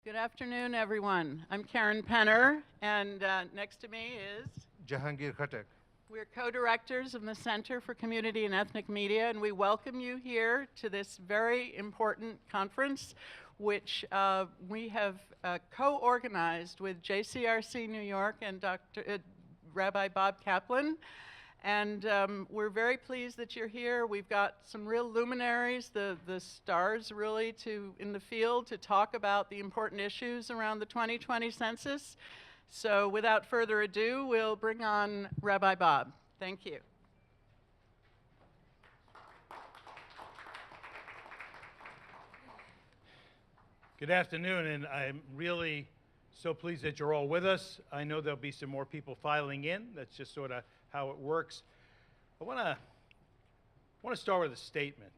Good afternoon, everyone. I'm Karen Penner, and next to me is Jahangir Khatak. we're co-directors of the Center for Community and Ethnic Media, and we welcome you here to this very important conference, which we have co-organized with JCRC-NY and Rabbi Bob Kaplan. And we're very pleased that you're here. We've got some real luminaries, the stars really in the field to talk about the important issues around the 2020 census. So without further ado, we'll bring on Rabbi Bob. Thank you. Good afternoon, and I'm really so pleased that you're all with us. I know there'll be some more people filing in. That's just sort of how it works. I want to start with a statement.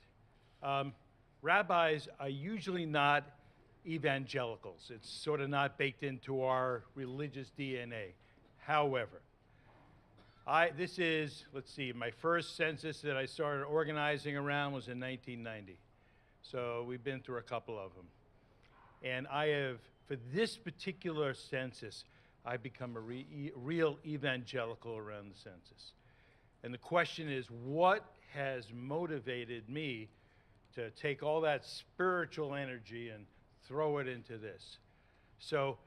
Rabbis are usually not evangelicals. It's sort of not baked into our religious DNA. However, this is, let's see, my first census that I started organizing around was in 1990. So we've been through a couple of them. And I have, for this particular census, I've become a real evangelical around the census. And the question is, what has motivated me to take all that spiritual energy and throw it into this? So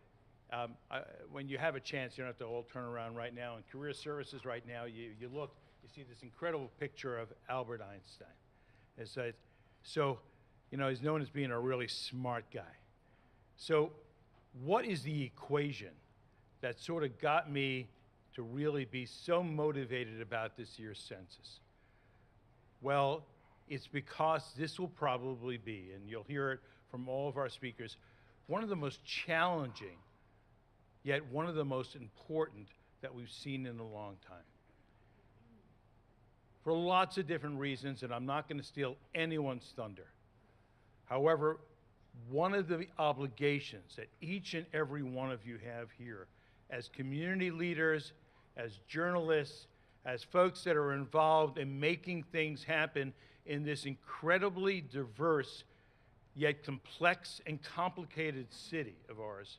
when you have a chance, you don't have to all turn around right now. In career services right now, you look, you see this incredible picture of Albert Einstein. So, you know, he's known as being a really smart guy. So what is the equation that sort of got me to really be so motivated about this year's census? Well, it's because this will probably be, and you'll hear it from all of our speakers, one of the most challenging, yet one of the most important that we've seen in a long time. For lots of different reasons, and I'm not going to steal anyone's thunder. However, one of the obligations that each and every one of you have here as community leaders, as journalists, as folks that are involved in making things happen in this incredibly diverse yet complex and complicated city of ours,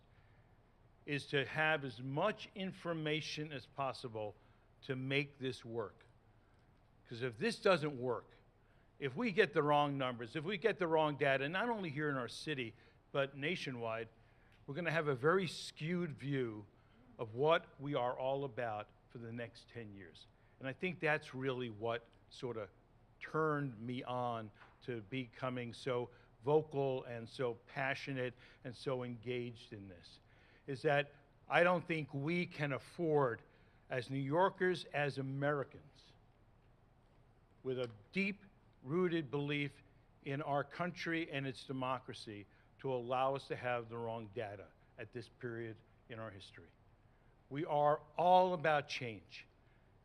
is to have as much information as possible to make this work. Because if this doesn't work, if we get the wrong numbers, if we get the wrong data, not only here in our city, but nationwide, we're going to have a very skewed view of what we are all about for the next 10 years. And I think that's really what sort of turned me on to becoming so vocal and so passionate and so engaged in this, is that I don't think we can afford, as New Yorkers, as Americans, with a deep-rooted belief in our country and its democracy, to allow us to have the wrong data at this period in our history. We are all about change,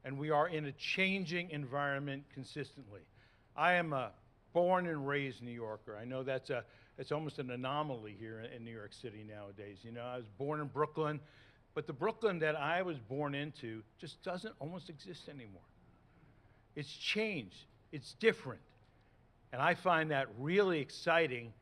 and we are in a changing environment consistently. I am a born and raised New Yorker. I know it's almost an anomaly here in New York City nowadays. You know, I was born in Brooklyn, but the Brooklyn that I was born into just doesn't almost exist anymore. It's changed, it's different. And I find that really exciting,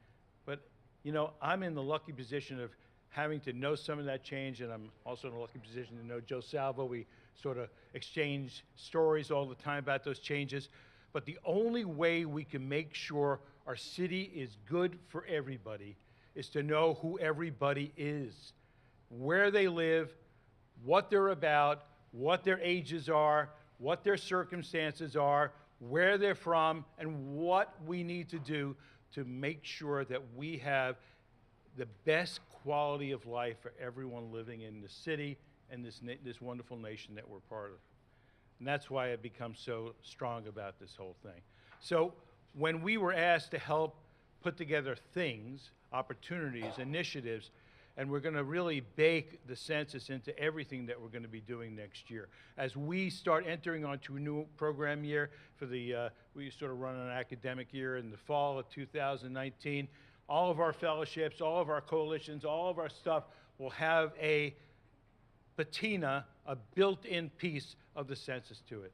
but you know, I'm in the lucky position of having to know some of that change, and I'm also in a lucky position to know Joe Salvo. We sort of exchange stories all the time about those changes. But the only way we can make sure our city is good for everybody is to know who everybody is, where they live, what they're about, what their ages are, what their circumstances are, where they're from, and what we need to do to make sure that we have the best quality of life for everyone living in the city and this wonderful nation that we're part of. And that's why I've become so strong about this whole thing. So when we were asked to help put together things, opportunities, initiatives, and we're going to really bake the census into everything that we're going to be doing next year. As we start entering onto a new program year for we sort of run an academic year in the fall of 2019, all of our fellowships, all of our coalitions, all of our stuff will have a patina, a built-in piece of the census to it,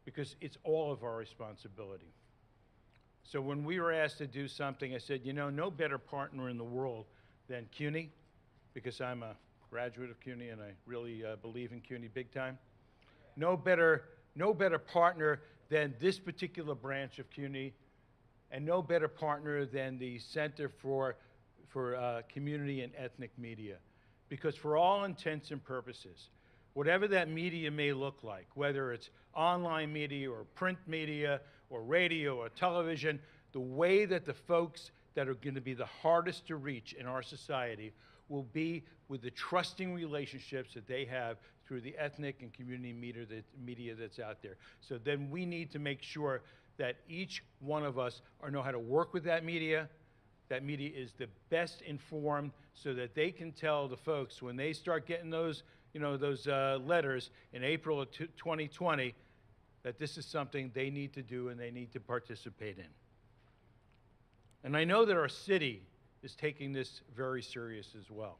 because it's all of our responsibility. So when we were asked to do something, I said, you know, no better partner in the world than CUNY, because I'm a graduate of CUNY and I really believe in CUNY big time. No better partner than this particular branch of CUNY, and no better partner than the Center for Community and Ethnic Media. Because for all intents and purposes, whatever that media may look like, whether it's online media or print media or radio or television, the way that the folks that are going to be the hardest to reach in our society will be with the trusting relationships that they have through the ethnic and community media that's out there. So then we need to make sure that each one of us know how to work with that media. That media is the best informed, so that they can tell the folks when they start getting those, those letters in April of 2020, that this is something they need to do and they need to participate in. And I know that our city is taking this very serious as well.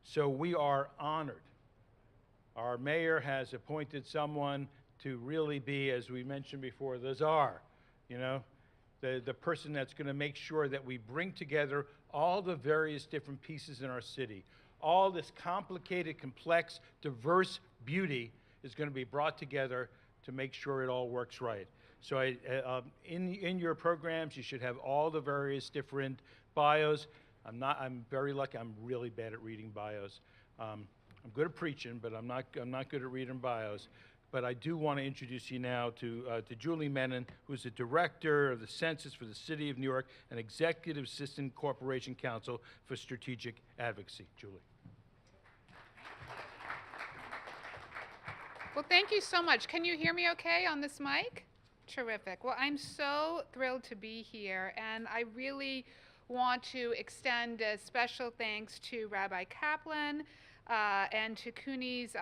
So we are honored. Our mayor has appointed someone to really be, as we mentioned before, the czar, the person that's going to make sure that we bring together all the various different pieces in our city. All this complicated, complex, diverse beauty is going to be brought together to make sure it all works right. So in your programs, you should have all the various different bios. I'm very lucky. I'm really bad at reading bios. I'm good at preaching, but I'm not good at reading bios. But I do want to introduce you now to Julie Menin, who's the Director of the Census for the City of New York and Executive Assistant Corporation Counsel for Strategic Advocacy. Julie. Well, thank you so much. Can you hear me okay on this mic? Terrific. Well, I'm so thrilled to be here, and I really want to extend a special thanks to Rabbi Kaplan and to CUNY's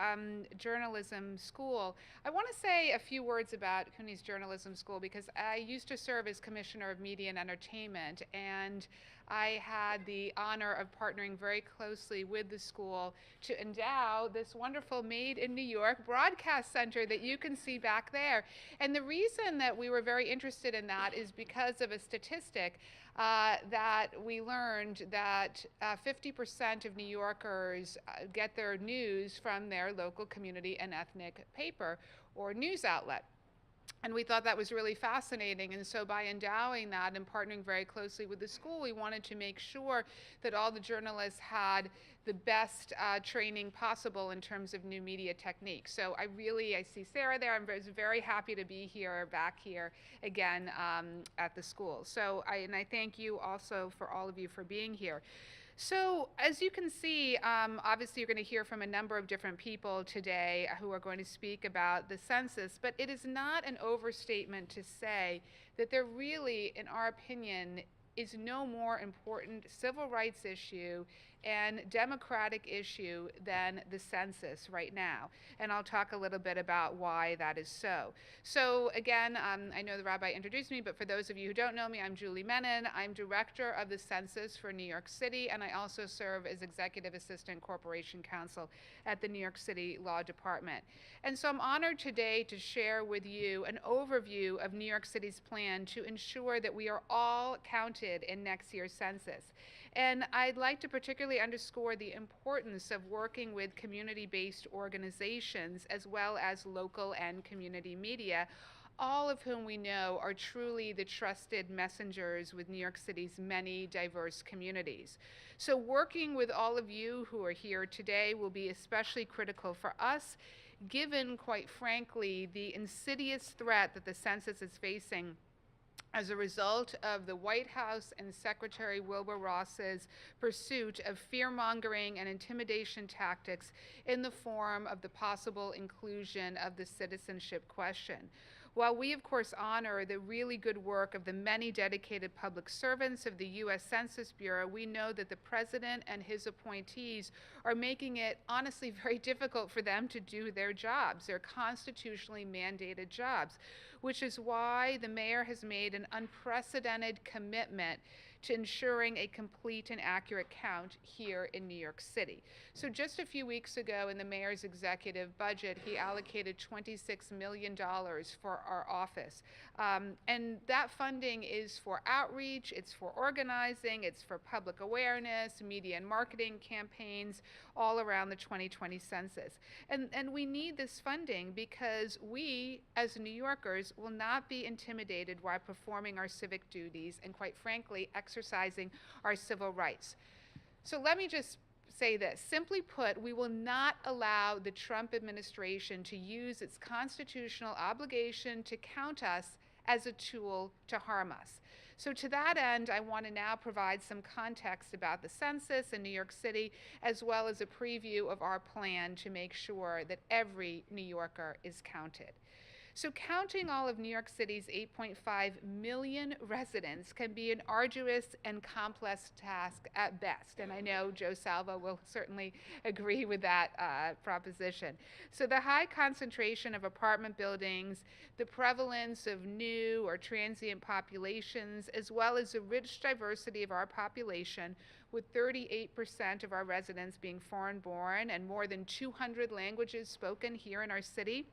journalism school. I want to say a few words about CUNY's journalism school because I used to serve as Commissioner of Media and Entertainment, and I had the honor of partnering very closely with the school to endow this wonderful Made in New York broadcast center that you can see back there. And the reason that we were very interested in that is because of a statistic that we learned that 50% of New Yorkers get their news from their local community and ethnic paper or news outlet. And we thought that was really fascinating. And so by endowing that and partnering very closely with the school, we wanted to make sure that all the journalists had the best training possible in terms of new media techniques. So I see Sarah there. I'm very happy to be here, back here again at the school. So I thank you also for all of you for being here. So as you can see, obviously you're going to hear from a number of different people today who are going to speak about the census, but it is not an overstatement to say that there really, in our opinion, is no more important civil rights issue and democratic issue than the census right now. And I'll talk a little bit about why that is so. So again, I know the rabbi introduced me, but for those of you who don't know me, I'm Julie Menin. I'm Director of the Census for New York City, and I also serve as Executive Assistant Corporation Counsel at the New York City Law Department. And so I'm honored today to share with you an overview of New York City's plan to ensure that we are all counted in next year's census. And I'd like to particularly underscore the importance of working with community-based organizations as well as local and community media, all of whom we know are truly the trusted messengers with New York City's many diverse communities. So working with all of you who are here today will be especially critical for us, given, quite frankly, the insidious threat that the census is facing as a result of the White House and Secretary Wilbur Ross's pursuit of fear-mongering and intimidation tactics in the form of the possible inclusion of the citizenship question. While we, of course, honor the really good work of the many dedicated public servants of the U.S. Census Bureau, we know that the president and his appointees are making it, honestly, very difficult for them to do their jobs, their constitutionally mandated jobs, which is why the mayor has made an unprecedented commitment to ensuring a complete and accurate count here in New York City. So just a few weeks ago in the mayor's executive budget, he allocated $26 million for our office. And that funding is for outreach, it's for organizing, it's for public awareness, media and marketing campaigns, all around the 2020 census. And we need this funding because we, as New Yorkers, will not be intimidated while performing our civic duties and, quite frankly, exercising our civil rights. So let me just say this. Simply put, we will not allow the Trump administration to use its constitutional obligation to count us as a tool to harm us. So to that end, I want to now provide some context about the census in New York City, as well as a preview of our plan to make sure that every New Yorker is counted. So counting all of New York City's 8.5 million residents can be an arduous and complex task at best. And I know Joe Salvo will certainly agree with that proposition. So the high concentration of apartment buildings, the prevalence of new or transient populations, as well as the rich diversity of our population, with 38% of our residents being foreign-born and more than 200 languages spoken here in our city,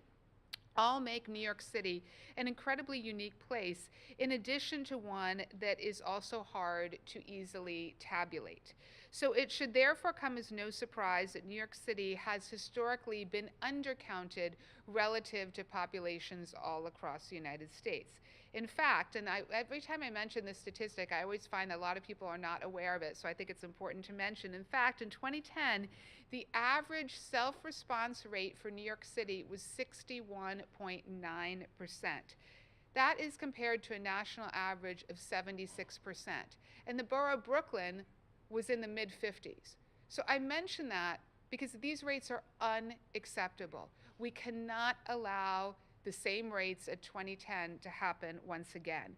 all make New York City an incredibly unique place, in addition to one that is also hard to easily tabulate. So it should therefore come as no surprise that New York City has historically been undercounted relative to populations all across the United States. In fact, and every time I mention this statistic, I always find that a lot of people are not aware of it, so I think it's important to mention. In fact, in 2010, the average self-response rate for New York City was 61.9%. That is compared to a national average of 76%. And the borough of Brooklyn was in the mid-50s. So I mention that because these rates are unacceptable. We cannot allow the same rates at 2010 to happen once again.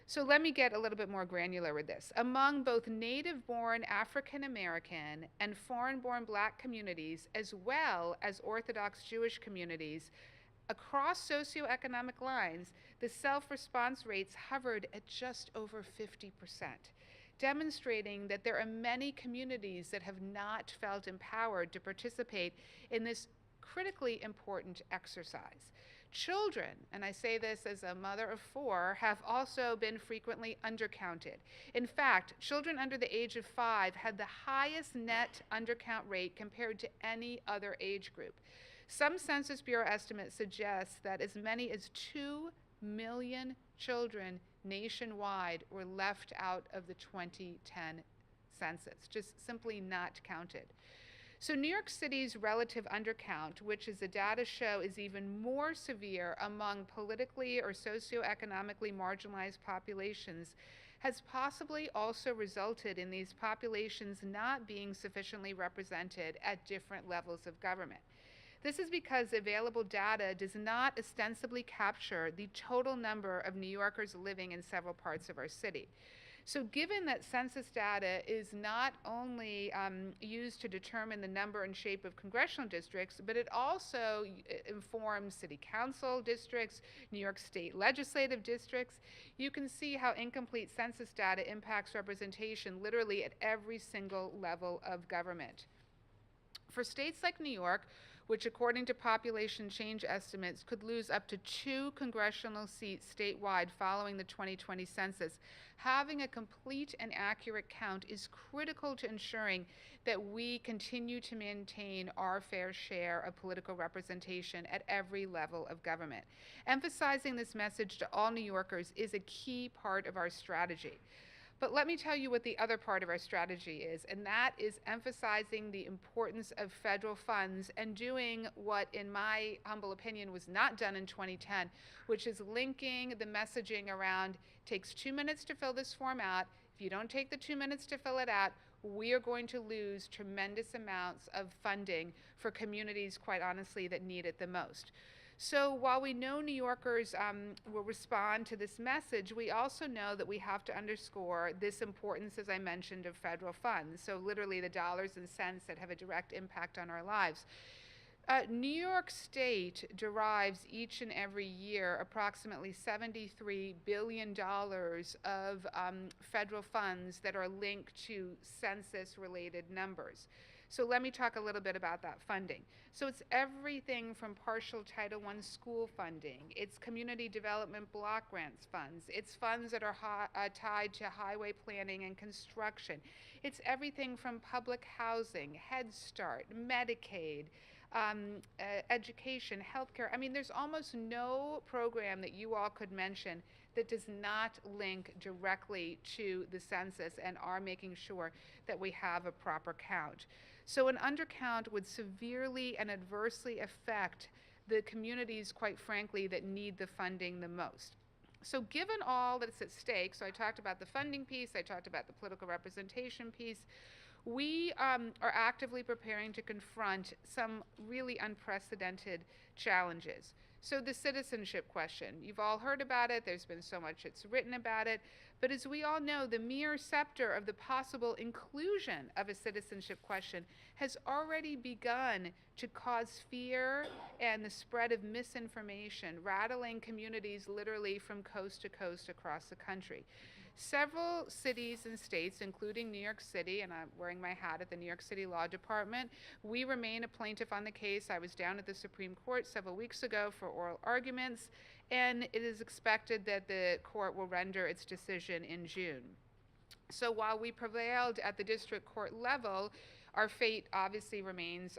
So let me get a little bit more granular with this. Among both native-born African American and foreign-born Black communities, as well as Orthodox Jewish communities, across socioeconomic lines, the self-response rates hovered at just over 50%, demonstrating that there are many communities that have not felt empowered to participate in this critically important exercise. Children, and I say this as a mother of 4, have also been frequently undercounted. In fact, children under the age of 5 had the highest net undercount rate compared to any other age group. Some Census Bureau estimates suggest that as many as 2 million children nationwide were left out of the 2010 census, just simply not counted. So New York City's relative undercount, which as the data show is even more severe among politically or socioeconomically marginalized populations, has possibly also resulted in these populations not being sufficiently represented at different levels of government. This is because available data does not ostensibly capture the total number of New Yorkers living in several parts of our city. So given that census data is not only used to determine the number and shape of congressional districts, but it also informs city council districts, New York state legislative districts, you can see how incomplete census data impacts representation literally at every single level of government. For states like New York, which according to population change estimates could lose up to 2 congressional seats statewide following the 2020 census, having a complete and accurate count is critical to ensuring that we continue to maintain our fair share of political representation at every level of government. Emphasizing this message to all New Yorkers is a key part of our strategy. But let me tell you what the other part of our strategy is, and that is emphasizing the importance of federal funds and doing what, in my humble opinion, was not done in 2010, which is linking the messaging around, takes 2 minutes to fill this form out. If you don't take the 2 minutes to fill it out, we are going to lose tremendous amounts of funding for communities, quite honestly, that need it the most. So while we know New Yorkers will respond to this message, we also know that we have to underscore this importance, as I mentioned, of federal funds. So literally the dollars and cents that have a direct impact on our lives. New York State derives each and every year approximately $73 billion of federal funds that are linked to census-related numbers. So let me talk a little bit about that funding. So it's everything from partial Title I school funding, it's community development block grants funds, it's funds that are tied to highway planning and construction. It's everything from public housing, Head Start, Medicaid, education, healthcare. I mean, there's almost no program that you all could mention that does not link directly to the census and are making sure that we have a proper count. So an undercount would severely and adversely affect the communities, quite frankly, that need the funding the most. So given all that's at stake, so I talked about the funding piece, I talked about the political representation piece, we are actively preparing to confront some really unprecedented challenges. So the citizenship question, you've all heard about it, there's been so much that's written about it, but as we all know, the mere scepter of the possible inclusion of a citizenship question has already begun to cause fear and the spread of misinformation, rattling communities literally from coast to coast across the country. Several cities and states, including New York City, and I'm wearing my hat at the New York City Law Department, we remain a plaintiff on the case. I was down at the Supreme Court several weeks ago for oral arguments, and it is expected that the court will render its decision in June. So while we prevailed at the district court level, our fate obviously remains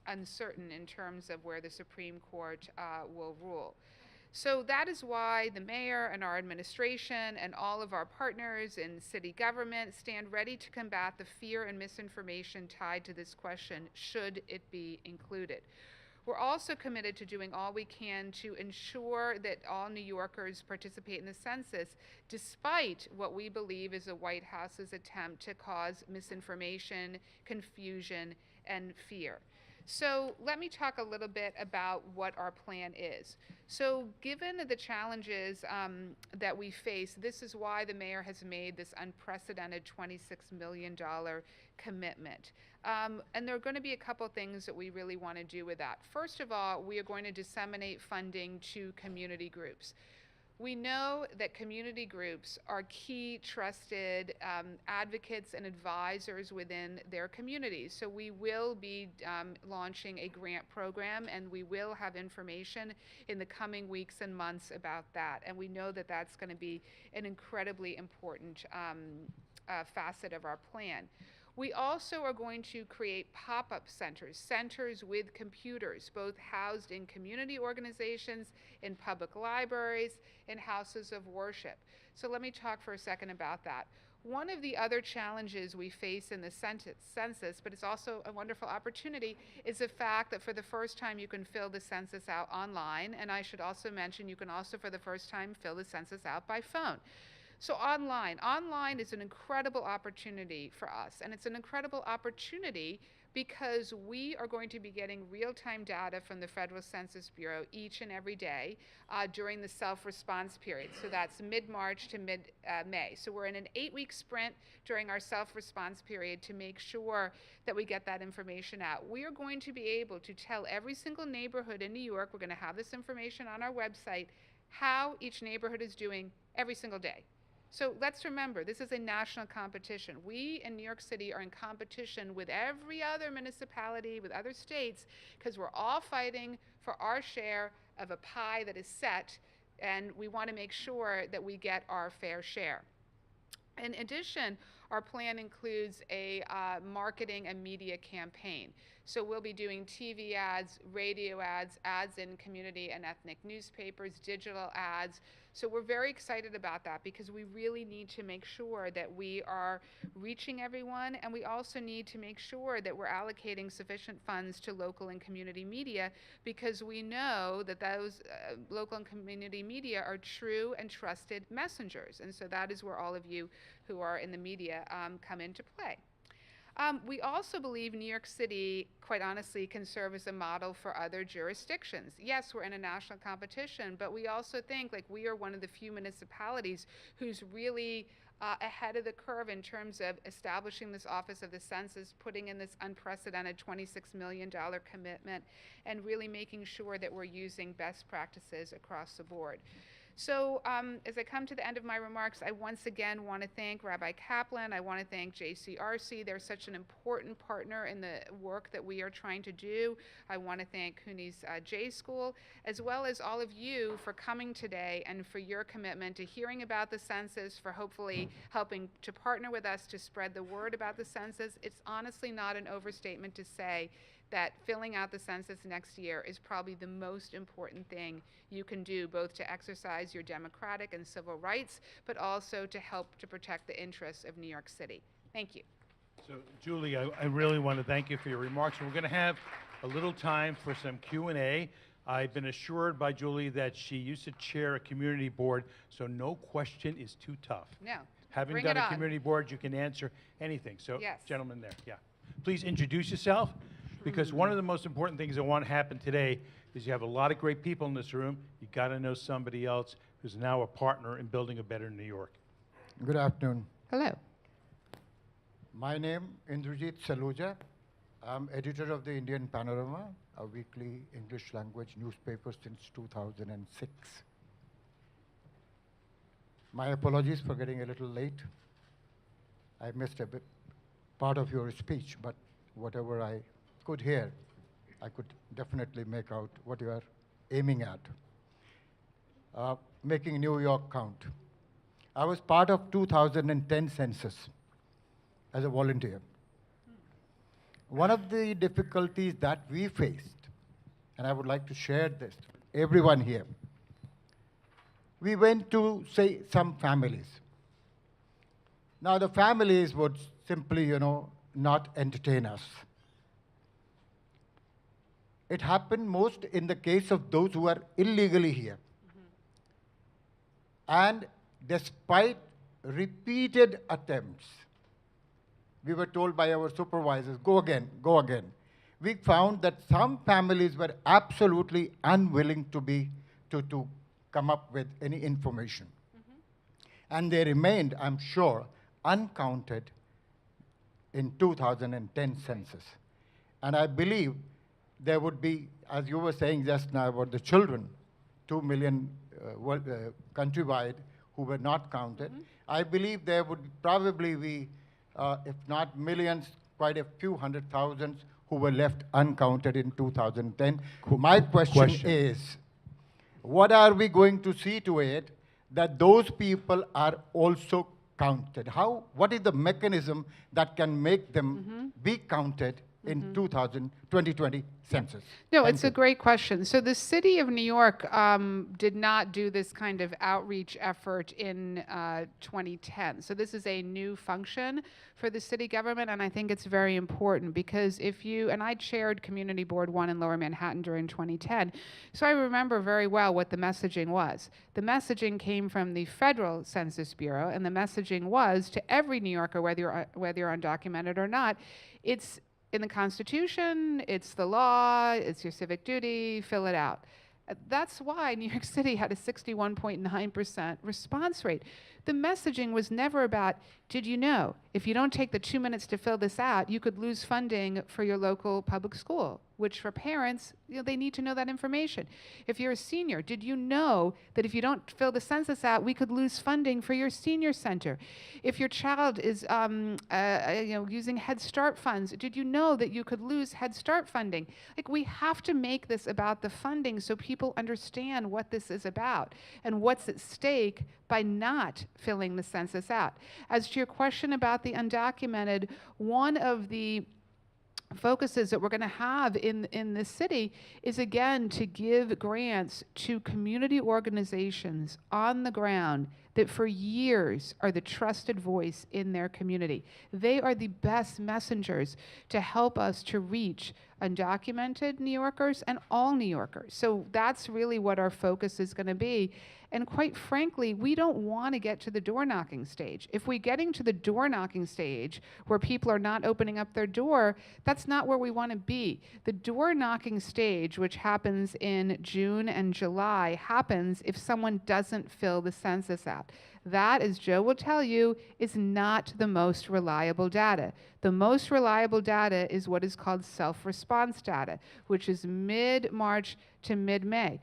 uncertain in terms of where the Supreme Court will rule. So that is why the mayor and our administration and all of our partners in city government stand ready to combat the fear and misinformation tied to this question, should it be included. We're also committed to doing all we can to ensure that all New Yorkers participate in the census, despite what we believe is the White House's attempt to cause misinformation, confusion, and fear. So let me talk a little bit about what our plan is. So given the challenges that we face, this is why the mayor has made this unprecedented $26 million commitment. And there are going to be a couple things that we really want to do with that. First of all, we are going to disseminate funding to community groups. We know that community groups are key trusted advocates and advisors within their communities. So we will be launching a grant program, and we will have information in the coming weeks and months about that. And we know that that's going to be an incredibly important facet of our plan. We also are going to create pop-up centers, centers with computers, both housed in community organizations, in public libraries, in houses of worship. So let me talk for a second about that. One of the other challenges we face in the census, but it's also a wonderful opportunity, is the fact that for the first time you can fill the census out online, and I should also mention you can also for the first time fill the census out by phone. So online is an incredible opportunity for us, and it's an incredible opportunity because we are going to be getting real-time data from the Federal Census Bureau each and every day during the self-response period. So that's mid-March to mid-May. So we're in an 8-week sprint during our self-response period to make sure that we get that information out. We are going to be able to tell every single neighborhood in New York, we're going to have this information on our website, how each neighborhood is doing every single day. So let's remember, this is a national competition. We in New York City are in competition with every other municipality, with other states, because we're all fighting for our share of a pie that is set, and we want to make sure that we get our fair share. In addition, our plan includes a marketing and media campaign. So we'll be doing TV ads, radio ads, ads in community and ethnic newspapers, digital ads. So we're very excited about that because we really need to make sure that we are reaching everyone, and we also need to make sure that we're allocating sufficient funds to local and community media, because we know that those local and community media are true and trusted messengers. And so that is where all of you who are in the media come into play. We also believe New York City, quite honestly, can serve as a model for other jurisdictions. Yes, we're in a national competition, but we also think like we are one of the few municipalities who's really ahead of the curve in terms of establishing this Office of the Census, putting in this unprecedented $26 million commitment, and really making sure that we're using best practices across the board. So as I come to the end of my remarks, I once again want to thank Rabbi Kaplan. I want to thank JCRC. They're such an important partner in the work that we are trying to do. I want to thank CUNY's J School, as well as all of you for coming today and for your commitment to hearing about the census, for hopefully helping to partner with us to spread the word about the census. It's honestly not an overstatement to say that filling out the census next year is probably the most important thing you can do, both to exercise your democratic and civil rights, but also to help to protect the interests of New York City. Thank you. So, Julie, I really want to thank you for your remarks. We're going to have a little time for some Q&A. I've been assured by Julie that she used to chair a community board, so no question is too tough. No, Having bring done it a on. community board, you can answer anything. So, Yes. gentleman there, yeah. Please introduce yourself, because one of the most important things that want to happen today is you have a lot of great people in this room. You got to know somebody else who's now a partner in building a better New York. Good afternoon. Hello. My name Indrajit Saluja. I'm editor of the Indian Panorama, a weekly English language newspaper since 2006. My apologies for getting a little late. I missed a bit part of your speech, but whatever I could hear, I could definitely make out what you are aiming at. Making New York count. I was part of 2010 census as a volunteer. One of the difficulties that we faced, and I would like to share this, everyone here, we went to, say, some families. Now the families would simply, not entertain us. It happened most in the case of those who are illegally here. And despite repeated attempts, we were told by our supervisors, go again, go again. We found that some families were absolutely unwilling to come up with any information. And they remained, I'm sure, uncounted in 2010 census. And I believe there would be, as you were saying just now about the children, 2 million countrywide who were not counted. I believe there would probably be, if not millions, quite a few hundred thousands who were left uncounted in 2010. My question is, what are we going to see to it that those people are also counted? What is the mechanism that can make them be counted in 2020 census? No, it's a great question. So the city of New York did not do this kind of outreach effort in 2010. So this is a new function for the city government, and I think it's very important because and I chaired Community Board 1 in Lower Manhattan during 2010, so I remember very well what the messaging was. The messaging came from the Federal Census Bureau, and the messaging was to every New Yorker, whether you're undocumented or not, it's in the Constitution, it's the law, it's your civic duty, fill it out. That's why New York City had a 61.9% response rate. The messaging was never about, did you know, if you don't take the 2 minutes to fill this out, you could lose funding for your local public school, which for parents, they need to know that information. If you're a senior, did you know that if you don't fill the census out, we could lose funding for your senior center? If your child is using Head Start funds, did you know that you could lose Head Start funding? We have to make this about the funding so people understand what this is about and what's at stake by not filling the census out. As to your question about the undocumented, one of the focuses that we're going to have in this city is, again, to give grants to community organizations on the ground that for years are the trusted voice in their community. They are the best messengers to help us to reach undocumented New Yorkers and all New Yorkers. So that's really what our focus is going to be. And quite frankly, we don't want to get to the door knocking stage. If we're getting to the door knocking stage where people are not opening up their door, that's not where we want to be. The door knocking stage, which happens in June and July, happens if someone doesn't fill the census out. That, as Joe will tell you, is not the most reliable data. The most reliable data is what is called self-response data, which is mid-March to mid-May.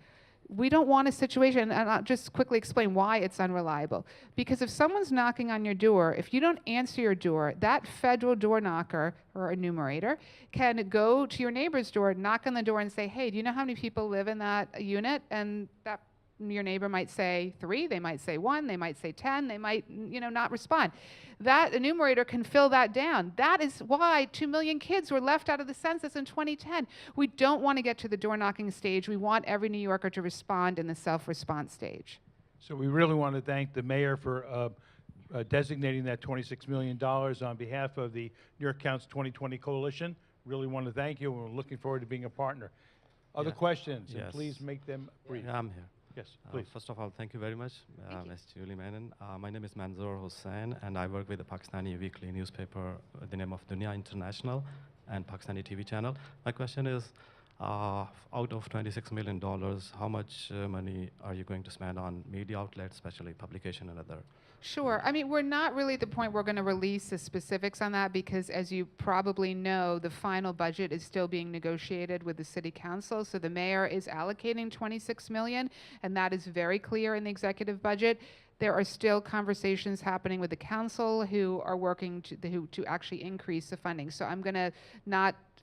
We don't want a situation, and I'll just quickly explain why it's unreliable. Because if someone's knocking on your door, if you don't answer your door, that federal door knocker or enumerator can go to your neighbor's door, knock on the door and say, hey, do you know how many people live in that unit? And that your neighbor might say 3, they might say 1, they might say 10, they might not respond. That enumerator can fill that down. That is why 2 million kids were left out of the census in 2010. We don't want to get to the door knocking stage. We want every New Yorker to respond in the self-response stage. So we really want to thank the mayor for designating that $26 million on behalf of the New York Counts 2020 Coalition. Really want to thank you, and we're looking forward to being a partner. Other questions? And Yes. please make them brief. Yeah, I'm here. Yes, please. First of all, thank you very much, Ms. Julie Menin. My name is Manzoor Hussain, and I work with the Pakistani weekly newspaper with the name of Dunya International and Pakistani TV channel. My question is, out of $26 million, how much money are you going to spend on media outlets, especially publication and other? Sure. I mean, we're not really at the point we're going to release the specifics on that because, as you probably know, the final budget is still being negotiated with the city council. So the mayor is allocating $26 million, and that is very clear in the executive budget. There are still conversations happening with the council who are working to actually increase the funding. So I'm going to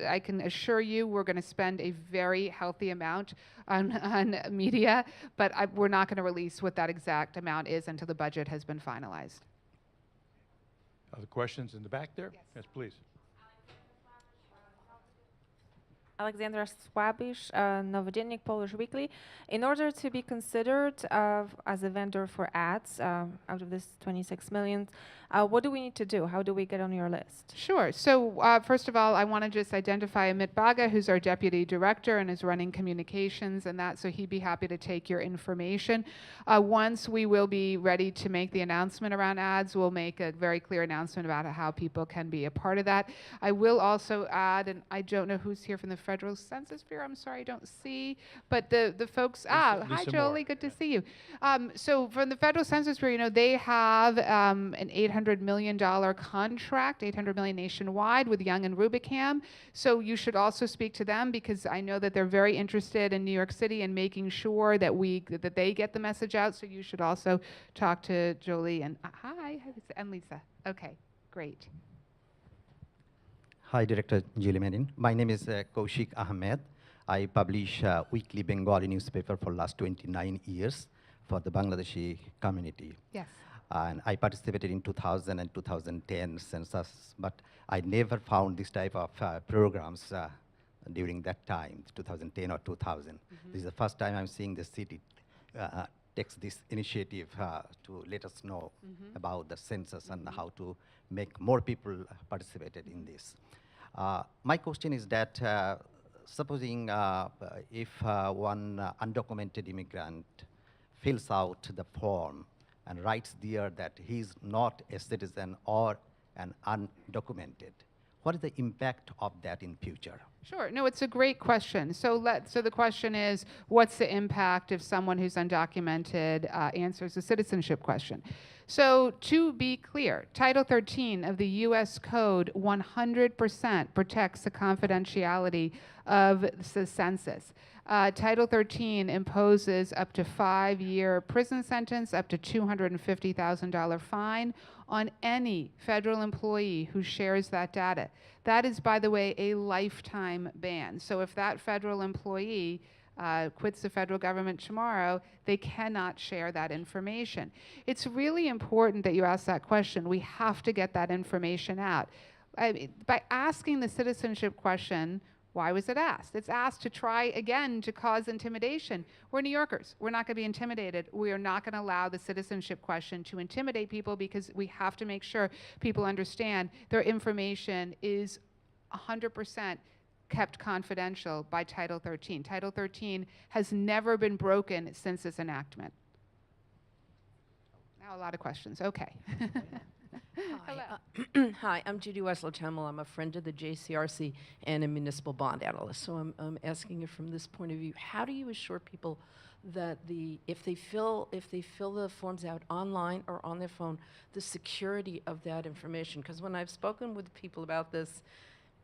I can assure you we're going to spend a very healthy amount on media, but we're not going to release what that exact amount is until the budget has been finalized. Other questions in the back there? Yes, please. Alexandra Swabish, Novodennik Polish Weekly. In order to be considered as a vendor for ads out of this 26 million, what do we need to do? How do we get on your list? Sure. So first of all, I want to just identify Amit Baga, who's our deputy director and is running communications and that, so he'd be happy to take your information. Once we will be ready to make the announcement around ads, we'll make a very clear announcement about how people can be a part of that. I will also add, and I don't know who's here from the Federal Census Bureau, I'm sorry, I don't see, but the folks, hi Jolie, good to see you. So from the Federal Census Bureau, they have an $800 million contract, $800 million nationwide with Young and Rubicam. So you should also speak to them because I know that they're very interested in New York City and making sure that that they get the message out. So you should also talk to Jolie and and Lisa. Okay, great. Hi, Director Julie Menin. My name is Kaushik Ahmed. I publish a weekly Bengali newspaper for last 29 years for the Bangladeshi community. Yes. And I participated in 2000 and 2010 census, but I never found this type of programs during that time, 2010 or 2000. Mm-hmm. This is the first time I'm seeing the city takes this initiative to let us know about the census and how to make more people participated in this. My question is that supposing if one undocumented immigrant fills out the form and writes there that he's not a citizen or an undocumented, what is the impact of that in future? Sure. No, it's a great question. So the question is, what's the impact if someone who's undocumented answers the citizenship question? So to be clear, Title 13 of the U.S. Code 100% protects the confidentiality of the census. Title 13 imposes up to 5-year prison sentence, up to $250,000 fine on any federal employee who shares that data. That is, by the way, a lifetime ban. So if that federal employee quits the federal government tomorrow, they cannot share that information. It's really important that you ask that question. We have to get that information out. By asking the citizenship question, why was it asked? It's asked to try, again, to cause intimidation. We're New Yorkers. We're not going to be intimidated. We are not going to allow the citizenship question to intimidate people because we have to make sure people understand their information is 100% kept confidential by Title 13. Title 13 has never been broken since its enactment. Now a lot of questions. Okay. Hello. Hi, I'm Judy Wesley-Chamel. I'm a friend of the JCRC and a municipal bond analyst. So I'm asking you from this point of view, how do you assure people that if they fill the forms out online or on their phone, the security of that information? Because when I've spoken with people about this,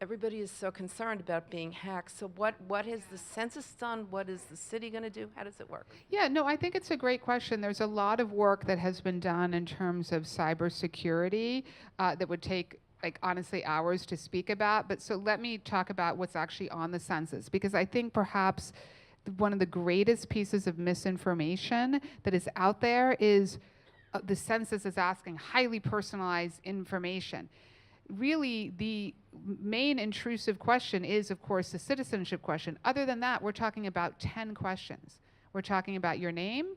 everybody is so concerned about being hacked. So what has the census done? What is the city going to do? How does it work? Yeah, no, I think it's a great question. There's a lot of work that has been done in terms of cybersecurity that would take, like, honestly, hours to speak about. But so let me talk about what's actually on the census, because I think perhaps one of the greatest pieces of misinformation that is out there is the census is asking highly personalized information. Really, the main intrusive question is, of course, the citizenship question. Other than that, we're talking about 10 questions. We're talking about your name,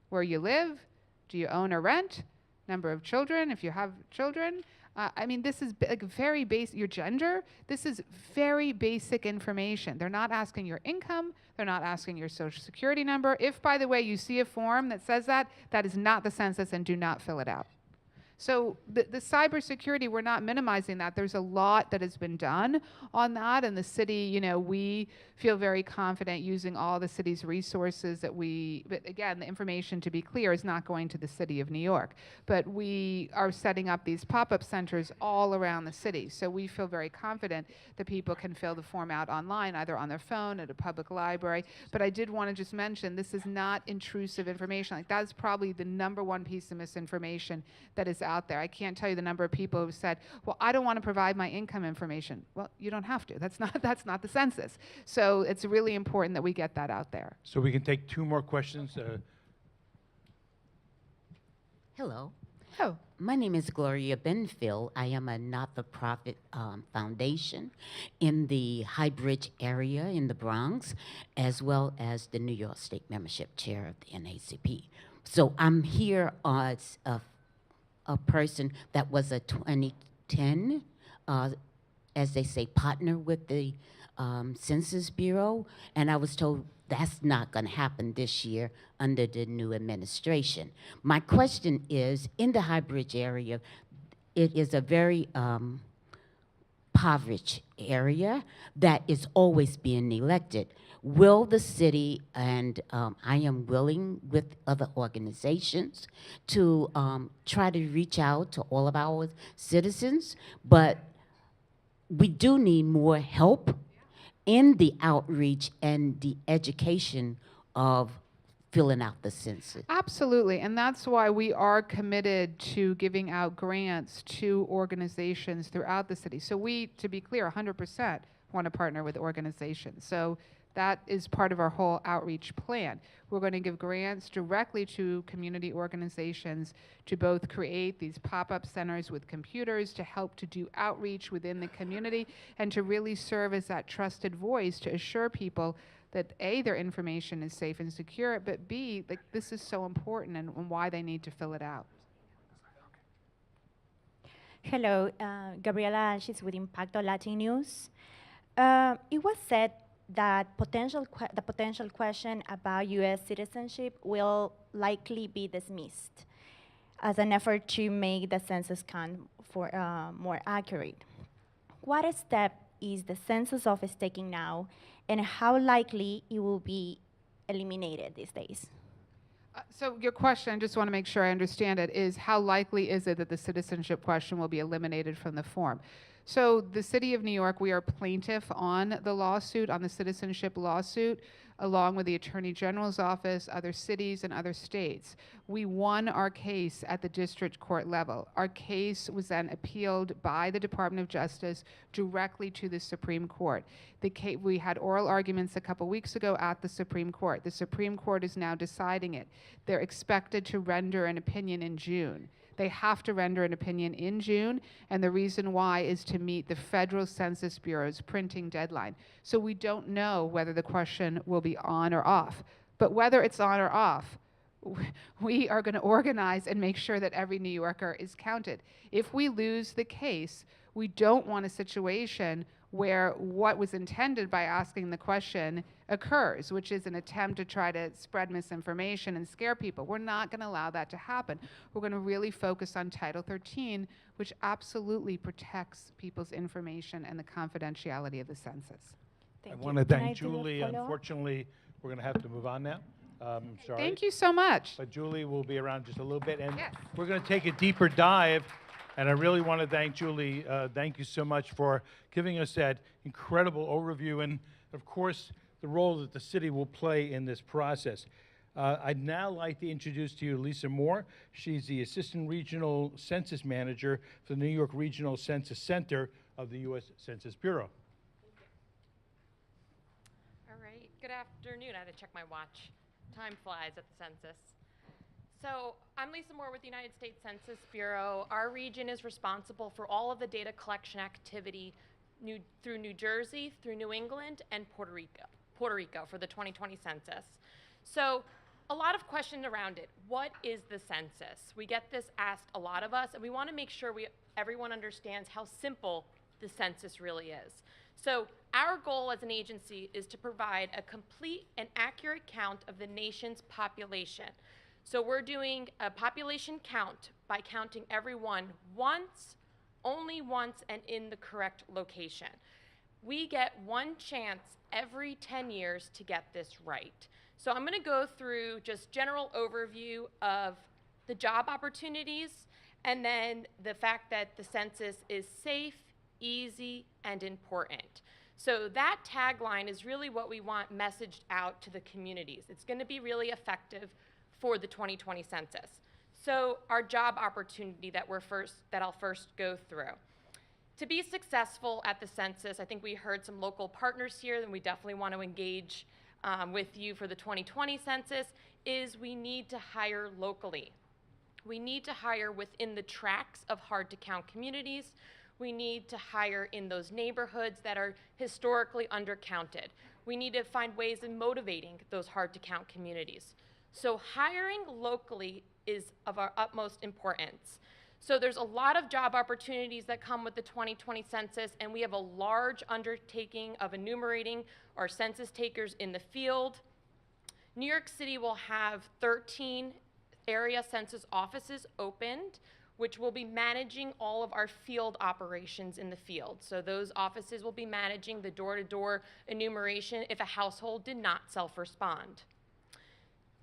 where you live, do you own or rent, number of children, if you have children. I mean, this is like very basic, your gender. This is very basic information. They're not asking your income. They're not asking your social security number. If, by the way, you see a form that says that, that is not the census, and do not fill it out. So the cybersecurity, we're not minimizing that. There's a lot that has been done on that, and the city, we feel very confident using all the city's resources but again, the information, to be clear, is not going to the city of New York. But we are setting up these pop-up centers all around the city. So we feel very confident that people can fill the form out online, either on their phone, at a public library. But I did want to just mention, this is not intrusive information. Like, that's probably the #1 piece of misinformation that is out there. I can't tell you the number of people who said, well, I don't want to provide my income information. Well, you don't have to. That's not the census. So it's really important that we get that out there. So we can take 2 more questions. Hello. Oh. My name is Gloria Benfield. I am a not-for-profit foundation in the High Bridge area in the Bronx, as well as the New York State membership chair of the NACP. So I'm here as a person that was a 2010, as they say, partner with the Census Bureau, and I was told that's not going to happen this year under the new administration. My question is, in the High Bridge area, it is a very impoverished area that is always being elected. Will the city, and I am willing with other organizations to try to reach out to all of our citizens, but we do need more help in the outreach and the education of filling out the census. Absolutely, and that's why we are committed to giving out grants to organizations throughout the city. So we, to be clear, 100% want to partner with organizations. So that is part of our whole outreach plan. We're going to give grants directly to community organizations to both create these pop-up centers with computers to help to do outreach within the community and to really serve as that trusted voice to assure people that A, their information is safe and secure, but B, like, this is so important and why they need to fill it out. Hello, Gabriela Alchis with Impacto Latin News. It was said that the potential question about U.S. citizenship will likely be dismissed as an effort to make the census count more accurate. What step is the census office taking now, and how likely it will be eliminated these days? So your question, I just want to make sure I understand it, is how likely is it that the citizenship question will be eliminated from the form? So the City of New York, we are plaintiff on the lawsuit, on the citizenship lawsuit, along with the Attorney General's office, other cities, and other states. We won our case at the district court level. Our case was then appealed by the Department of Justice directly to the Supreme Court. We had oral arguments a couple weeks ago at the Supreme Court. The Supreme Court is now deciding it. They're expected to render an opinion in June. They have to render an opinion in June, and the reason why is to meet the Federal Census Bureau's printing deadline. So we don't know whether the question will be on or off. But whether it's on or off, we are going to organize and make sure that every New Yorker is counted. If we lose the case, we don't want a situation where what was intended by asking the question occurs, which is an attempt to try to spread misinformation and scare people. We're not going to allow that to happen. We're going to really focus on Title 13, which absolutely protects people's information and the confidentiality of the census. I want to thank Julie. Unfortunately, we're going to have to move on now. I'm sorry. Thank you so much. But Julie will be around just a little bit, and Yes. we're going to take a deeper dive. And I really want to thank Julie. Thank you so much for giving us that incredible overview, and of course, the role that the city will play in this process. I'd now like to introduce to you Lisa Moore. She's the Assistant Regional Census Manager for the New York Regional Census Center of the U.S. Census Bureau. All right, good afternoon. I had to check my watch. Time flies at the census. So I'm Lisa Moore with the United States Census Bureau. Our region is responsible for all of the data collection activity through New Jersey, through New England, and Puerto Rico for the 2020 census. So a lot of questions around it. What is the census? We get this asked a lot of us, and we want to make sure everyone understands how simple the census really is. So our goal as an agency is to provide a complete and accurate count of the nation's population. So we're doing a population count by counting everyone once, only once, and in the correct location. We get one chance every 10 years to get this right. So I'm going to go through just general overview of the job opportunities, and then the fact that the census is safe, easy, and important. So that tagline is really what we want messaged out to the communities. It's going to be really effective for the 2020 census. So our job opportunity that I'll first go through. To be successful at the census, I think we heard some local partners here, and we definitely want to engage with you for the 2020 census, is we need to hire locally. We need to hire within the tracts of hard-to-count communities. We need to hire in those neighborhoods that are historically undercounted. We need to find ways of motivating those hard-to-count communities. So hiring locally is of our utmost importance. So there's a lot of job opportunities that come with the 2020 census, and we have a large undertaking of enumerating our census takers in the field. New York City will have 13 area census offices opened, which will be managing all of our field operations in the field. So those offices will be managing the door-to-door enumeration if a household did not self-respond.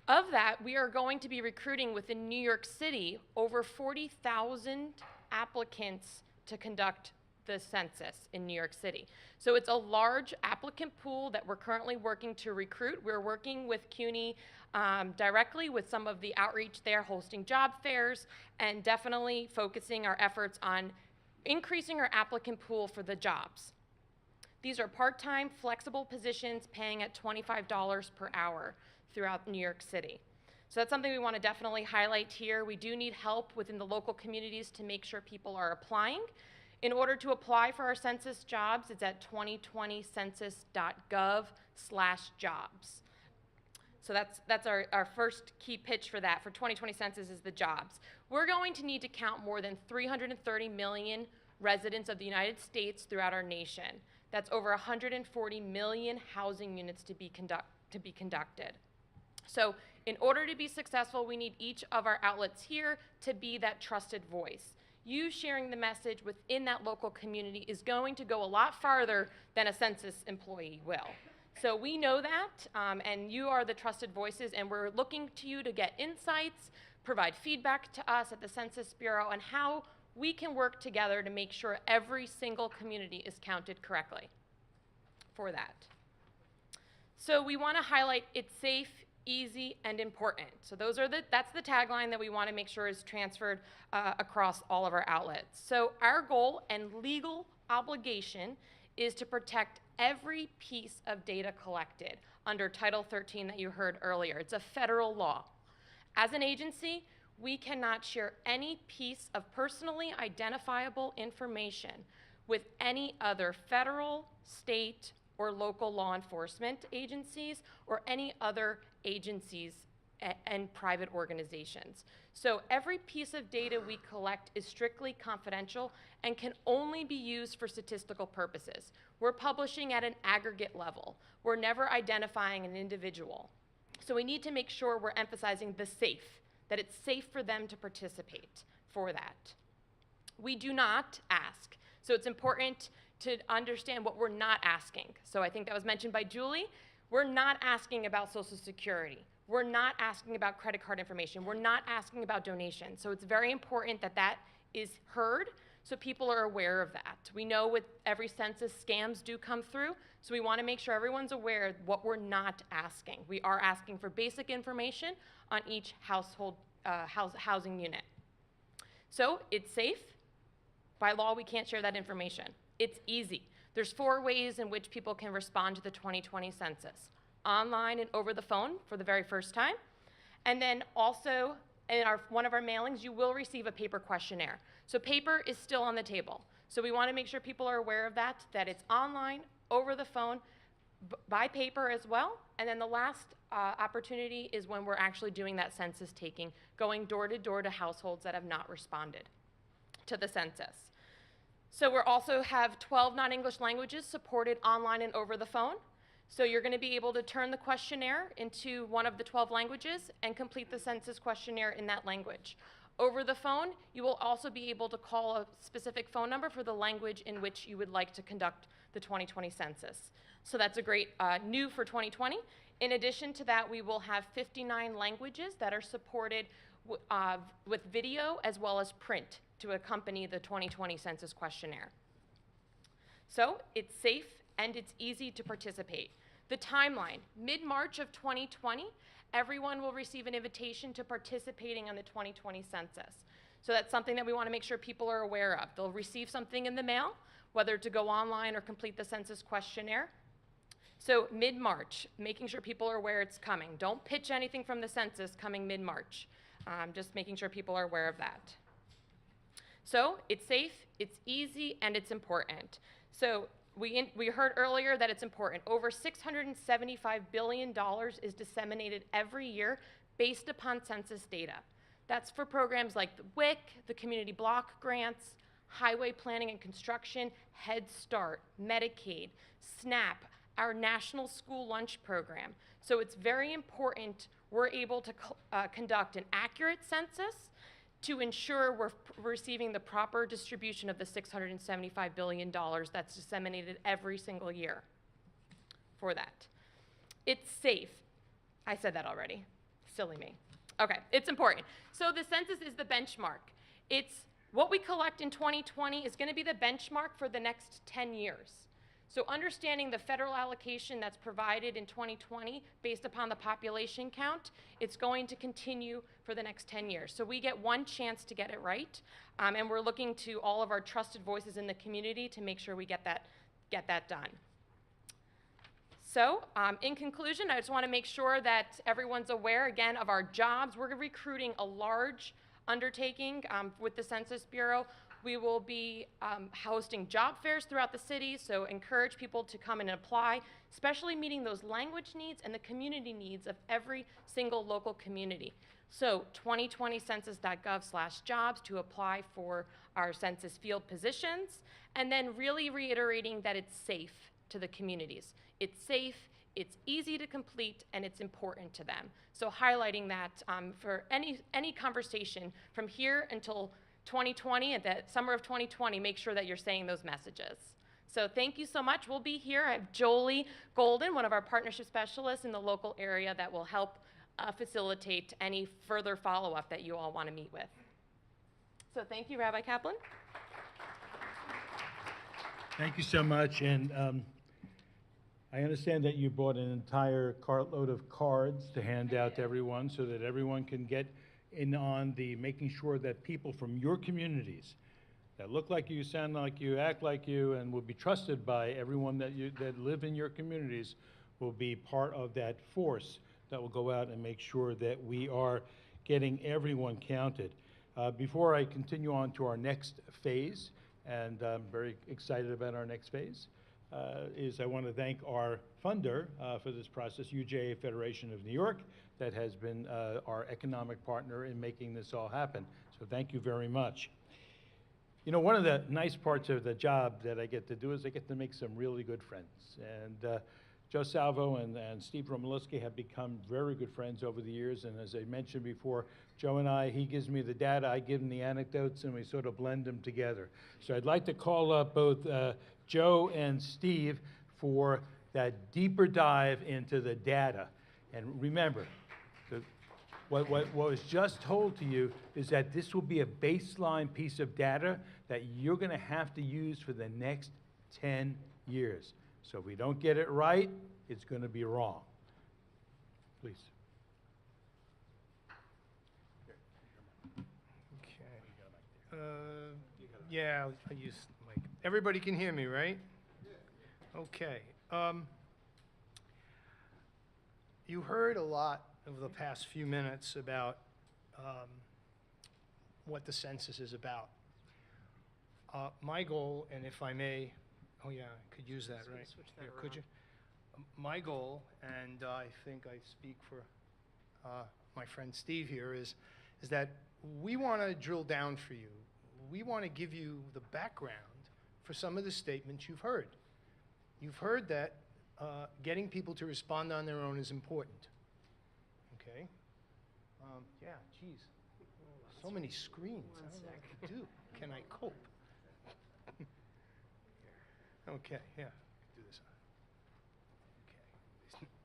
Of that, we are going to be recruiting within New York City over 40,000 applicants to conduct the census in New York City. So it's a large applicant pool that we're currently working to recruit. We're working with CUNY directly with some of the outreach there, hosting job fairs, and definitely focusing our efforts on increasing our applicant pool for the jobs. These are part-time, flexible positions paying at $25 per hour throughout New York City. So that's something we want to definitely highlight here. We do need help within the local communities to make sure people are applying. In order to apply for our census jobs, it's at 2020census.gov/jobs. So that's our first key pitch for that, for 2020 census, is the jobs. We're going to need to count more than 330 million residents of the United States throughout our nation. That's over 140 million housing units to be conducted. So in order to be successful, we need each of our outlets here to be that trusted voice. You sharing the message within that local community is going to go a lot farther than a census employee will. So we know that, and you are the trusted voices, and we're looking to you to get insights, provide feedback to us at the Census Bureau, and how we can work together to make sure every single community is counted correctly for that. So we want to highlight it's safe, easy, and important. So that's the tagline that we want to make sure is transferred across all of our outlets. So our goal and legal obligation is to protect every piece of data collected under Title 13 that you heard earlier. It's a federal law. As an agency, we cannot share any piece of personally identifiable information with any other federal, state, or local law enforcement agencies or any other agencies and private organizations. So every piece of data we collect is strictly confidential and can only be used for statistical purposes. We're publishing at an aggregate level. We're never identifying an individual. So we need to make sure we're emphasizing the safe, that it's safe for them to participate for that. We do not ask. So it's important to understand what we're not asking. So I think that was mentioned by Julie. We're not asking about Social Security. We're not asking about credit card information. We're not asking about donations. So it's very important that that is heard so people are aware of that. We know with every census, scams do come through, so we want to make sure everyone's aware of what we're not asking. We are asking for basic information on each household housing unit. So it's safe. By law, we can't share that information. It's easy. There's 4 ways in which people can respond to the 2020 census. Online and over the phone for the very first time. And then also in one of our mailings, you will receive a paper questionnaire. So paper is still on the table. So we want to make sure people are aware of that it's online, over the phone, by paper as well. And then the last opportunity is when we're actually doing that census taking, going door to door to households that have not responded to the census. So we also have 12 non-English languages supported online and over the phone. So you're going to be able to turn the questionnaire into one of the 12 languages and complete the census questionnaire in that language. Over the phone, you will also be able to call a specific phone number for the language in which you would like to conduct the 2020 census. So that's a great new for 2020. In addition to that, we will have 59 languages that are supported with video as well as print to accompany the 2020 census questionnaire. So it's safe and it's easy to participate. The timeline, mid-March of 2020, everyone will receive an invitation to participating on the 2020 census. So that's something that we want to make sure people are aware of. They'll receive something in the mail, whether to go online or complete the census questionnaire. So mid-March, making sure people are aware it's coming. Don't pitch anything from the census coming mid-March. Just making sure people are aware of that. So it's safe, it's easy, and it's important. So we heard earlier that it's important. Over $675 billion is disseminated every year based upon census data. That's for programs like the WIC, the Community Block Grants, Highway Planning and Construction, Head Start, Medicaid, SNAP, our National School Lunch Program. So it's very important we're able to conduct an accurate census to ensure we're receiving the proper distribution of the $675 billion that's disseminated every single year for that. It's safe. I said that already. Silly me. Okay, it's important. So the census is the benchmark. It's what we collect in 2020 is going to be the benchmark for the next 10 years. So understanding the federal allocation that's provided in 2020 based upon the population count, it's going to continue for the next 10 years. So we get one chance to get it right, and we're looking to all of our trusted voices in the community to make sure we get that done. So in conclusion, I just want to make sure that everyone's aware, again, of our jobs. We're recruiting a large undertaking with the Census Bureau. We will be hosting job fairs throughout the city, so encourage people to come and apply, especially meeting those language needs and the community needs of every single local community. So 2020census.gov/jobs to apply for our census field positions, and then really reiterating that it's safe to the communities. It's safe, it's easy to complete, and it's important to them. So highlighting that for any conversation from here until 2020 and the summer of 2020, make sure that you're saying those messages. So thank you so much. We'll be here. I have Jolie Golden, one of our partnership specialists in the local area that will help facilitate any further follow-up that you all want to meet with. So thank you, Rabbi Kaplan. Thank you so much. And I understand that you bought an entire cartload of cards to hand out to everyone so that everyone can get in on the making sure that people from your communities that look like you, sound like you, act like you, and will be trusted by everyone that live in your communities will be part of that force that will go out and make sure that we are getting everyone counted. Before I continue on to our next phase, and I'm very excited about our next phase, is I want to thank our funder for this process, UJA Federation of New York, that has been our economic partner in making this all happen. So thank you very much. You know, one of the nice parts of the job that I get to do is I get to make some really good friends. And Joe Salvo and Steve Romalewski have become very good friends over the years. And as I mentioned before, Joe and I, he gives me the data, I give him the anecdotes, and we sort of blend them together. So I'd like to call up both Joe and Steve for that deeper dive into the data. And remember, what was just told to you is that this will be a baseline piece of data that you're going to have to use for the next 10 years. So if we don't get it right, it's going to be wrong. Please. Okay. Yeah, I'll use the mic. Everybody can hear me, right? Okay. You heard a lot over the past few minutes about what the census is about. My goal, and if I may, oh yeah, I could use that, right? Here, could you? My goal, and I think I speak for my friend Steve here, is that we want to drill down for you. We want to give you the background for some of the statements you've heard. You've heard that getting people to respond on their own is important. Okay? Yeah, geez. So many screens. I don't know what to do. Can I cope? Okay, yeah. Do this.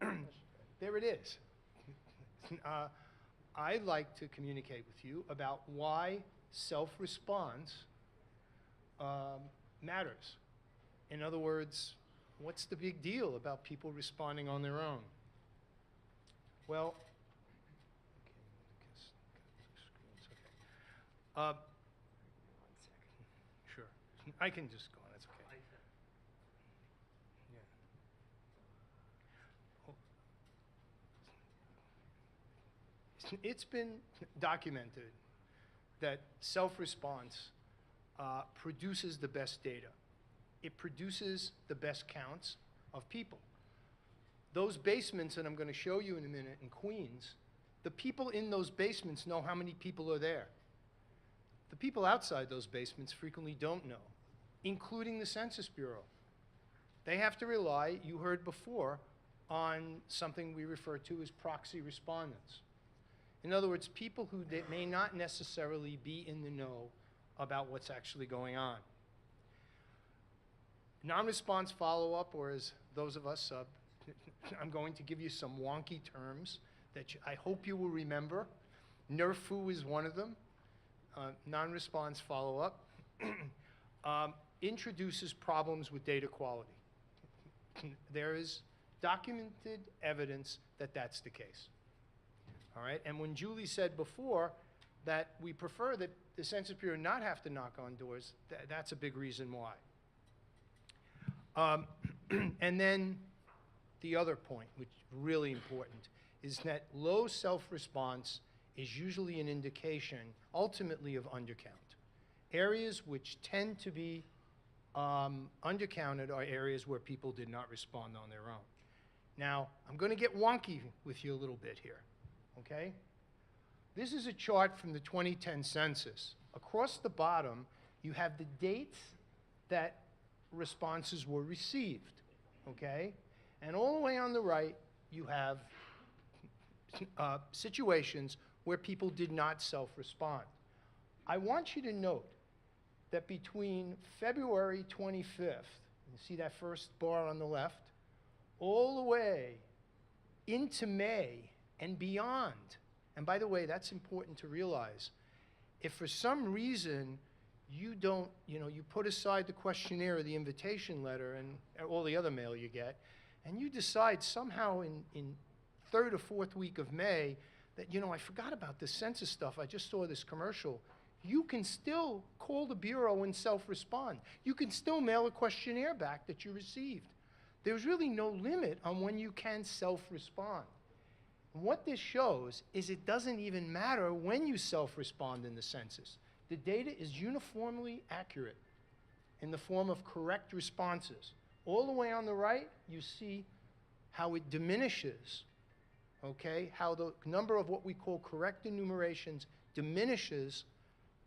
Okay. There it is. I'd like to communicate with you about why self-response matters. In other words, what's the big deal about people responding on their own? Well, one second. Sure. I can just go on. That's okay. Yeah. It's been documented that self-response produces the best data. It produces the best counts of people. Those basements that I'm going to show you in a minute in Queens, the people in those basements know how many people are there. The people outside those basements frequently don't know, including the Census Bureau. They have to rely, you heard before, on something we refer to as proxy respondents. In other words, people who may not necessarily be in the know about what's actually going on. Non-response follow-up, or as those of us, I'm going to give you some wonky terms that I hope you will remember. NRFU is one of them. Non-response follow-up introduces problems with data quality. There is documented evidence that that's the case. All right, and when Julie said before that we prefer that the Census Bureau not have to knock on doors, that's a big reason why. And then the other point, which is really important, is that low self-response is usually an indication, ultimately, of undercount. Areas which tend to be undercounted are areas where people did not respond on their own. Now, I'm going to get wonky with you a little bit here, okay? This is a chart from the 2010 census. Across the bottom, you have the dates that responses were received, okay? And all the way on the right, you have situations where people did not self-respond. I want you to note that between February 25th, you see that first bar on the left, all the way into May and beyond. And by the way, that's important to realize. If for some reason you don't, you put aside the questionnaire or the invitation letter and all the other mail you get, and you decide somehow in third or fourth week of May that, I forgot about this census stuff, I just saw this commercial, you can still call the Bureau and self-respond. You can still mail a questionnaire back that you received. There's really no limit on when you can self-respond. What this shows is it doesn't even matter when you self-respond in the census. The data is uniformly accurate in the form of correct responses, All the way on the right, you see how it diminishes, okay? How the number of what we call correct enumerations diminishes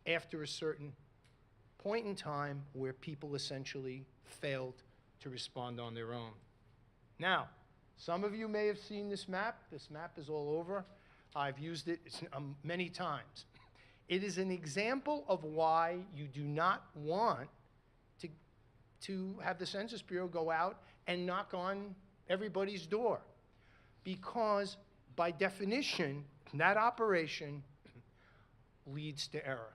after a certain point in time where people essentially failed to respond on their own. Now, some of you may have seen this map. This map is all over. I've used it many times. It is an example of why you do not want to have the Census Bureau go out and knock on everybody's door. Because by definition, that operation leads to error.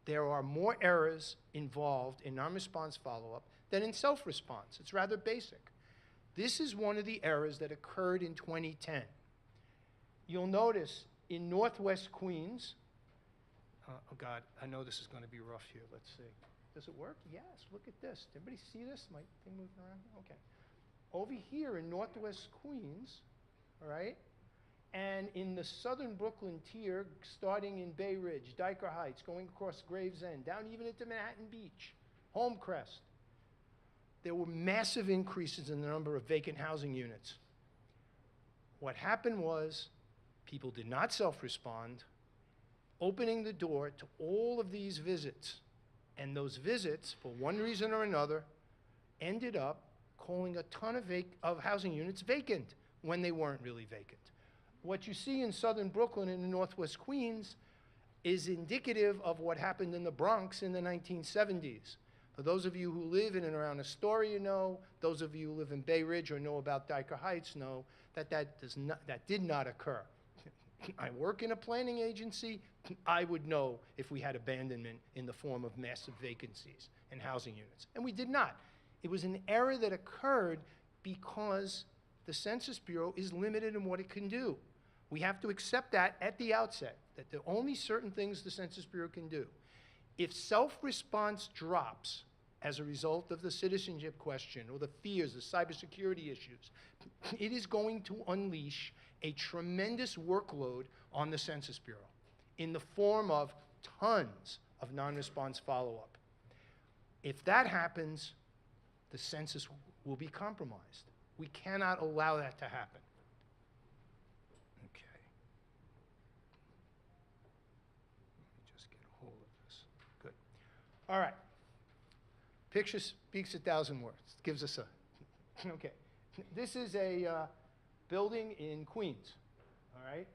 There are more errors involved in non-response follow-up than in self-response. It's rather basic. This is one of the errors that occurred in 2010. You'll notice in Northwest Queens, oh God, I know this is going to be rough here. Let's see. Does it work? Yes, look at this. Everybody see this? My thing moving around? Okay. Over here in Northwest Queens, all right, and in the southern Brooklyn tier, starting in Bay Ridge, Dyker Heights, going across Gravesend, down even into Manhattan Beach, Homecrest, there were massive increases in the number of vacant housing units. What happened was people did not self-respond, opening the door to all of these visits. And those visits, for one reason or another, ended up calling a ton of housing units vacant when they weren't really vacant. What you see in southern Brooklyn and in Northwest Queens is indicative of what happened in the Bronx in the 1970s. For those of you who live in and around Astoria know, those of you who live in Bay Ridge or know about Dyker Heights know that that did not occur. I work in a planning agency. I would know if we had abandonment in the form of massive vacancies and housing units. And we did not. It was an error that occurred because the Census Bureau is limited in what it can do. We have to accept that at the outset, that there are only certain things the Census Bureau can do. If self-response drops as a result of the citizenship question or the fears, the cybersecurity issues, it is going to unleash a tremendous workload on the Census Bureau in the form of tons of non-response follow-up. If that happens, the census will be compromised. We cannot allow that to happen. Okay. Let me just get a hold of this. Good. All right. Picture speaks 1,000 words. Gives us a, okay. This is a building in Queens, all right?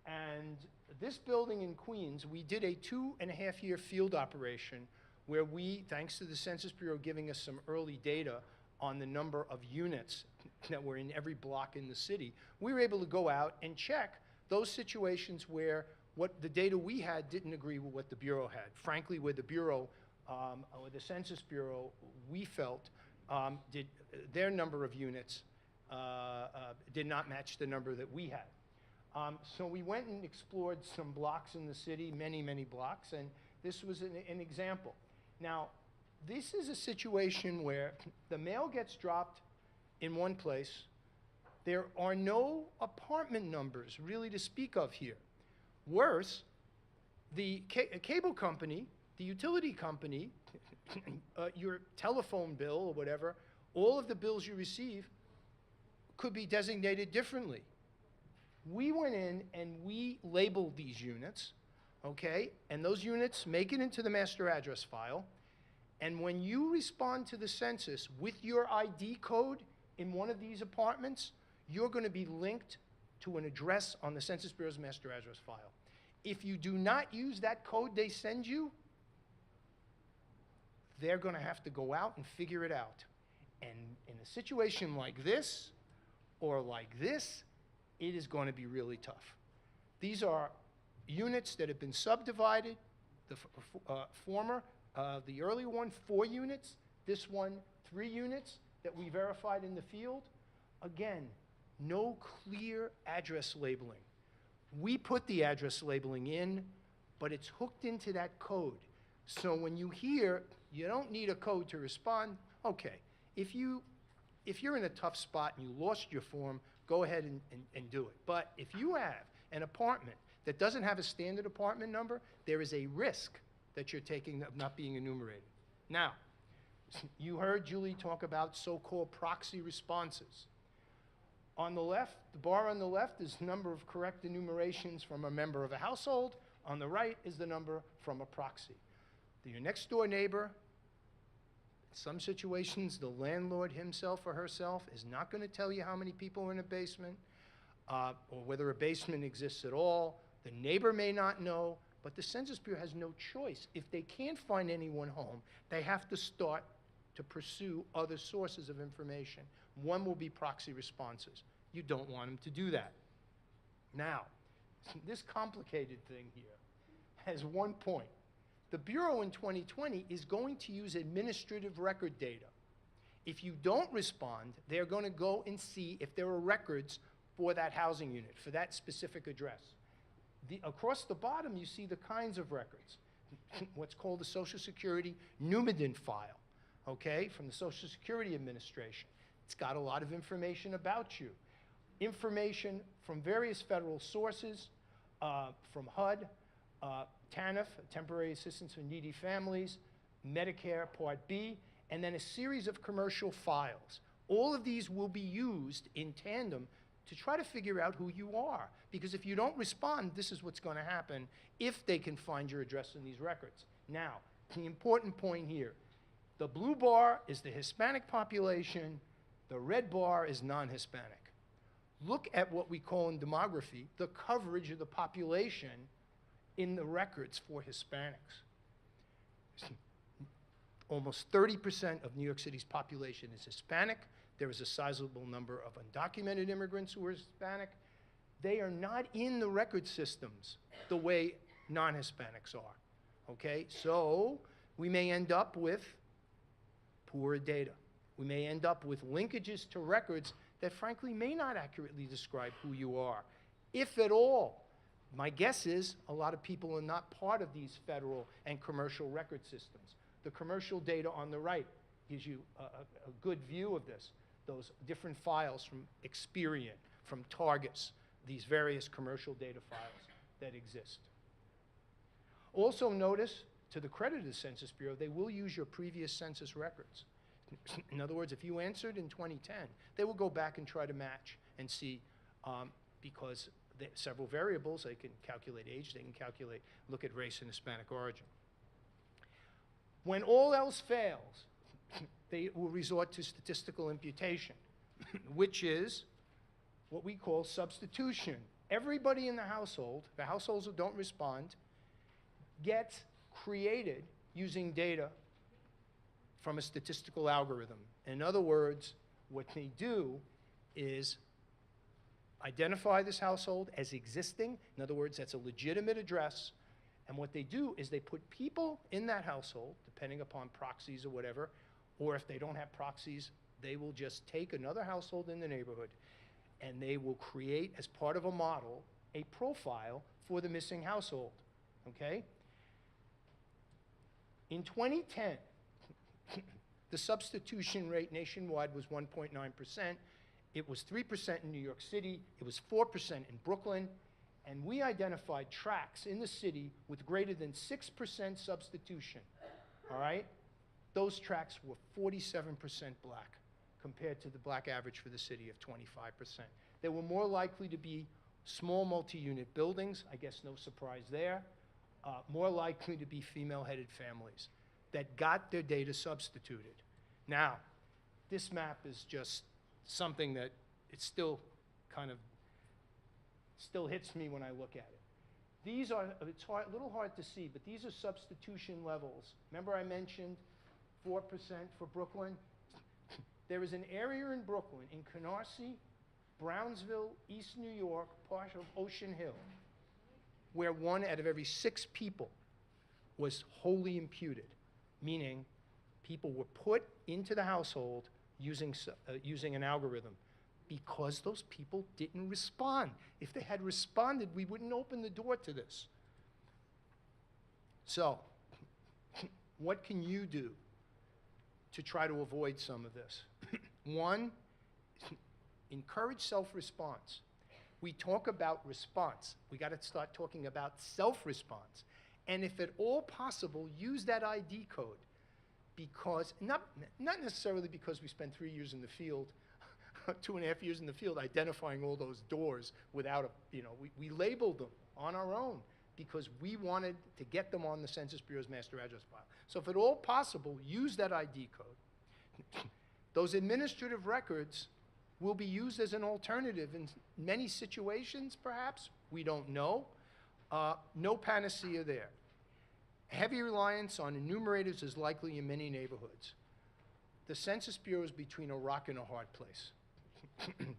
And this building in Queens, we did a 2.5-year field operation where we, thanks to the Census Bureau giving us some early data on the number of units that were in every block in the city, we were able to go out and check those situations where what the data we had didn't agree with what the Bureau had. Frankly, where the Bureau, or the Census Bureau, we felt their number of units did not match the number that we had. So we went and explored some blocks in the city, many, many blocks, and this was an example. Now, this is a situation where the mail gets dropped in one place. There are no apartment numbers really to speak of here. Worse, the cable company, the utility company, your telephone bill or whatever, all of the bills you receive could be designated differently. We went in and we labeled these units, okay? And those units make it into the master address file. And when you respond to the census with your ID code in one of these apartments, you're going to be linked to an address on the Census Bureau's master address file. If you do not use that code they send you, they're going to have to go out and figure it out. And in a situation like this, or like this, it is going to be really tough. These are units that have been subdivided. The the earlier one, 4 units. This one, 3 units that we verified in the field. Again, no clear address labeling. We put the address labeling in, but it's hooked into that code. So when you hear, you don't need a code to respond, okay. If you're in a tough spot and you lost your form, go ahead and do it. But if you have an apartment that doesn't have a standard apartment number, there is a risk that you're taking of not being enumerated. Now, You heard Julie talk about so-called proxy responses. On the left, the bar on the left is the number of correct enumerations from a member of a household. On the right is the number from a proxy. Your next door neighbor, in some situations, the landlord himself or herself is not going to tell you how many people are in a basement, or whether a basement exists at all. The neighbor may not know, but the Census Bureau has no choice. If they can't find anyone home, they have to start to pursue other sources of information. One will be proxy responses. You don't want them to do that. Now, this complicated thing here has one point. The Bureau in 2020 is going to use administrative record data. If you don't respond, they're going to go and see if there are records for that housing unit, for that specific address. Across the bottom, you see the kinds of records. What's called the Social Security Numident file, okay, from the Social Security Administration. It's got a lot of information about you. Information from various federal sources, from HUD, TANF, Temporary Assistance for Needy Families, Medicare Part B, and then a series of commercial files. All of these will be used in tandem to try to figure out who you are. Because if you don't respond, this is what's going to happen if they can find your address in these records. Now, the important point here, the blue bar is the Hispanic population, the red bar is non-Hispanic. Look at what we call in demography the coverage of the population in the records for Hispanics. Almost 30% of New York City's population is Hispanic. There is a sizable number of undocumented immigrants who are Hispanic. They are not in the record systems the way non-Hispanics are, okay? So we may end up with poor data. We may end up with linkages to records that frankly may not accurately describe who you are, if at all. My guess is a lot of people are not part of these federal and commercial record systems. The commercial data on the right gives you a good view of this. Those different files from Experian, from Targus, these various commercial data files that exist. Also notice, to the credit of the Census Bureau, they will use your previous census records. In other words, if you answered in 2010, they will go back and try to match and see, because several variables, they can calculate age, they can look at race and Hispanic origin. When all else fails, they will resort to statistical imputation, which is what we call substitution. Everybody in the household, the households that don't respond, gets created using data from a statistical algorithm. In other words, what they do is identify this household as existing. In other words, that's a legitimate address. And what they do is they put people in that household, depending upon proxies or whatever, or if they don't have proxies, they will just take another household in the neighborhood and they will create, as part of a model, a profile for the missing household, okay? In 2010, the substitution rate nationwide was 1.9%. It was 3% in New York City. It was 4% in Brooklyn. And we identified tracts in the city with greater than 6% substitution, all right? Those tracts were 47% black compared to the black average for the city of 25%. They were more likely to be small multi-unit buildings, I guess no surprise there, more likely to be female-headed families that got their data substituted. Now, this map is just something that it still kind of still hits me when I look at it. These are, it's a little hard to see, but these are substitution levels. Remember I mentioned 4% for Brooklyn? There is an area in Brooklyn, in Canarsie, Brownsville, East New York, part of Ocean Hill, where 1 out of every 6 people was wholly imputed, meaning people were put into the household using an algorithm because those people didn't respond. If they had responded, we wouldn't open the door to this. So, what can you do to try to avoid some of this? 1, encourage self-response. We talk about response. We got to start talking about self-response. And if at all possible, use that ID code. because, not necessarily because we spent 3 years in the field, 2.5 years in the field identifying all those doors without we labeled them on our own because we wanted to get them on the Census Bureau's master address file. So if at all possible, use that ID code. Those administrative records will be used as an alternative in many situations, perhaps. We don't know. No panacea there. Heavy reliance on enumerators is likely in many neighborhoods. The Census Bureau is between a rock and a hard place.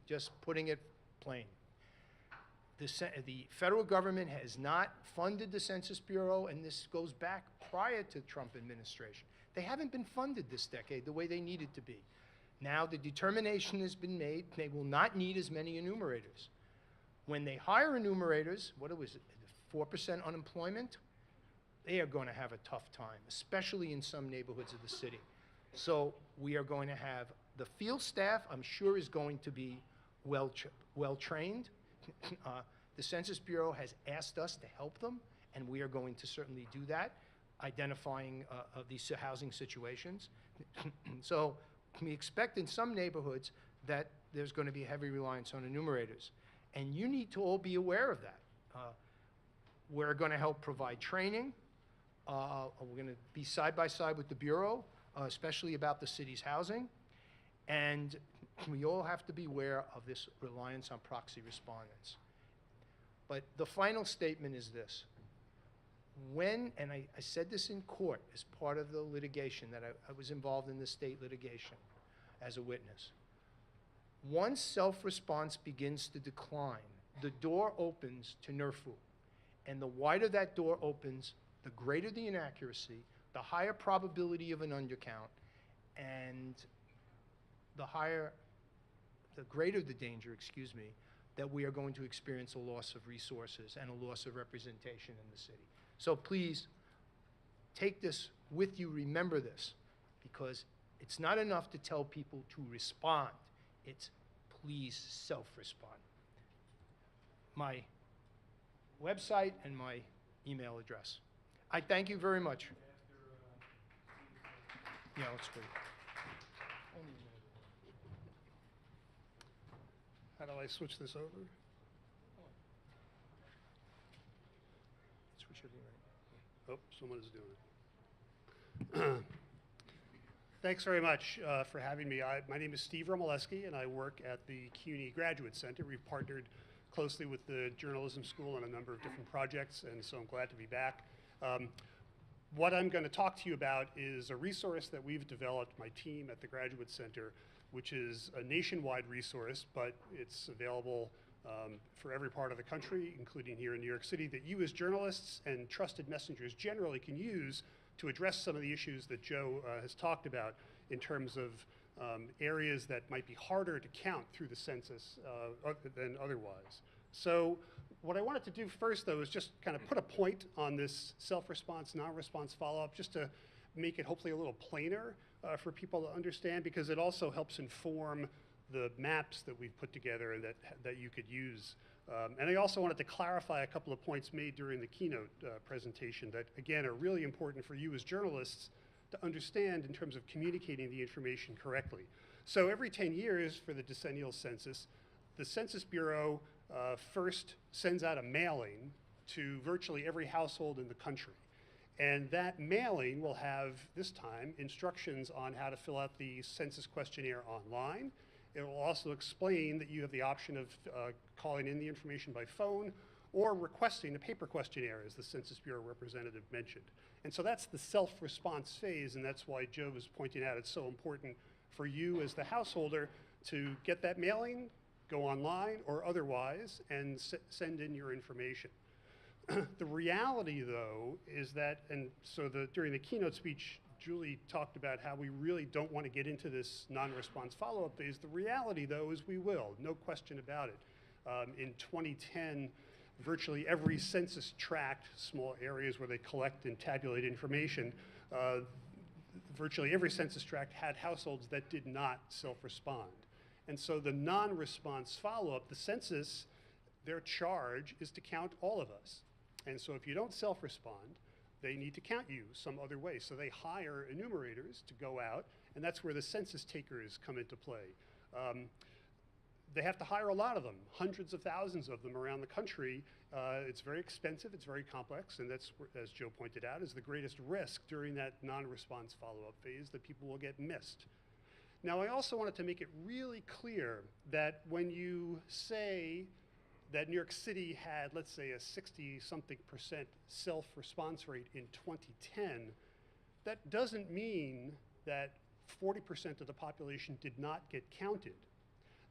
Just putting it plain. The federal government has not funded the Census Bureau, and this goes back prior to the Trump administration. They haven't been funded this decade the way they needed to be. Now the determination has been made, they will not need as many enumerators. When they hire enumerators, what was it, 4% unemployment? They are going to have a tough time, especially in some neighborhoods of the city. So we are going to have the field staff, I'm sure, is going to be well trained. The Census Bureau has asked us to help them, and we are going to certainly do that, identifying these housing situations. So we expect in some neighborhoods that there's going to be heavy reliance on enumerators. And you need to all be aware of that. We're going to help provide training. We're going to be side by side with the Bureau, especially about the city's housing. And we all have to be aware of this reliance on proxy respondents. But the final statement is this. When, and I said this in court as part of the litigation, that I was involved in the state litigation as a witness. Once self-response begins to decline, the door opens to NRFU. And the wider that door opens, the greater the inaccuracy, the higher probability of an undercount, and the greater the danger, that we are going to experience a loss of resources and a loss of representation in the city. So please, take this with you, remember this, because it's not enough to tell people to respond. It's please self-respond. My website and my email address. I thank you very much. Yeah, that's great. How do I switch this over? Switch everything right. Oh, someone is doing it. Thanks very much for having me. My name is Steve Romalewski, and I work at the CUNY Graduate Center. We've partnered closely with the journalism school on a number of different projects, and so I'm glad to be back. What I'm going to talk to you about is a resource that we've developed, my team at the Graduate Center, which is a nationwide resource, but it's available for every part of the country, including here in New York City, that you as journalists and trusted messengers generally can use to address some of the issues that Joe has talked about in terms of areas that might be harder to count through the census than otherwise. So what I wanted to do first, though, is just kind of put a point on this self-response, non-response follow-up, just to make it hopefully a little plainer for people to understand, because it also helps inform the maps that we've put together and that you could use. And I also wanted to clarify a couple of points made during the keynote presentation that, again, are really important for you as journalists to understand in terms of communicating the information correctly. So every 10 years for the decennial census, the Census Bureau first sends out a mailing to virtually every household in the country. And that mailing will have, this time, instructions on how to fill out the census questionnaire online. It will also explain that you have the option of calling in the information by phone or requesting a paper questionnaire, as the Census Bureau representative mentioned. And so that's the self-response phase, and that's why Joe was pointing out it's so important for you as the householder to get that mailing, go online or otherwise, and send in your information. The reality, though, is that, and so during the keynote speech, Julie talked about how we really don't want to get into this non-response follow-up phase. The reality, though, is we will, no question about it. In 2010, virtually every census tract, small areas where they collect and tabulate information, virtually every census tract had households that did not self-respond. And so the non-response follow-up, the census, their charge is to count all of us. And so if you don't self-respond, they need to count you some other way. So they hire enumerators to go out, and that's where the census takers come into play. They have to hire a lot of them, hundreds of thousands of them around the country. It's very expensive, it's very complex, and that's, as Joe pointed out, is the greatest risk during that non-response follow-up phase, that people will get missed. Now, I also wanted to make it really clear that when you say that New York City had, let's say, a 60-something% self-response rate in 2010, that doesn't mean that 40% of the population did not get counted.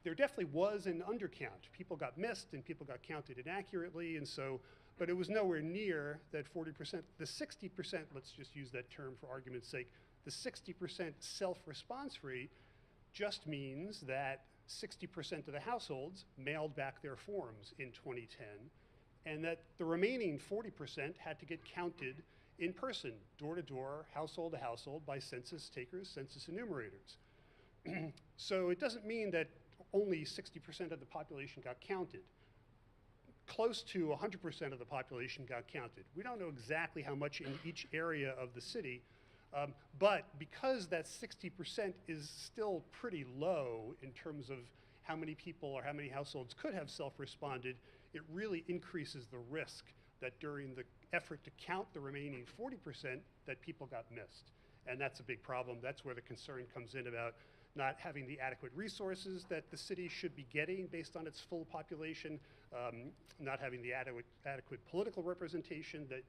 There definitely was an undercount. People got missed and people got counted inaccurately, and so, but it was nowhere near that 40%. The 60%, let's just use that term for argument's sake, the 60% self-response rate just means that 60% of the households mailed back their forms in 2010, and that the remaining 40% had to get counted in person, door to door, household to household, by census takers, census enumerators. So it doesn't mean that only 60% of the population got counted. Close to 100% of the population got counted. We don't know exactly how much in each area of the city, but because that 60% is still pretty low in terms of how many people or how many households could have self-responded, it really increases the risk that during the effort to count the remaining 40% that people got missed. And that's a big problem. That's where the concern comes in about not having the adequate resources that the city should be getting based on its full population, not having the adequate political representation that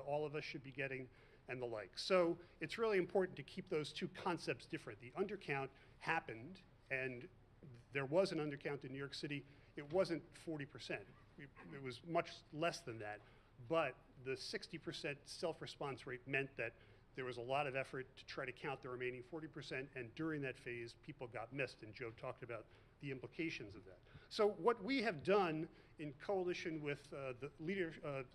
all of us should be getting, and the like. So it's really important to keep those two concepts different. The undercount happened, and there was an undercount in New York City. It wasn't 40%. It was much less than that. But the 60% self-response rate meant that there was a lot of effort to try to count the remaining 40%, and during that phase, people got missed, and Joe talked about the implications of that. So what we have done in coalition with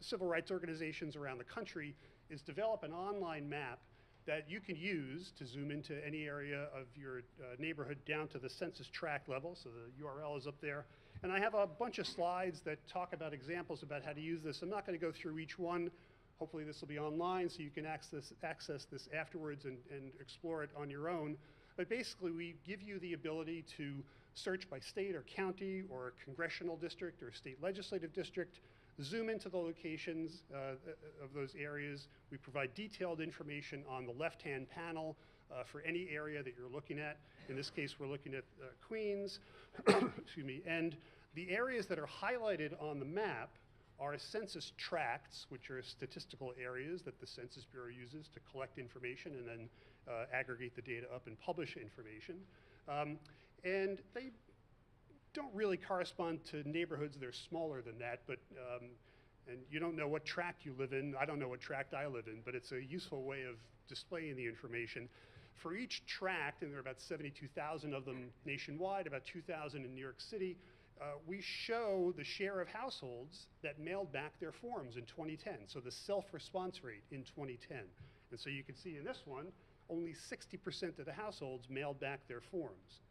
civil rights organizations around the country is develop an online map that you can use to zoom into any area of your neighborhood down to the census tract level, so the URL is up there. And I have a bunch of slides that talk about examples about how to use this. I'm not going to go through each one. Hopefully this will be online so you can access this afterwards and explore it on your own. But basically we give you the ability to search by state or county or congressional district or state legislative district, zoom into the locations of those areas. We provide detailed information on the left-hand panel for any area that you're looking at. In this case, we're looking at Queens, excuse me, and the areas that are highlighted on the map are census tracts, which are statistical areas that the Census Bureau uses to collect information and then aggregate the data up and publish information. And they don't really correspond to neighborhoods. They're smaller than that, but and you don't know what tract you live in. I don't know what tract I live in, but it's a useful way of displaying the information. For each tract, and there are about 72,000 of them nationwide, about 2,000 in New York City, we show the share of households that mailed back their forms in 2010, so the self-response rate in 2010. And so you can see in this one, only 60% of the households mailed back their forms.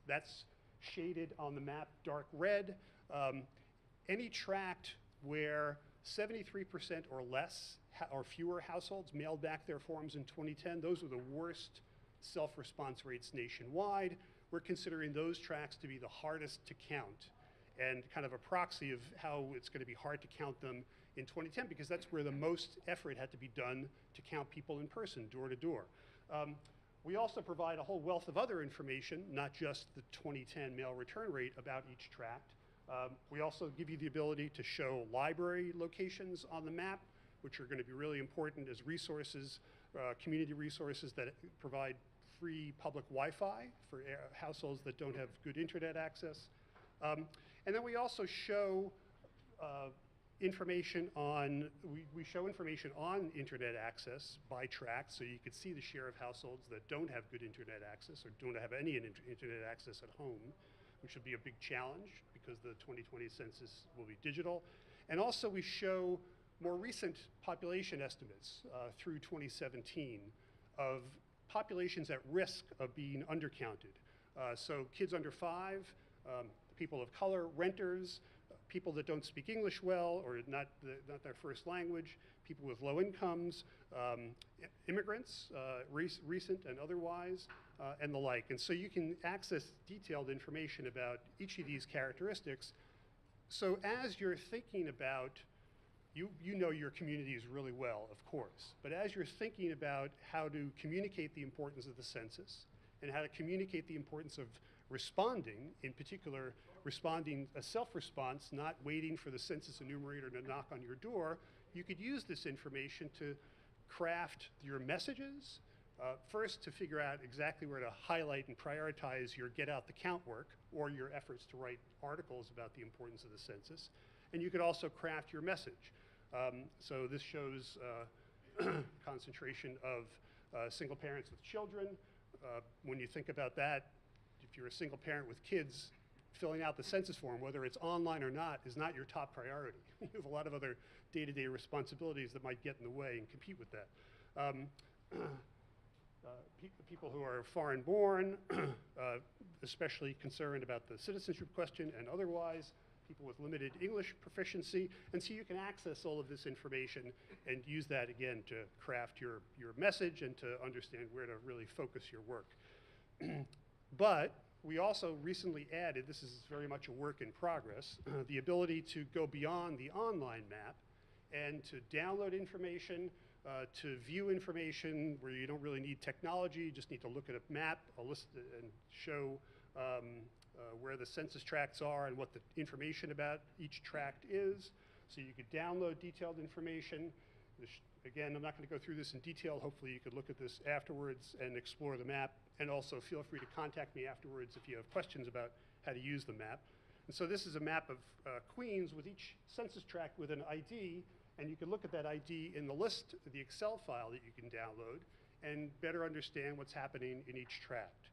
That's shaded on the map dark red. Any tract where 73% or less or fewer households mailed back their forms in 2010, those are the worst self-response rates nationwide. We're considering those tracts to be the hardest to count, and kind of a proxy of how it's going to be hard to count them in 2010, because that's where the most effort had to be done to count people in person, door to door. We also provide a whole wealth of other information, not just the 2010 mail return rate about each tract. We also give you the ability to show library locations on the map, which are going to be really important as resources, community resources that provide free public Wi-Fi for households that don't have good internet access. And then we also show information on, we show information on internet access by tract, so you can see the share of households that don't have good internet access or don't have any internet access at home, which will be a big challenge because the 2020 census will be digital. And also we show more recent population estimates through 2017 of populations at risk of being undercounted. So kids under 5, people of color, renters, people that don't speak English well or not their first language, people with low incomes, immigrants, recent and otherwise, and the like. And so you can access detailed information about each of these characteristics. So as you're thinking about, you know your communities really well, of course, but as you're thinking about how to communicate the importance of the census and how to communicate the importance of responding, in particular, responding a self-response, not waiting for the census enumerator to knock on your door, you could use this information to craft your messages, first to figure out exactly where to highlight and prioritize your get out the count work or your efforts to write articles about the importance of the census. And you could also craft your message. So this shows concentration of single parents with children. When you think about that, if you're a single parent with kids, filling out the census form, whether it's online or not, is not your top priority. You have a lot of other day-to-day responsibilities that might get in the way and compete with that. People who are foreign born, especially concerned about the citizenship question and otherwise, people with limited English proficiency, and so you can access all of this information and use that again to craft your message and to understand where to really focus your work. But we also recently added, this is very much a work in progress, the ability to go beyond the online map and to download information, to view information where you don't really need technology, you just need to look at a map, a list, and show where the census tracts are and what the information about each tract is. So you could download detailed information. Again, I'm not going to go through this in detail. Hopefully you could look at this afterwards and explore the map. And also feel free to contact me afterwards if you have questions about how to use the map. And so this is a map of Queens with each census tract with an ID. And you can look at that ID in the list, the Excel file that you can download, and better understand what's happening in each tract.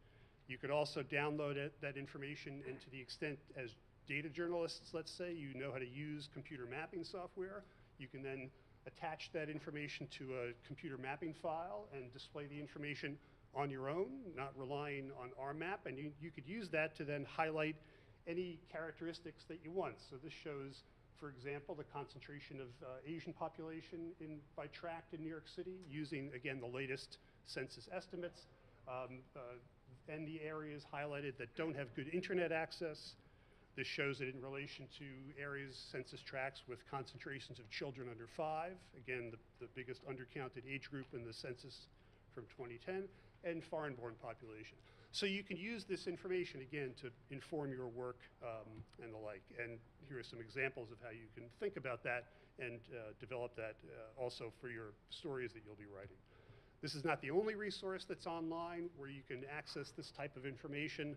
You could also download that information, and to the extent as data journalists, let's say, you know how to use computer mapping software, you can then attach that information to a computer mapping file and display the information on your own, not relying on our map, and you could use that to then highlight any characteristics that you want. So this shows, for example, the concentration of Asian population by tract in New York City, using, again, the latest census estimates, and the areas highlighted that don't have good internet access. This shows it in relation to areas, census tracts with concentrations of children under 5, again, the biggest undercounted age group in the census from 2010, and foreign-born population. So you can use this information, again, to inform your work and the like. And here are some examples of how you can think about that and develop that also for your stories that you'll be writing. This is not the only resource that's online where you can access this type of information.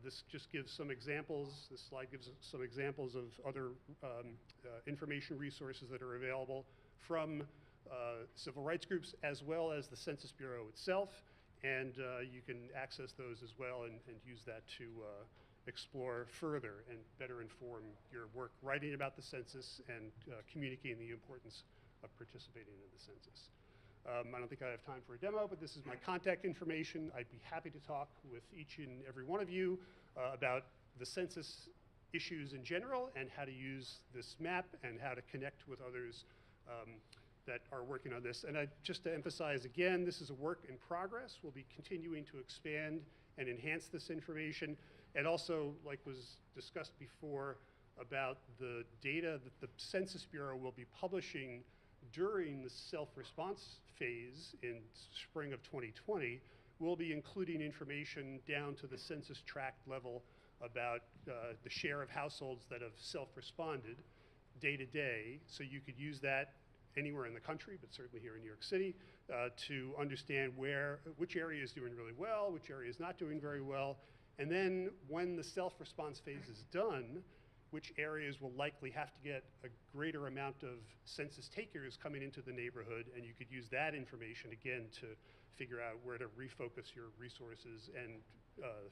This just gives some examples. This slide gives some examples of other information resources that are available from civil rights groups as well as the Census Bureau itself. And you can access those as well and use that to explore further and better inform your work writing about the census and communicating the importance of participating in the census. I don't think I have time for a demo, but this is my contact information. I'd be happy to talk with each and every one of you about the census issues in general and how to use this map and how to connect with others that are working on this. And just to emphasize again, this is a work in progress. We'll be continuing to expand and enhance this information. And also, like was discussed before, about the data that the Census Bureau will be publishing during the self-response phase in spring of 2020, we'll be including information down to the census tract level about the share of households that have self-responded day to day. So you could use that anywhere in the country, but certainly here in New York City, to understand which area is doing really well, which area is not doing very well. And then when the self-response phase is done, which areas will likely have to get a greater amount of census takers coming into the neighborhood, and you could use that information again to figure out where to refocus your resources and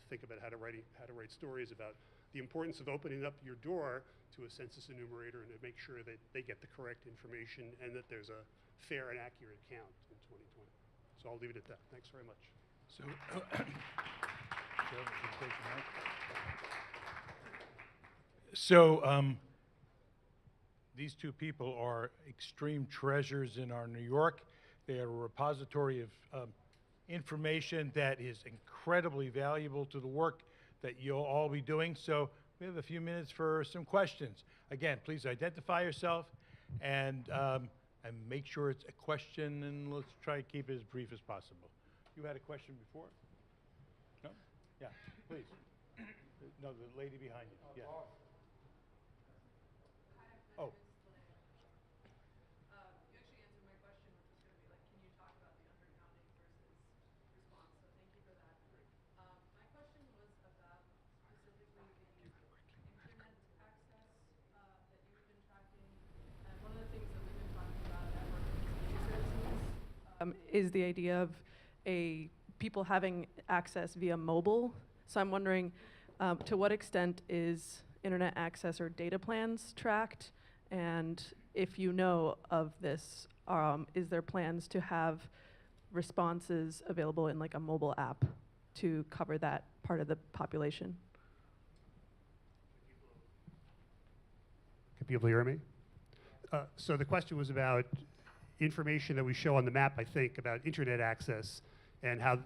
think about how to write stories about the importance of opening up your door to a census enumerator and to make sure that they get the correct information and that there's a fair and accurate count in 2020. So I'll leave it at that. Thanks very much. So, So these two people are extreme treasures in our New York. They are a repository of information that is incredibly valuable to the work that you'll all be doing. So we have a few minutes for some questions. Again, please identify yourself and make sure it's a question, and let's try to keep it as brief as possible. You had a question before? No? Yeah, please. No, the lady behind you. Yeah. Oh. Is the idea of people having access via mobile. So I'm wondering, to what extent is internet access or data plans tracked? And if you know of this, is there plans to have responses available in like a mobile app to cover that part of the population? Can people hear me? So the question was about information that we show on the map, I think, about internet access and how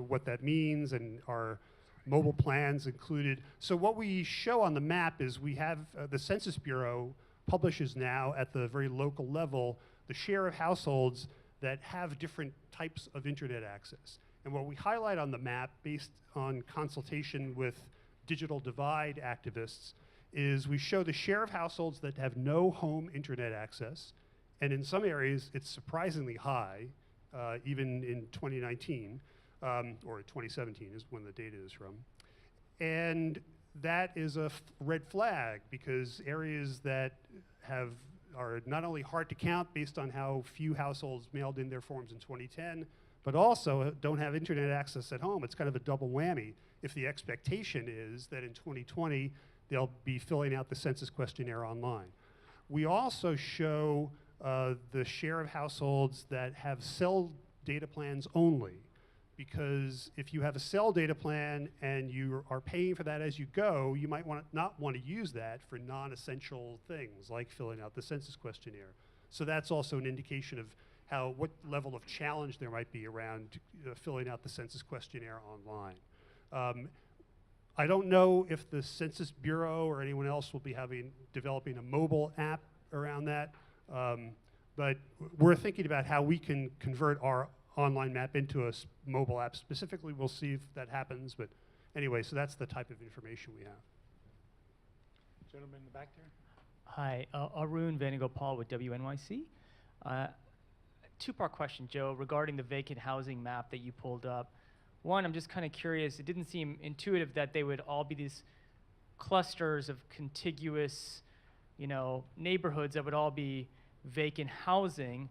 what that means, and our mobile plans included. So what we show on the map is we have the Census Bureau publishes now at the very local level the share of households that have different types of internet access. And what we highlight on the map, based on consultation with digital divide activists, is we show the share of households that have no home internet access. And in some areas, it's surprisingly high, even in 2019, or 2017 is when the data is from. And that is a red flag, because areas that are not only hard to count based on how few households mailed in their forms in 2010, but also don't have internet access at home. It's kind of a double whammy if the expectation is that in 2020, they'll be filling out the census questionnaire online. We also show the share of households that have cell data plans only, because if you have a cell data plan and you are paying for that as you go, you might not want to use that for non-essential things like filling out the census questionnaire. So that's also an indication of what level of challenge there might be around filling out the census questionnaire online. I don't know if the Census Bureau or anyone else will be developing a mobile app around that. But we're thinking about how we can convert our online map into a mobile app. Specifically, we'll see if that happens. But anyway, so that's the type of information we have. Gentleman in the back there. Hi, Arun Venugopal with WNYC. Two-part question, Joe, regarding the vacant housing map that you pulled up. One, I'm just kind of curious. It didn't seem intuitive that they would all be these clusters of contiguous, neighborhoods that would all be vacant housing.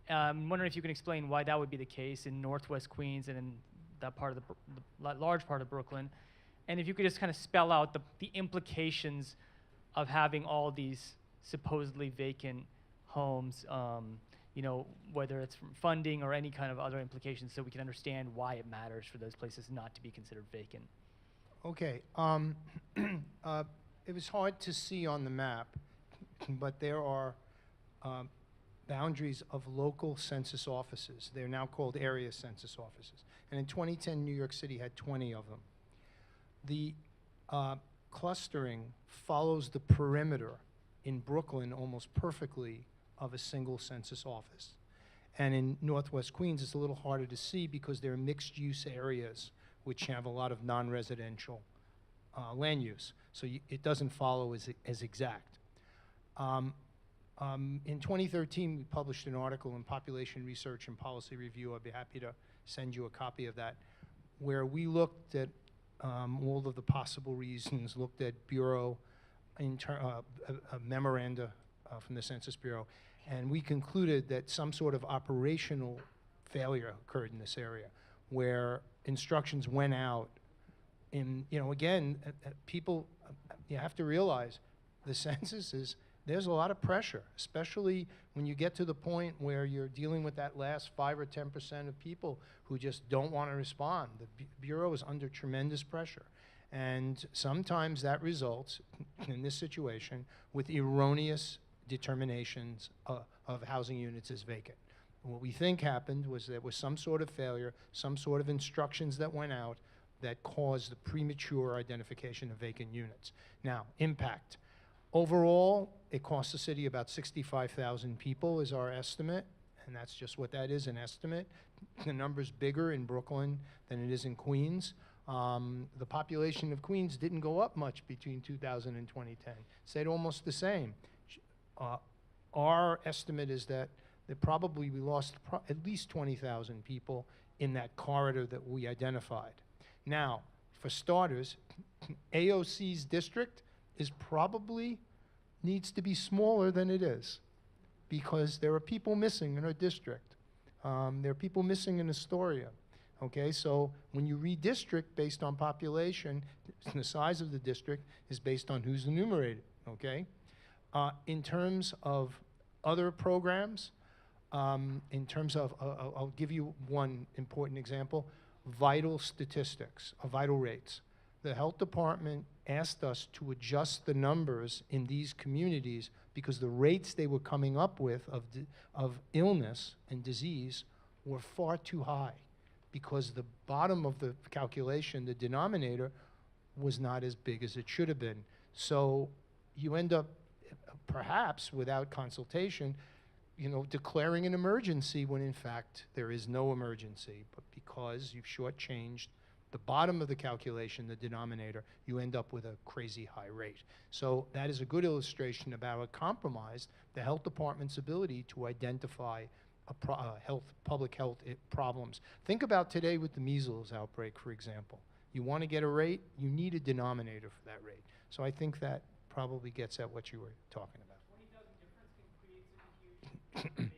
I'm wondering if you can explain why that would be the case in Northwest Queens and in that part of the large part of Brooklyn, and if you could just kind of spell out the implications of having all these supposedly vacant homes, whether it's from funding or any kind of other implications, so we can understand why it matters for those places not to be considered vacant. Okay. It was hard to see on the map, but there are boundaries of local census offices. They're now called area census offices. And in 2010, New York City had 20 of them. The clustering follows the perimeter in Brooklyn almost perfectly of a single census office. And in Northwest Queens, it's a little harder to see because they're mixed-use areas which have a lot of non-residential land use. So it doesn't follow as exact. In 2013, we published an article in Population Research and Policy Review. I'd be happy to send you a copy of that, where we looked at all of the possible reasons, looked at Bureau, memoranda from the Census Bureau, and we concluded that some sort of operational failure occurred in this area, where instructions went out in, again, people, you have to realize the census there's a lot of pressure, especially when you get to the point where you're dealing with that last 5 or 10% of people who just don't want to respond. The Bureau is under tremendous pressure. And sometimes that results, in this situation, with erroneous determinations of housing units as vacant. And what we think happened was there was some sort of failure, some sort of instructions that went out that caused the premature identification of vacant units. Now, impact. Overall, it costs the city about 65,000 people is our estimate, and that's just what that is, an estimate. The number's bigger in Brooklyn than it is in Queens. The population of Queens didn't go up much between 2000 and 2010. Stayed almost the same. Our estimate is that we lost at least 20,000 people in that corridor that we identified. Now, for starters, AOC's district is probably needs to be smaller than it is because there are people missing in her district. There are people missing in Astoria. Okay, so when you redistrict based on population, the size of the district is based on who's enumerated, okay? In terms of other programs, I'll give you one important example, vital statistics, vital rates. The health department asked us to adjust the numbers in these communities because the rates they were coming up with of illness and disease were far too high, because the bottom of the calculation, the denominator, was not as big as it should have been. So you end up, perhaps without consultation, declaring an emergency when in fact there is no emergency. But because you've shortchanged the bottom of the calculation, the denominator, you end up with a crazy high rate. So that is a good illustration about a compromise, the health department's ability to identify public health problems. Think about today with the measles outbreak, for example. You want to get a rate, you need a denominator for that rate. So I think that probably gets at what you were talking about. 20,000 difference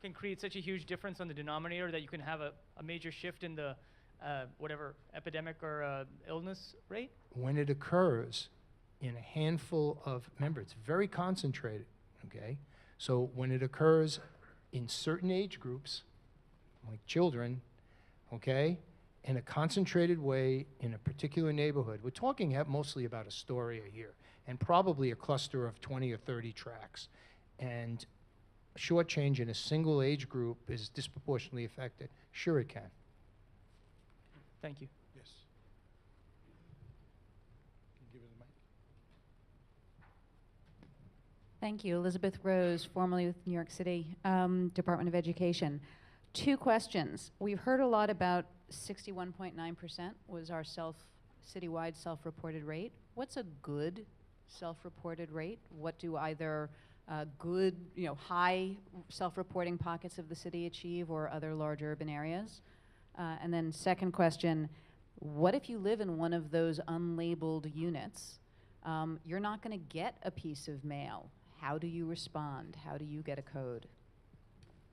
can create such a huge difference on the denominator that you can have a major shift in the whatever epidemic or illness rate? When it occurs in a handful of, remember, it's very concentrated, okay? So when it occurs in certain age groups, like children, okay, in a concentrated way in a particular neighborhood. We're talking mostly about Astoria here, and probably a cluster of 20 or 30 tracts. And a short change in a single age group is disproportionately affected. Sure it can. Thank you. Yes. Can you give her the mic? Thank you. Elizabeth Rose, formerly with New York City Department of Education. 2 questions. We've heard a lot about 61.9% was our citywide self-reported rate. What's a good self-reported rate? What do either good, high self-reporting pockets of the city achieve or other large urban areas? And then second question, what if you live in one of those unlabeled units? You're not going to get a piece of mail. How do you respond? How do you get a code?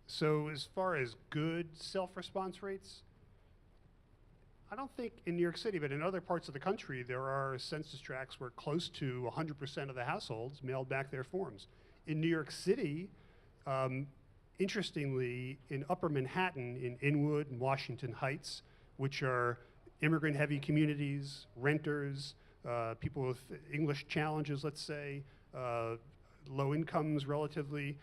So as far as good self-response rates, I don't think in New York City, but in other parts of the country, there are census tracts where close to 100% of the households mailed back their forms. In New York City, interestingly, in Upper Manhattan, in Inwood and Washington Heights, which are immigrant-heavy communities, renters, people with English challenges, let's say, low incomes relatively,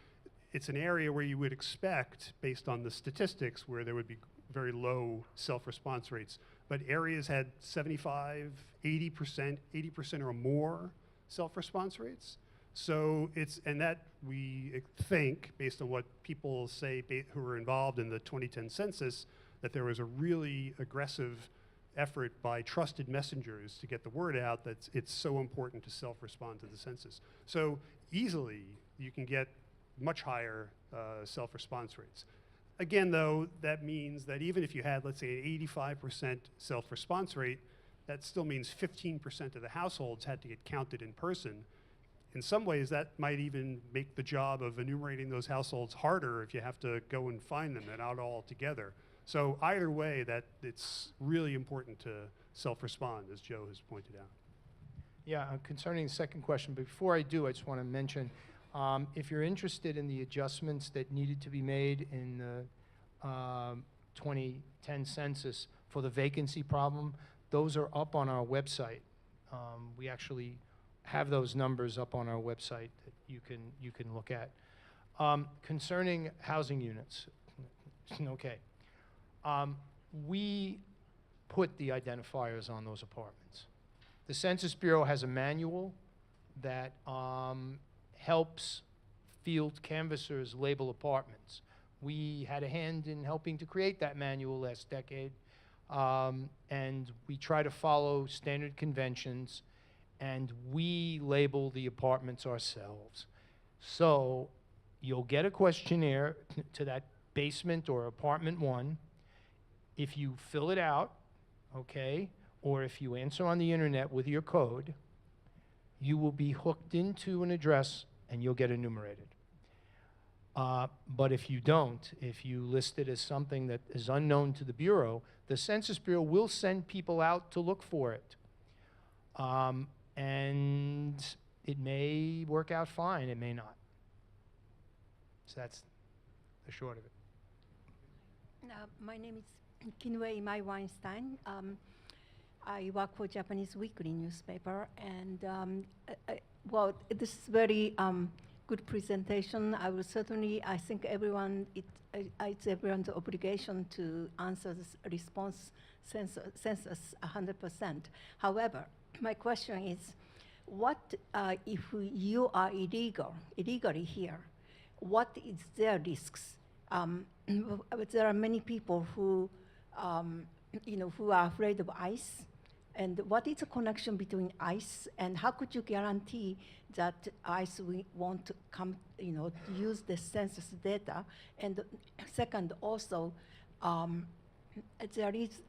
it's an area where you would expect, based on the statistics, where there would be very low self-response rates. But areas had 75, 80%, 80% or more self-response rates. So and that we think, based on what people say who were involved in the 2010 census, that there was a really aggressive effort by trusted messengers to get the word out that it's so important to self-respond to the census. So easily you can get much higher self-response rates. Again, though, that means that even if you had, let's say, an 85% self-response rate, that still means 15% of the households had to get counted in person. In some ways, that might even make the job of enumerating those households harder if you have to go and find them and out all together. So either way, that it's really important to self-respond, as Joe has pointed out. Yeah, concerning the second question, but before I do, I just want to mention, if you're interested in the adjustments that needed to be made in the 2010 census for the vacancy problem, those are up on our website. We actually have those numbers up on our website that you can look at. Concerning housing units, okay. We put the identifiers on those apartments. The Census Bureau has a manual that helps field canvassers label apartments. We had a hand in helping to create that manual last decade, and we try to follow standard conventions, and we label the apartments ourselves. So you'll get a questionnaire to that basement or apartment 1. If you fill it out, okay, or if you answer on the internet with your code, you will be hooked into an address and you'll get enumerated. But if you don't, if you list it as something that is unknown to the Bureau, the Census Bureau will send people out to look for it. And it may work out fine, it may not. So that's the short of it. My name is Kinue Imai Weinstein. I work for Japanese weekly newspaper, and well, this is very good presentation. I will certainly, I think everyone, it's everyone's obligation to answer this response census 100%. However, my question is, what if you are illegally here? What is their risks? There are many people who, who are afraid of ICE. And what is the connection between ICE and how could you guarantee that ICE won't come, use the census data? And second, also, there is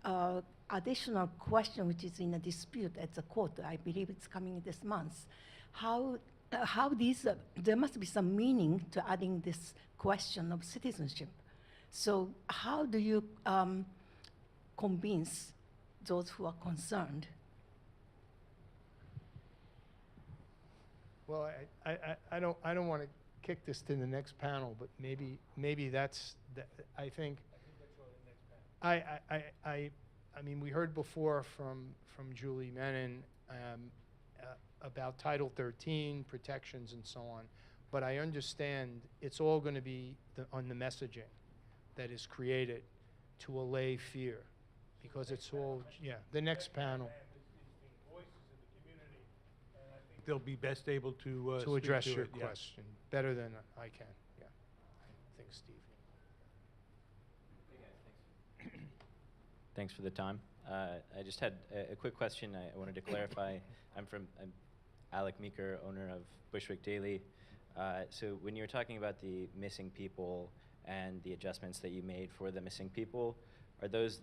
additional question which is in a dispute at the court. I believe it's coming this month. How these, there must be some meaning to adding this question of citizenship. So how do you convince those who are concerned? Well, I don't want to kick this to the next panel, but maybe that's I think I mean, we heard before from Julie Menin about Title 13 protections and so on, but I understand it's all going to be on the messaging that is created to allay fear, because it's all, the next panel. They'll be best able to address speak to your it, yeah. question better than I can, I think, Steve. Thanks for the time. I just had a quick question I wanted to clarify. I'm Alec Meeker, owner of Bushwick Daily. So when you were talking about the missing people and the adjustments that you made for the missing people, are those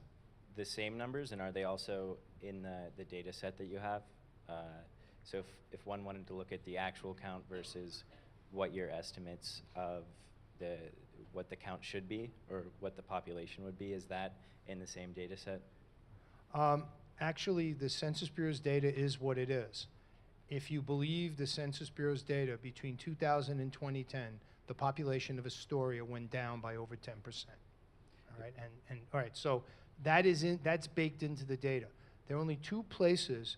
the same numbers, and are they also in the data set that you have? So if one wanted to look at the actual count versus what your estimates of what the count should be, or what the population would be, is that in the same data set? Actually, the Census Bureau's data is what it is. If you believe the Census Bureau's data, between 2000 and 2010, the population of Astoria went down by over 10%. All right, and all right, so that's baked into the data. There are only 2 places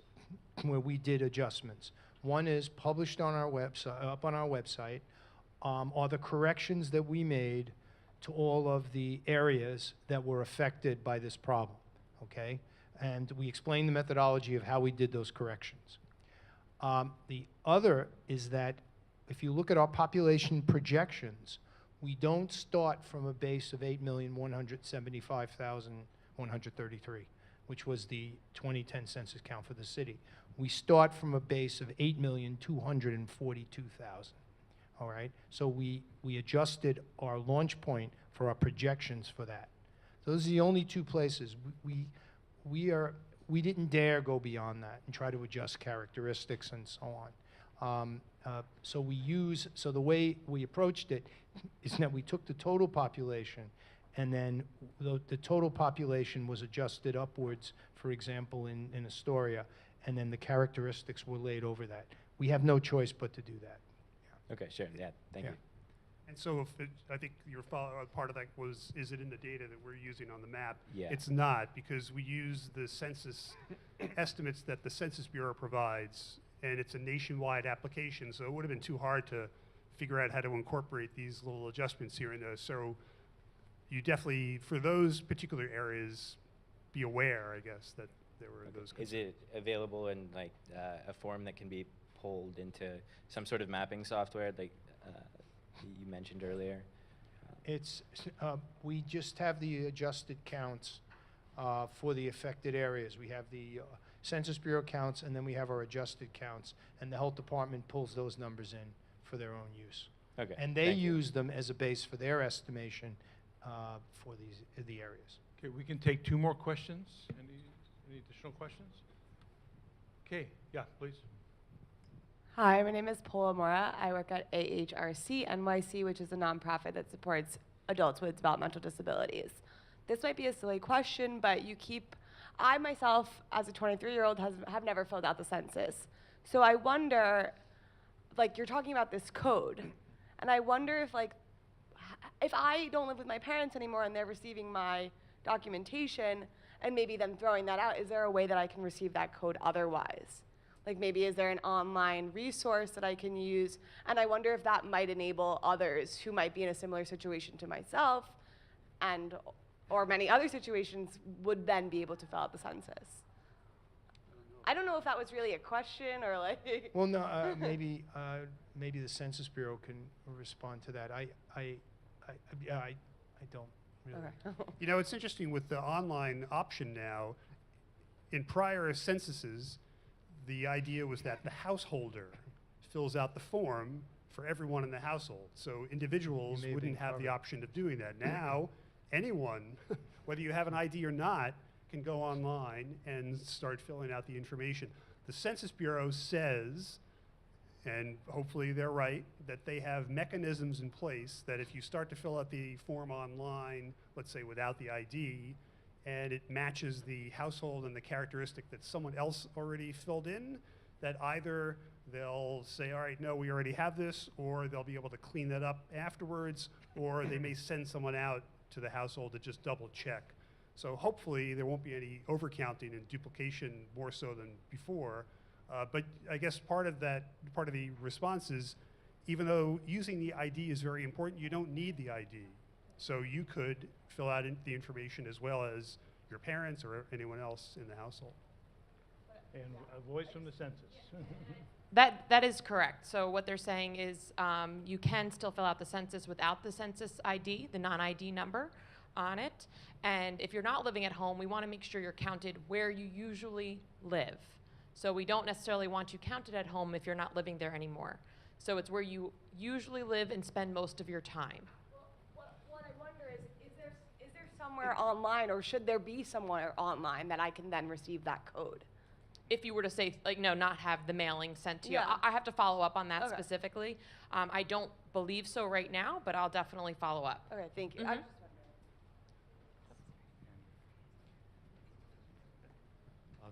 where we did adjustments. One is published on our website, up on our website, are the corrections that we made to all of the areas that were affected by this problem, okay? And we explain the methodology of how we did those corrections. The other is that if you look at our population projections, we don't start from a base of 8,175,133, which was the 2010 census count for the city. We start from a base of 8,242,000. All right, so we adjusted our launch point for our projections for that. Those are the only 2 places. We didn't dare go beyond that and try to adjust characteristics and so on. So the way we approached it is that we took the total population, and then the total population was adjusted upwards, for example, in Astoria, and then the characteristics were laid over that. We have no choice but to do that. Okay, sure, yeah, thank you. And so I think your part of that was, is it in the data that we're using on the map? Yeah. It's not, because we use the census estimates that the Census Bureau provides, and it's a nationwide application, so it would have been too hard to figure out how to incorporate these little adjustments here and there. So you definitely, for those particular areas, be aware, I guess, that there were those Is it available in like a form that can be pulled into some sort of mapping software like you mentioned earlier? It's, we just have the adjusted counts for the affected areas. We have the Census Bureau counts, and then we have our adjusted counts, and the health department pulls those numbers in for their own use. Okay. And they thank you. use them as a base for their estimation for the areas. Okay, we can take 2 more questions. Any additional questions? Okay, yeah, please. Hi, my name is Paula Mora. I work at AHRC-NY, which is a nonprofit that supports adults with developmental disabilities. This might be a silly question, but I myself, as a 23-year-old, have never filled out the census. So I wonder, like, you're talking about this code, and I wonder if, like, if I don't live with my parents anymore and they're receiving my documentation and maybe them throwing that out, is there a way that I can receive that code otherwise? Like, maybe is there an online resource that I can use? And I wonder if that might enable others who might be in a similar situation to myself and or many other situations would then be able to fill out the census. I don't know if that was really a question or like. Well, no, maybe the Census Bureau can respond to that. I don't really. Okay. You know, it's interesting with the online option now. In prior censuses, the idea was that the householder fills out the form for everyone in the household. So individuals You may wouldn't be have the covered. option of doing that. Now, anyone, whether you have an ID or not, can go online and start filling out the information. The Census Bureau says, and hopefully they're right, that they have mechanisms in place that if you start to fill out the form online, let's say without the ID, and it matches the household and the characteristic that someone else already filled in, that either they'll say, all right, no, we already have this, or they'll be able to clean that up afterwards, or they may send someone out to the household to just double check. So hopefully there won't be any overcounting and duplication more so than before. But I guess part of the response is, even though using the ID is very important, you don't need the ID. So you could fill out the information as well as your parents or anyone else in the household. And a voice from the census. That is correct. So what they're saying is you can still fill out the census without the census ID, the non-ID number on it. And if you're not living at home, we want to make sure you're counted where you usually live. So we don't necessarily want you counted at home if you're not living there anymore. So it's where you usually live and spend most of your time. What I wonder is there somewhere online, or should there be somewhere online that I can then receive that code? If you were to say, like, no, not have the mailing sent to you. Yeah. I have to follow up on that Okay. specifically. I don't believe so right now, but I'll definitely follow up. Okay, thank you. Mhm.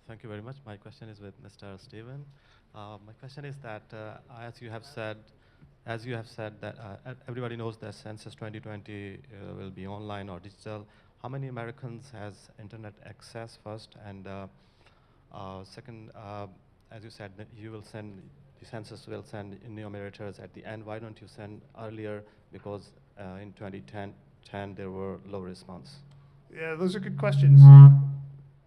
Thank you very much. My question is with Mr. Stephen. My question is that, as you have said that everybody knows that Census 2020 will be online or digital. How many Americans has internet access first? And second, as you said, that the census will send enumerators at the end. Why don't you send earlier? Because in 2010 there were low response. Yeah, those are good questions.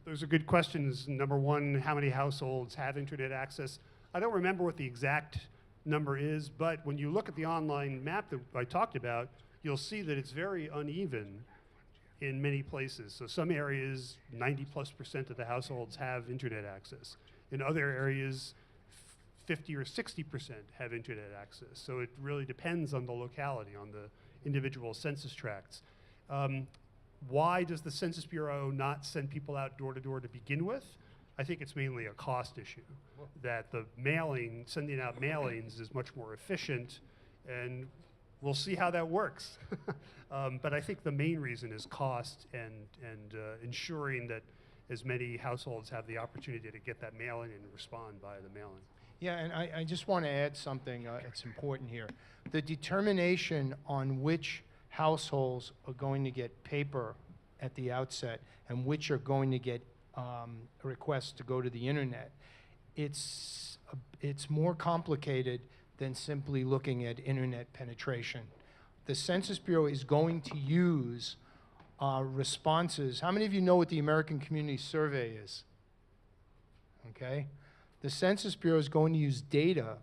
Those are good questions. Number one, how many households have internet access? I don't remember what the exact number is, but when you look at the online map that I talked about, you'll see that it's very uneven in many places. So some areas, 90+% of the households have internet access. In other areas, 50 or 60% have internet access. So it really depends on the locality, on the individual census tracts. Why does the Census Bureau not send people out door to door to begin with? I think it's mainly a cost issue, that the sending out mailings is much more efficient, and we'll see how that works. But I think the main reason is cost and ensuring that as many households have the opportunity to get that mailing and respond by the mailing. Yeah, and I just want to add something, it's important here. The determination on which households are going to get paper at the outset and which are going to get requests to go to the internet it's more complicated than simply looking at internet penetration. The Census Bureau is going to use responses. How many of you know what the American Community Survey is? Okay? The Census Bureau is going to use data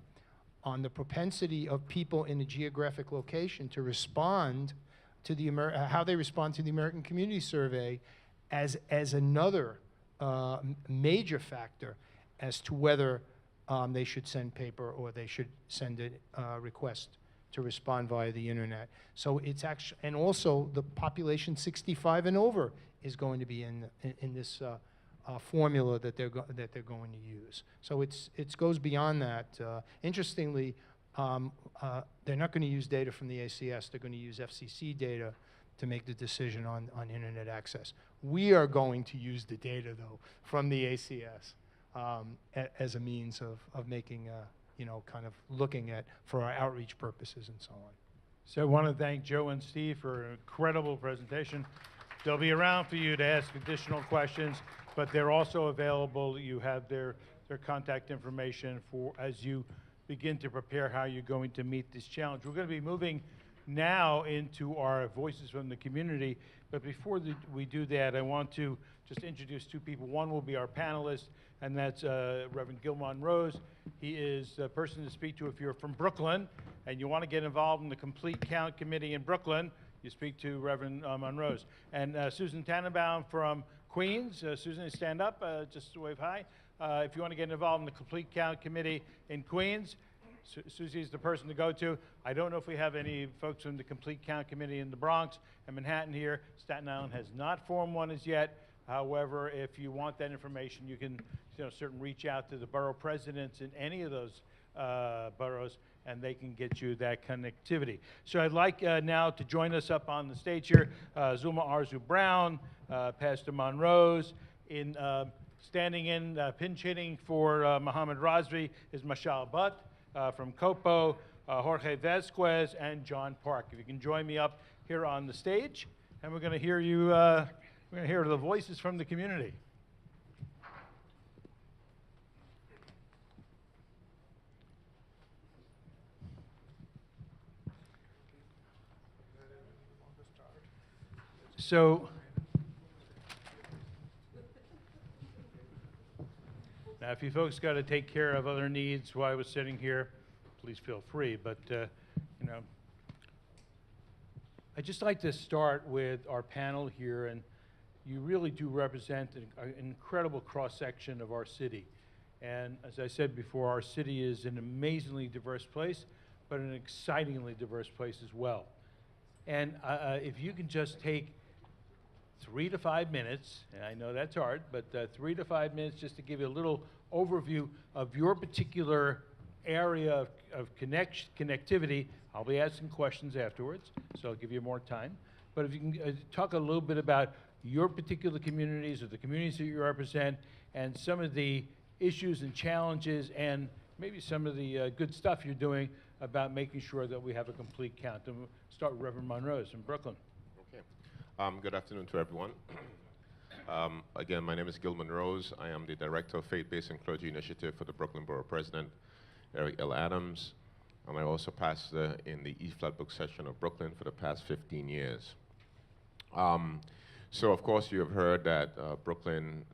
on the propensity of people in a geographic location to respond to the how they respond to the American Community Survey as another major factor as to whether they should send paper or they should send a request to respond via the internet. So it's actually, and also the population 65 and over is going to be in this formula that they're going to use. So it goes beyond that. Interestingly, they're not going to use data from the ACS. They're going to use FCC data to make the decision on internet access. We are going to use the data though from the ACS as a means of making kind of looking at for our outreach purposes and so on. So I want to thank Joe and Steve for an incredible presentation. They'll be around for you to ask additional questions, but they're also available. You have their contact information for as you begin to prepare how you're going to meet this challenge. We're going to be moving now into our Voices from the Community, but before we do that, I want to just introduce two people. One will be our panelist, and that's Reverend Gil Monrose. He is the person to speak to if you're from Brooklyn and you want to get involved in the Complete Count Committee in Brooklyn. You speak to Reverend Monrose. And Susan Tannenbaum from Queens. Susan, stand up, just wave hi. If you want to get involved in the Complete Count Committee in Queens, Susie's the person to go to. I don't know if we have any folks from the Complete Count Committee in the Bronx and Manhattan here. Staten Island has not formed one as yet. However, if you want that information, you can certainly reach out to the borough presidents in any of those boroughs, and they can get you that connectivity. So I'd like now to join us up on the stage here, Zuma Arzu Brown, Pastor Monrose. Standing in, pinch hitting for Mohammed Razvi is Mashal Butt from Copo, Jorge Vasquez, and John Park. If you can join me up here on the stage, and we're going to hear you, we're going to hear the voices from the community. So, now if you folks got to take care of other needs while I was sitting here, please feel free. But, I'd just like to start with our panel here, and you really do represent an incredible cross-section of our city. And as I said before, our city is an amazingly diverse place, but an excitingly diverse place as well. And if you can just take 3 to 5 minutes, and I know that's hard, but 3 to 5 minutes just to give you a little overview of your particular area of connectivity. I'll be asking questions afterwards, so I'll give you more time. But if you can talk a little bit about your particular communities or the communities that you represent and some of the issues and challenges and maybe some of the good stuff you're doing about making sure that we have a complete count. And we'll start with Reverend Monrose in Brooklyn. Okay. Good afternoon to everyone. Again, my name is Gil Monrose. I am the Director of Faith-Based and Clergy Initiative for the Brooklyn Borough President, Eric L. Adams. I also pastor in the East Flatbush section of Brooklyn for the past 15 years. So of course you have heard that Brooklyn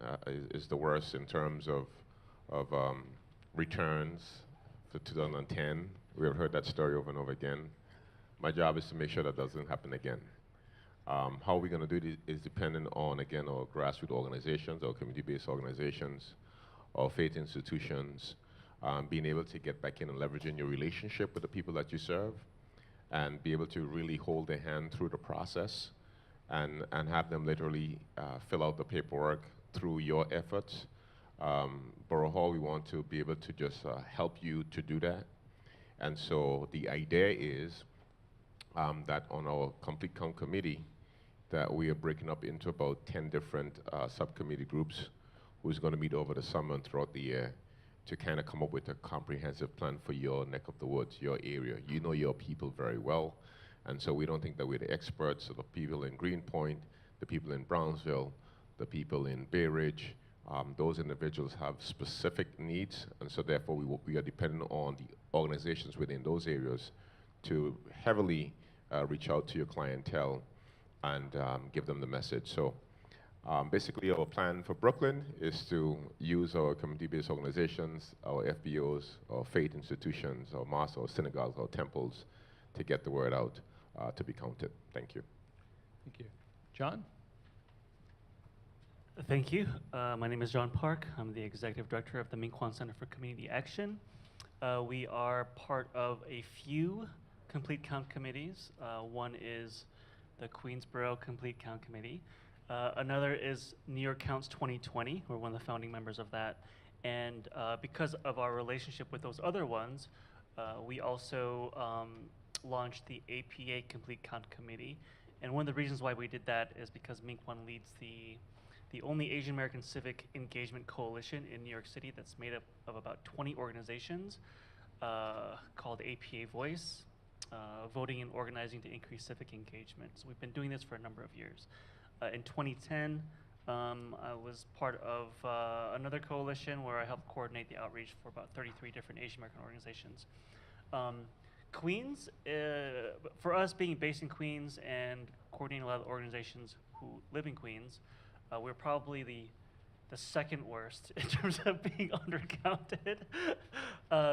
is the worst in terms of returns for 2010. We have heard that story over and over again. My job is to make sure that doesn't happen again. How we're going to do this is dependent on, again, our grassroots organizations, our community-based organizations, our faith institutions, being able to get back in and leveraging your relationship with the people that you serve and be able to really hold their hand through the process and have them literally fill out the paperwork through your efforts. Borough Hall, we want to be able to just help you to do that. And so the idea is that on our Complete Count Committee, that we are breaking up into about 10 different subcommittee groups who's going to meet over the summer and throughout the year to kind of come up with a comprehensive plan for your neck of the woods, your area. You know your people very well, and so we don't think that we're the experts. So the people in Greenpoint, the people in Brownsville, the people in Bay Ridge, those individuals have specific needs, and so therefore we are dependent on the organizations within those areas to heavily reach out to your clientele and give them the message. So basically our plan for Brooklyn is to use our community-based organizations, our FBOs, our faith institutions, our mosques, our synagogues, our temples, to get the word out to be counted. Thank you. Thank you. John? Thank you. My name is John Park. I'm the Executive Director of the Minkwon Center for Community Action. We are part of a few complete count committees. One is the Queensboro Complete Count Committee. Another is New York Counts 2020. We're one of the founding members of that. And because of our relationship with those other ones, we also launched the APA Complete Count Committee. And one of the reasons why we did that is because Minkwon leads the only Asian American Civic Engagement Coalition in New York City that's made up of about 20 organizations called APA Voice, voting and organizing to increase civic engagement. So we've been doing this for a number of years. In 2010, I was part of another coalition where I helped coordinate the outreach for about 33 different Asian American organizations. Queens, for us being based in Queens and coordinating a lot of organizations who live in Queens, we're probably the second worst in terms of being undercounted.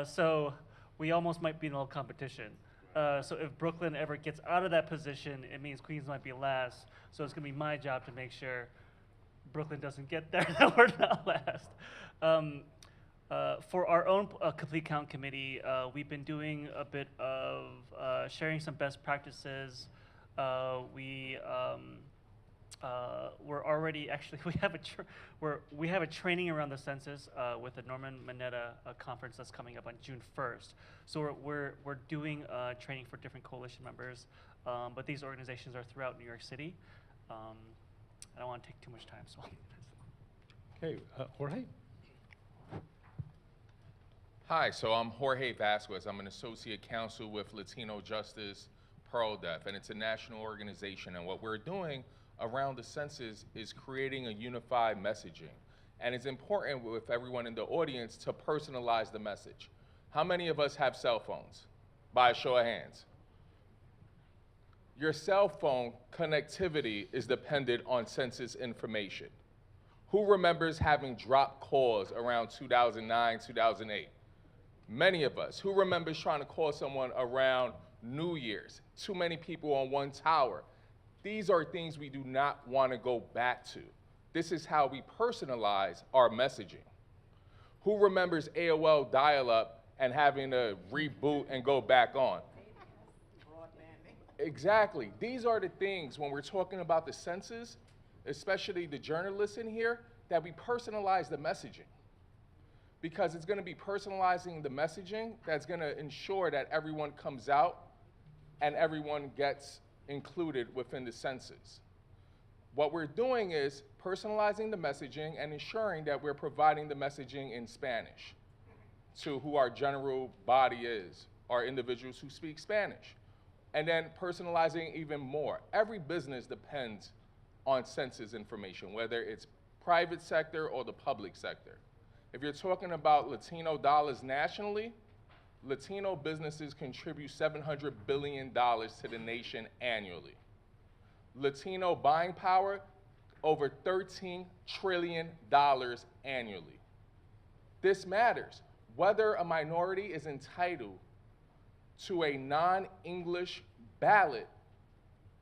So we almost might be in a little competition. So if Brooklyn ever gets out of that position, it means Queens might be last. So it's gonna be my job to make sure Brooklyn doesn't get there, that we're not last. For our own Complete Count Committee, we've been doing a bit of sharing some best practices. We're already actually we have a training around the census with the Norman Mineta conference that's coming up on June 1st. So we're doing training for different coalition members, but these organizations are throughout New York City. I don't want to take too much time, so. Okay, Jorge. Hi, so I'm Jorge Vasquez. I'm an associate counsel with Latino Justice PearlDeaf, and it's a national organization. And what we're doing around the census is creating a unified messaging. And it's important with everyone in the audience to personalize the message. How many of us have cell phones? By a show of hands. Your cell phone connectivity is dependent on census information. Who remembers having dropped calls around 2009, 2008? Many of us. Who remembers trying to call someone around New Year's? Too many people on one tower. These are things we do not want to go back to. This is how we personalize our messaging. Who remembers AOL dial-up and having to reboot and go back on? Exactly. These are the things when we're talking about the census, especially the journalists in here, that we personalize the messaging. Because it's going to be personalizing the messaging that's going to ensure that everyone comes out and everyone gets included within the census. What we're doing is personalizing the messaging and ensuring that we're providing the messaging in Spanish to who our general body is, our individuals who speak Spanish. And then personalizing even more. Every business depends on census information, whether it's private sector or the public sector. If you're talking about Latino dollars nationally, Latino businesses contribute $700 billion to the nation annually. Latino buying power, over $13 trillion annually. This matters. Whether a minority is entitled to a non-English ballot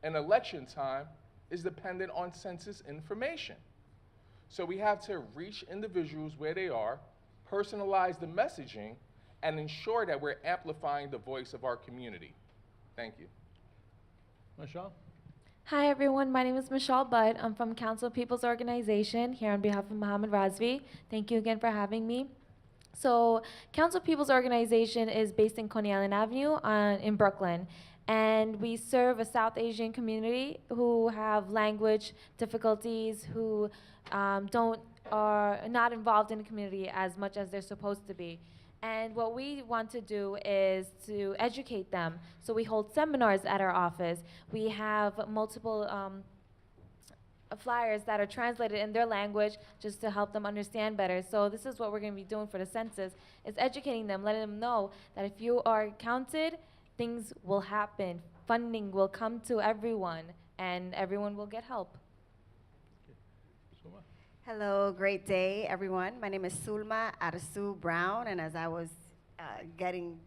in election time is dependent on census information. So we have to reach individuals where they are, personalize the messaging, and ensure that we're amplifying the voice of our community. Thank you. Michelle? Hi everyone, my name is Michelle Budd. I'm from Council of People's Organization here on behalf of Mohammed Razvi. Thank you again for having me. So Council of People's Organization is based in Coney Island Avenue in Brooklyn. And we serve a South Asian community who have language difficulties, who are not involved in the community as much as they're supposed to be. And what we want to do is to educate them. So we hold seminars at our office. We have multiple flyers that are translated in their language just to help them understand better. So this is what we're going to be doing for the census, is educating them, letting them know that if you are counted, things will happen. Funding will come to everyone, and everyone will get help. Hello, great day, everyone. My name is Sulma Arsu Brown, and as I was getting,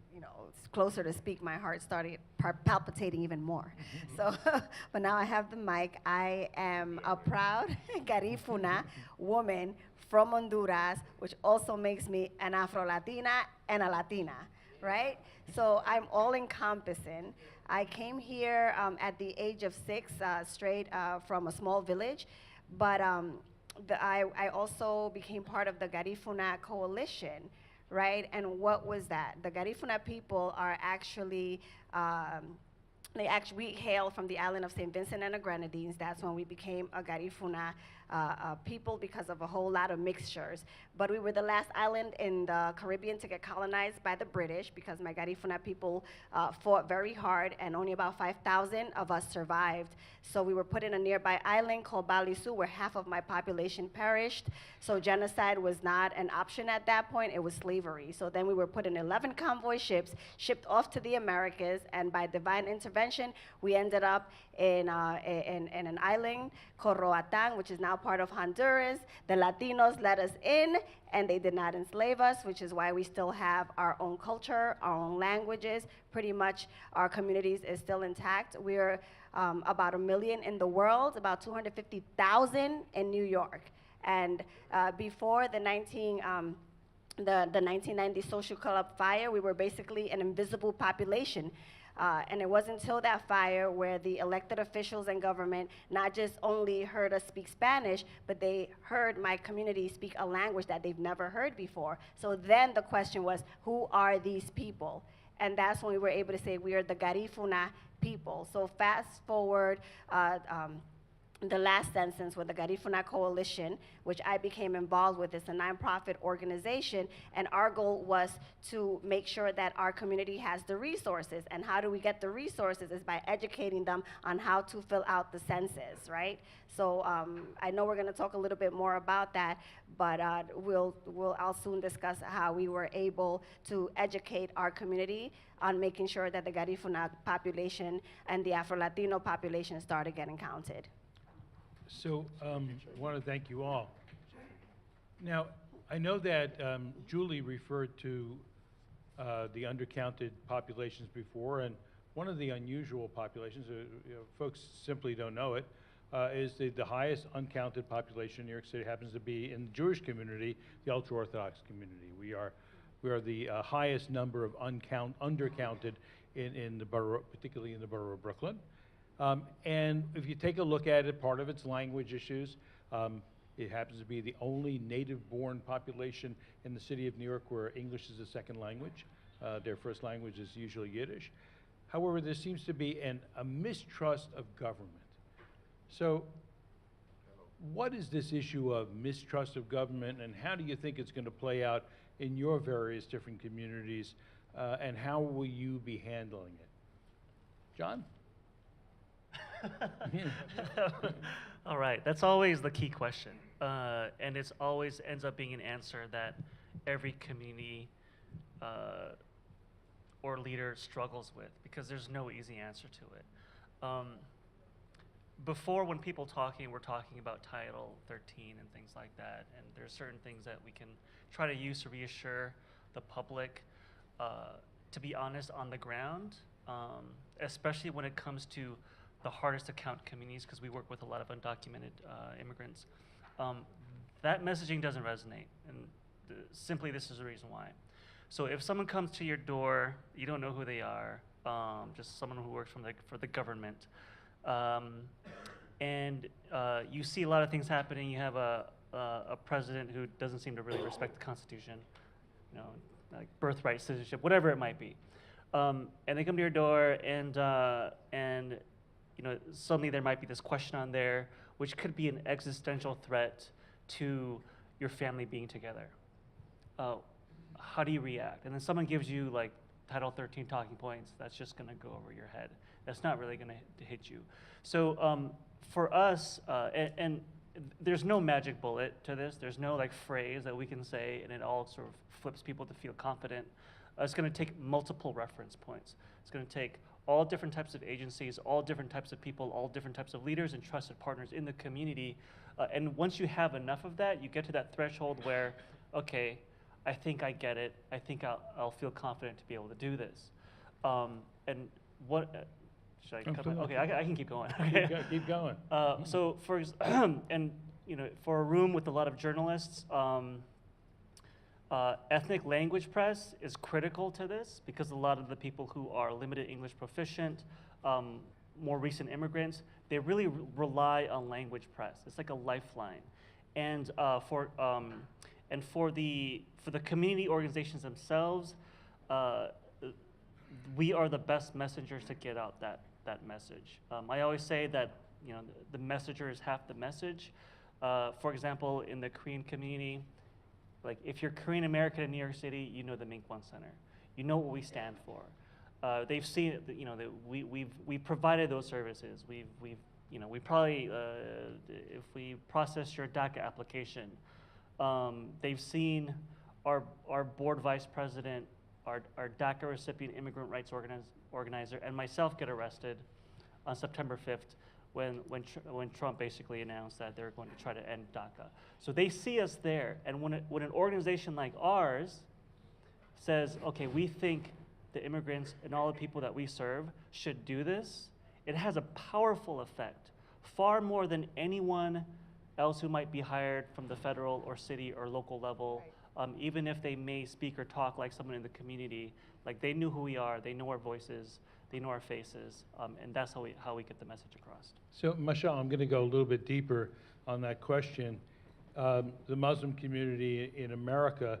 closer to speak, my heart started palpitating even more. So, but now I have the mic. I am a proud Garifuna woman from Honduras, which also makes me an Afro-Latina and a Latina, right? So I'm all-encompassing. I came here at the age of 6, straight from a small village, but I also became part of the Garifuna Coalition, right? And what was that? The Garifuna people are actually, we hail from the island of St. Vincent and the Grenadines. That's when we became a Garifuna people because of a whole lot of mixtures. But we were the last island in the Caribbean to get colonized by the British because my Garifuna people fought very hard, and only about 5,000 of us survived. So we were put in a nearby island called Balisu where half of my population perished. So genocide was not an option at that point, it was slavery. So then we were put in 11 convoy ships, shipped off to the Americas, and by divine intervention, we ended up in an island called Roatán, which is now part of Honduras. The Latinos let us in, and they did not enslave us, which is why we still have our own culture, our own languages. Pretty much our communities is still intact. We're about 1 million in the world, about 250,000 in New York. And before the 1990 social club fire, we were basically an invisible population. And it wasn't until that fire where the elected officials and government not just only heard us speak Spanish, but they heard my community speak a language that they've never heard before. So then the question was, who are these people? And that's when we were able to say we are the Garifuna people. So fast forward, the last census with the Garifuna Coalition, which I became involved with. It's a nonprofit organization, and our goal was to make sure that our community has the resources. And how do we get the resources is by educating them on how to fill out the census, right? So I know we're going to talk a little bit more about that, but I'll soon discuss how we were able to educate our community on making sure that the Garifuna population and the Afro-Latino population started getting counted. So I want to thank you all. Now, I know that Julie referred to the undercounted populations before, and one of the unusual populations, folks simply don't know it, is the highest uncounted population in New York City happens to be in the Jewish community, the ultra-Orthodox community. We are the highest number of undercounted in the borough, particularly in the borough of Brooklyn. And if you take a look at it, part of it's language issues. It happens to be the only native-born population in the city of New York where English is a second language. Their first language is usually Yiddish. However, there seems to be a mistrust of government. So what is this issue of mistrust of government, and how do you think it's going to play out in your various different communities, and how will you be handling it? John? All right, that's always the key question. And it's always ends up being an answer that every community or leader struggles with, because there's no easy answer to it. Before, when people we're talking about Title 13 and things like that, and there's certain things that we can try to use to reassure the public, to be honest, on the ground, especially when it comes to the hardest to count communities, because we work with a lot of undocumented immigrants. That messaging doesn't resonate, and simply this is the reason why. So if someone comes to your door, you don't know who they are, just someone who works for the government, and you see a lot of things happening. You have a president who doesn't seem to really respect the Constitution, like birthright, citizenship, whatever it might be. And they come to your door, and suddenly there might be this question on there, which could be an existential threat to your family being together. How do you react? And then someone gives you like Title 13 talking points, that's just going to go over your head. That's not really going to hit you. So for us, and there's no magic bullet to this. There's no like phrase that we can say and it all sort of flips people to feel confident. It's going to take multiple reference points. It's going to take all different types of agencies, all different types of people, all different types of leaders and trusted partners in the community. And once you have enough of that, you get to that threshold where, okay, I think I get it. I think I'll feel confident to be able to do this. And what, should I cut my, okay, I can keep going. Okay. Keep going. So for, and you know, for a room with a lot of journalists, ethnic language press is critical to this because a lot of the people who are limited English proficient, more recent immigrants, they really rely on language press. It's like a lifeline. And for the community organizations themselves, we are the best messengers to get out that message. I always say that, you know, the messenger is half the message. For example, in the Korean community, like if you're Korean American in New York City, you know the Minkwon Center. You know what we stand for. They've seen it, you know, that we provided those services. You know, we probably, if we process your DACA application, they've seen our board vice president, our DACA recipient immigrant rights organizer, and myself get arrested on September 5th when Trump basically announced that they're going to try to end DACA. So they see us there, and when an organization like ours says, okay, we think the immigrants and all the people that we serve should do this, it has a powerful effect, far more than anyone else who might be hired from the federal or city or local level, even if they may speak or talk like someone in the community. Like, they know who we are, they know our voices, they know our faces, and that's how we get the message across. So, Mashal, I'm going to go a little bit deeper on that question. The Muslim community in America,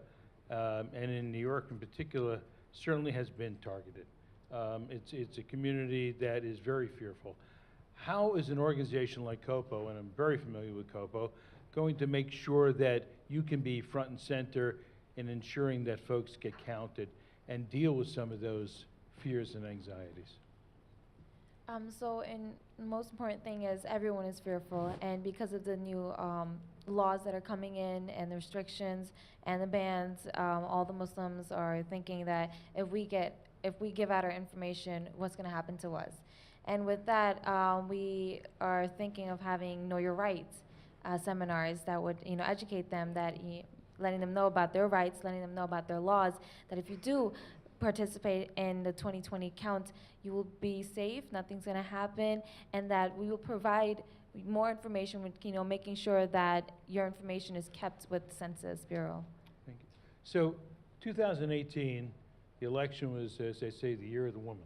and in New York in particular, certainly has been targeted. It's a community that is very fearful. How is an organization like COPO, and I'm very familiar with COPO, going to make sure that you can be front and center in ensuring that folks get counted and deal with some of those fears and anxieties? So the most important thing is everyone is fearful, and because of the new laws that are coming in and the restrictions and the bans, all the Muslims are thinking that if we give out our information, what's going to happen to us? And with that, we are thinking of having Know Your Rights seminars that would, you know, educate them, that letting them know about their rights, letting them know about their laws, that if you do participate in the 2020 count, you will be safe, nothing's going to happen, and that we will provide more information with, you know, making sure that your information is kept with the Census Bureau. Thank you. So 2018, the election was, as they say, the year of the woman.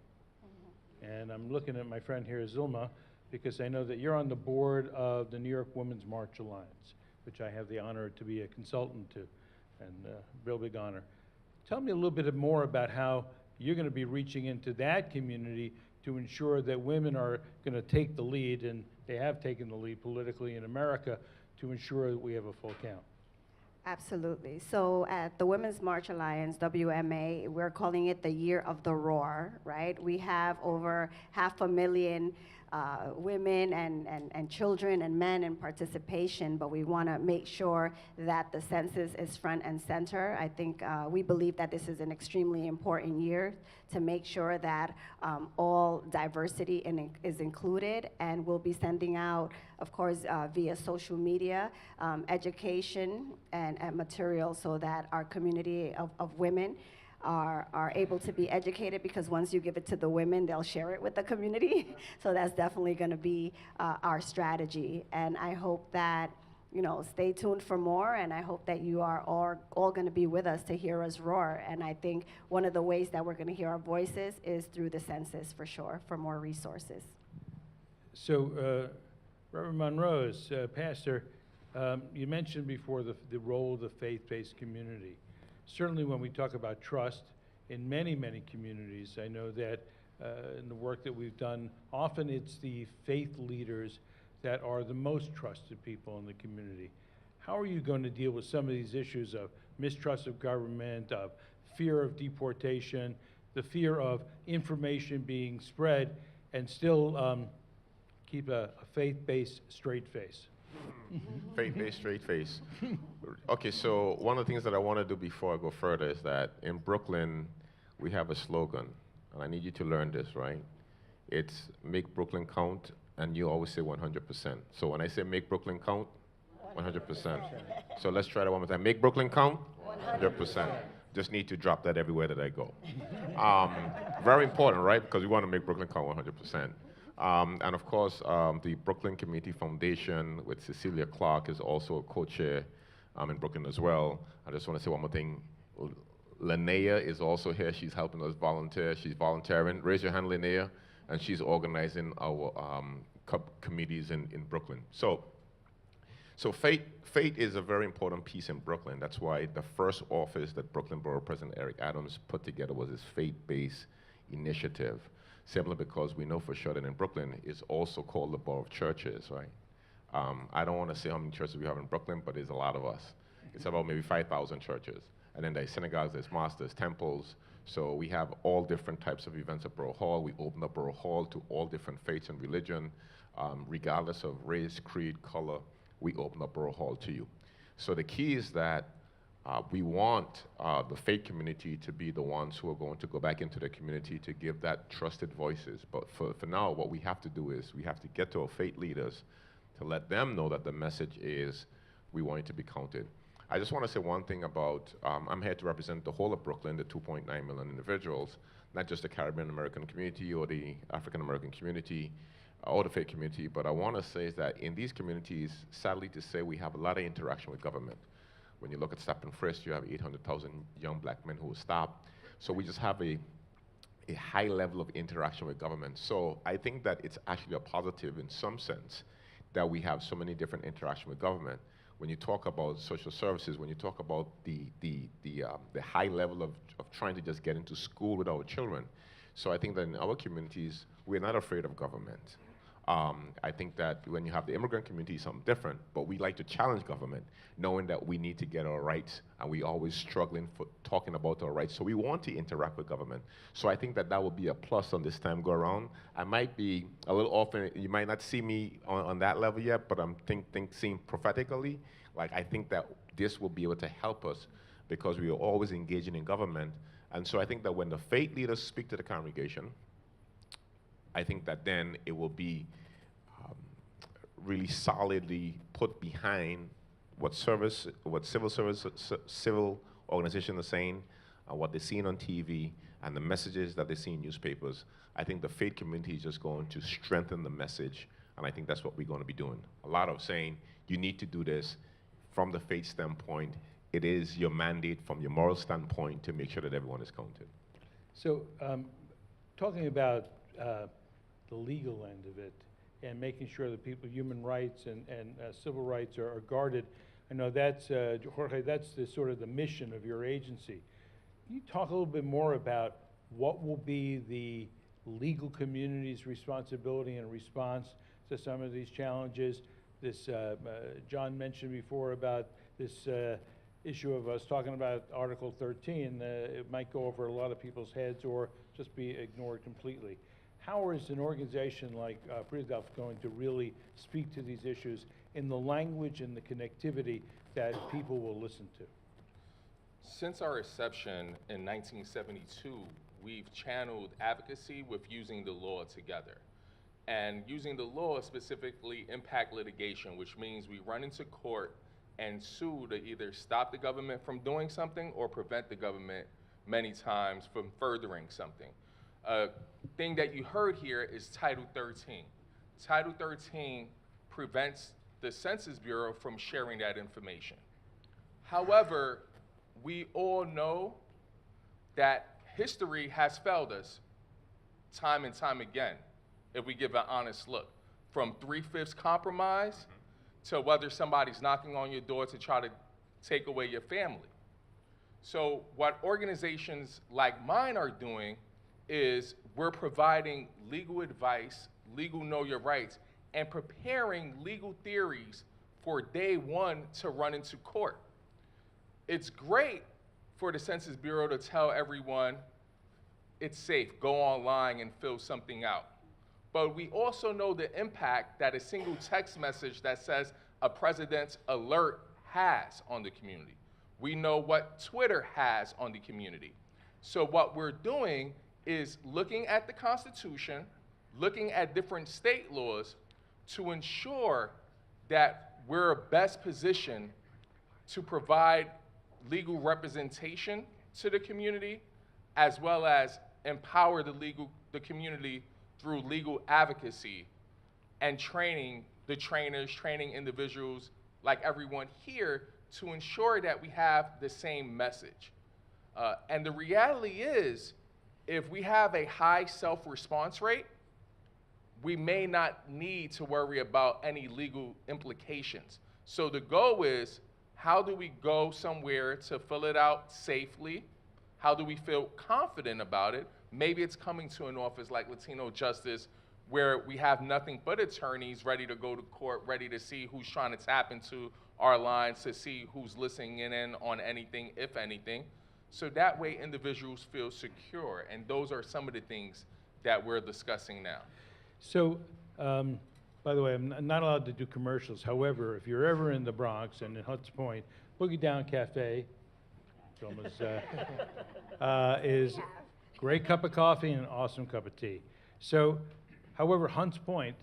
And I'm looking at my friend here, Zulma, because I know that you're on the board of the New York Women's March Alliance, which I have the honor to be a consultant to, and real big honor. Tell me a little bit more about how you're going to be reaching into that community to ensure that women are going to take the lead, and they have taken the lead politically in America, to ensure that we have a full count. Absolutely. So at the Women's March Alliance, WMA, we're calling it the Year of the Roar, right? We have over 500,000 women and children and men in participation, but we want to make sure that the census is front and center. I think we believe that this is an extremely important year to make sure that all diversity is included, and we'll be sending out, of course, via social media, education and materials so that our community of women are able to be educated, because once you give it to the women, they'll share it with the community. So that's definitely going to be our strategy. And I hope that, you know, stay tuned for more, and I hope that you are all going to be with us to hear us roar. And I think one of the ways that we're going to hear our voices is through the census, for sure, for more resources. So, Reverend Monrose, Pastor, you mentioned before the role of the faith-based community. Certainly when we talk about trust in many, many communities, I know that in the work that we've done, often it's the faith leaders that are the most trusted people in the community. How are you going to deal with some of these issues of mistrust of government, of fear of deportation, the fear of information being spread and still keep a faith-based straight face. Faith-based straight face. Okay, so one of the things that I want to do before I go further is that in Brooklyn, we have a slogan, and I need you to learn this, right? It's make Brooklyn count, and you always say 100%. So when I say make Brooklyn count, 100%. So let's try that one more time. Make Brooklyn count, 100%. Just need to drop that everywhere that I go. Very important, right? Because we want to make Brooklyn count 100%. And of course, the Brooklyn Community Foundation with Cecilia Clark is also a co-chair in Brooklyn as well. I just want to say one more thing. Linnea is also here. She's helping us volunteer. She's volunteering. Raise your hand, Linnea. And she's organizing our committees in Brooklyn. So faith is a very important piece in Brooklyn. That's why the first office that Brooklyn Borough President Eric Adams put together was this faith-based initiative, simply because we know for sure that in Brooklyn it's also called the Borough of Churches, right? I don't want to say how many churches we have in Brooklyn, but there's a lot of us. It's about maybe 5,000 churches. And then there's synagogues, there's mosques, there's temples. So we have all different types of events at Borough Hall. We open up Borough Hall to all different faiths and religion, regardless of race, creed, color. We open up Borough Hall to you. So the key is that we want the faith community to be the ones who are going to go back into the community to give that trusted voices. But for now, what we have to do is we have to get to our faith leaders to let them know that the message is we want you to be counted. I just want to say one thing about, I'm here to represent the whole of Brooklyn, the 2.9 million individuals, not just the Caribbean American community or the African American community or the faith community, but I want to say is that in these communities, sadly to say, we have a lot of interaction with government. When you look at stop and frisk, you have 800,000 young black men who will stop. So we just have a high level of interaction with government. So I think that it's actually a positive in some sense that we have so many different interactions with government. When you talk about social services, when you talk about the high level of trying to just get into school with our children. So I think that in our communities, we're not afraid of government. I think that when you have the immigrant community, something different, but we like to challenge government, knowing that we need to get our rights, and we always struggling for talking about our rights. So we want to interact with government. So I think that that will be a plus on this time go around. I might be a little off, you might not see me on that level yet, but I'm seeing prophetically, like I think that this will be able to help us because we are always engaging in government. And so I think that when the faith leaders speak to the congregation, I think that then it will be really solidly put behind what civil organizations are saying, what they're seeing on TV, and the messages that they see in newspapers. I think the faith community is just going to strengthen the message, and I think that's what we're going to be doing. A lot of saying, you need to do this from the faith standpoint. It is your mandate from your moral standpoint to make sure that everyone is counted. So talking about the legal end of it and making sure that human rights and civil rights are guarded, I know that's, Jorge, that's the sort of the mission of your agency. Can you talk a little bit more about what will be the legal community's responsibility and response to some of these challenges? This, John mentioned before about this issue of us talking about Article 13. It might go over a lot of people's heads or just be ignored completely. How is an organization like PRISDAF going to really speak to these issues in the language and the connectivity that people will listen to? Since our inception in 1972, we've channeled advocacy with using the law together. And using the law specifically impact litigation, which means we run into court and sue to either stop the government from doing something or prevent the government many times from furthering something. Thing that you heard here is Title 13. Title 13 prevents the Census Bureau from sharing that information. However, we all know that history has failed us time and time again if we give an honest look. From 3/5 compromise to whether somebody's knocking on your door to try to take away your family. So what organizations like mine are doing is we're providing legal advice, legal know your rights, and preparing legal theories for day one to run into court. It's great for the Census Bureau to tell everyone, it's safe, go online and fill something out. But we also know the impact that a single text message that says a president's alert has on the community. We know what Twitter has on the community. So what we're doing is looking at the Constitution, looking at different state laws to ensure that we're best positioned to provide legal representation to the community, as well as empower the community through legal advocacy and training the trainers, training individuals like everyone here to ensure that we have the same message. And the reality is, if we have a high self-response rate, we may not need to worry about any legal implications. So the goal is, how do we go somewhere to fill it out safely? How do we feel confident about it? Maybe it's coming to an office like Latino Justice, where we have nothing but attorneys ready to go to court, ready to see who's trying to tap into our lines, to see who's listening in on anything, if anything. So that way individuals feel secure. And those are some of the things that we're discussing now. So, by the way, I'm not allowed to do commercials. However, if you're ever in the Bronx and in Hunts Point, Boogie Down Cafe is great cup of coffee and an awesome cup of tea. So, however, Hunts Point,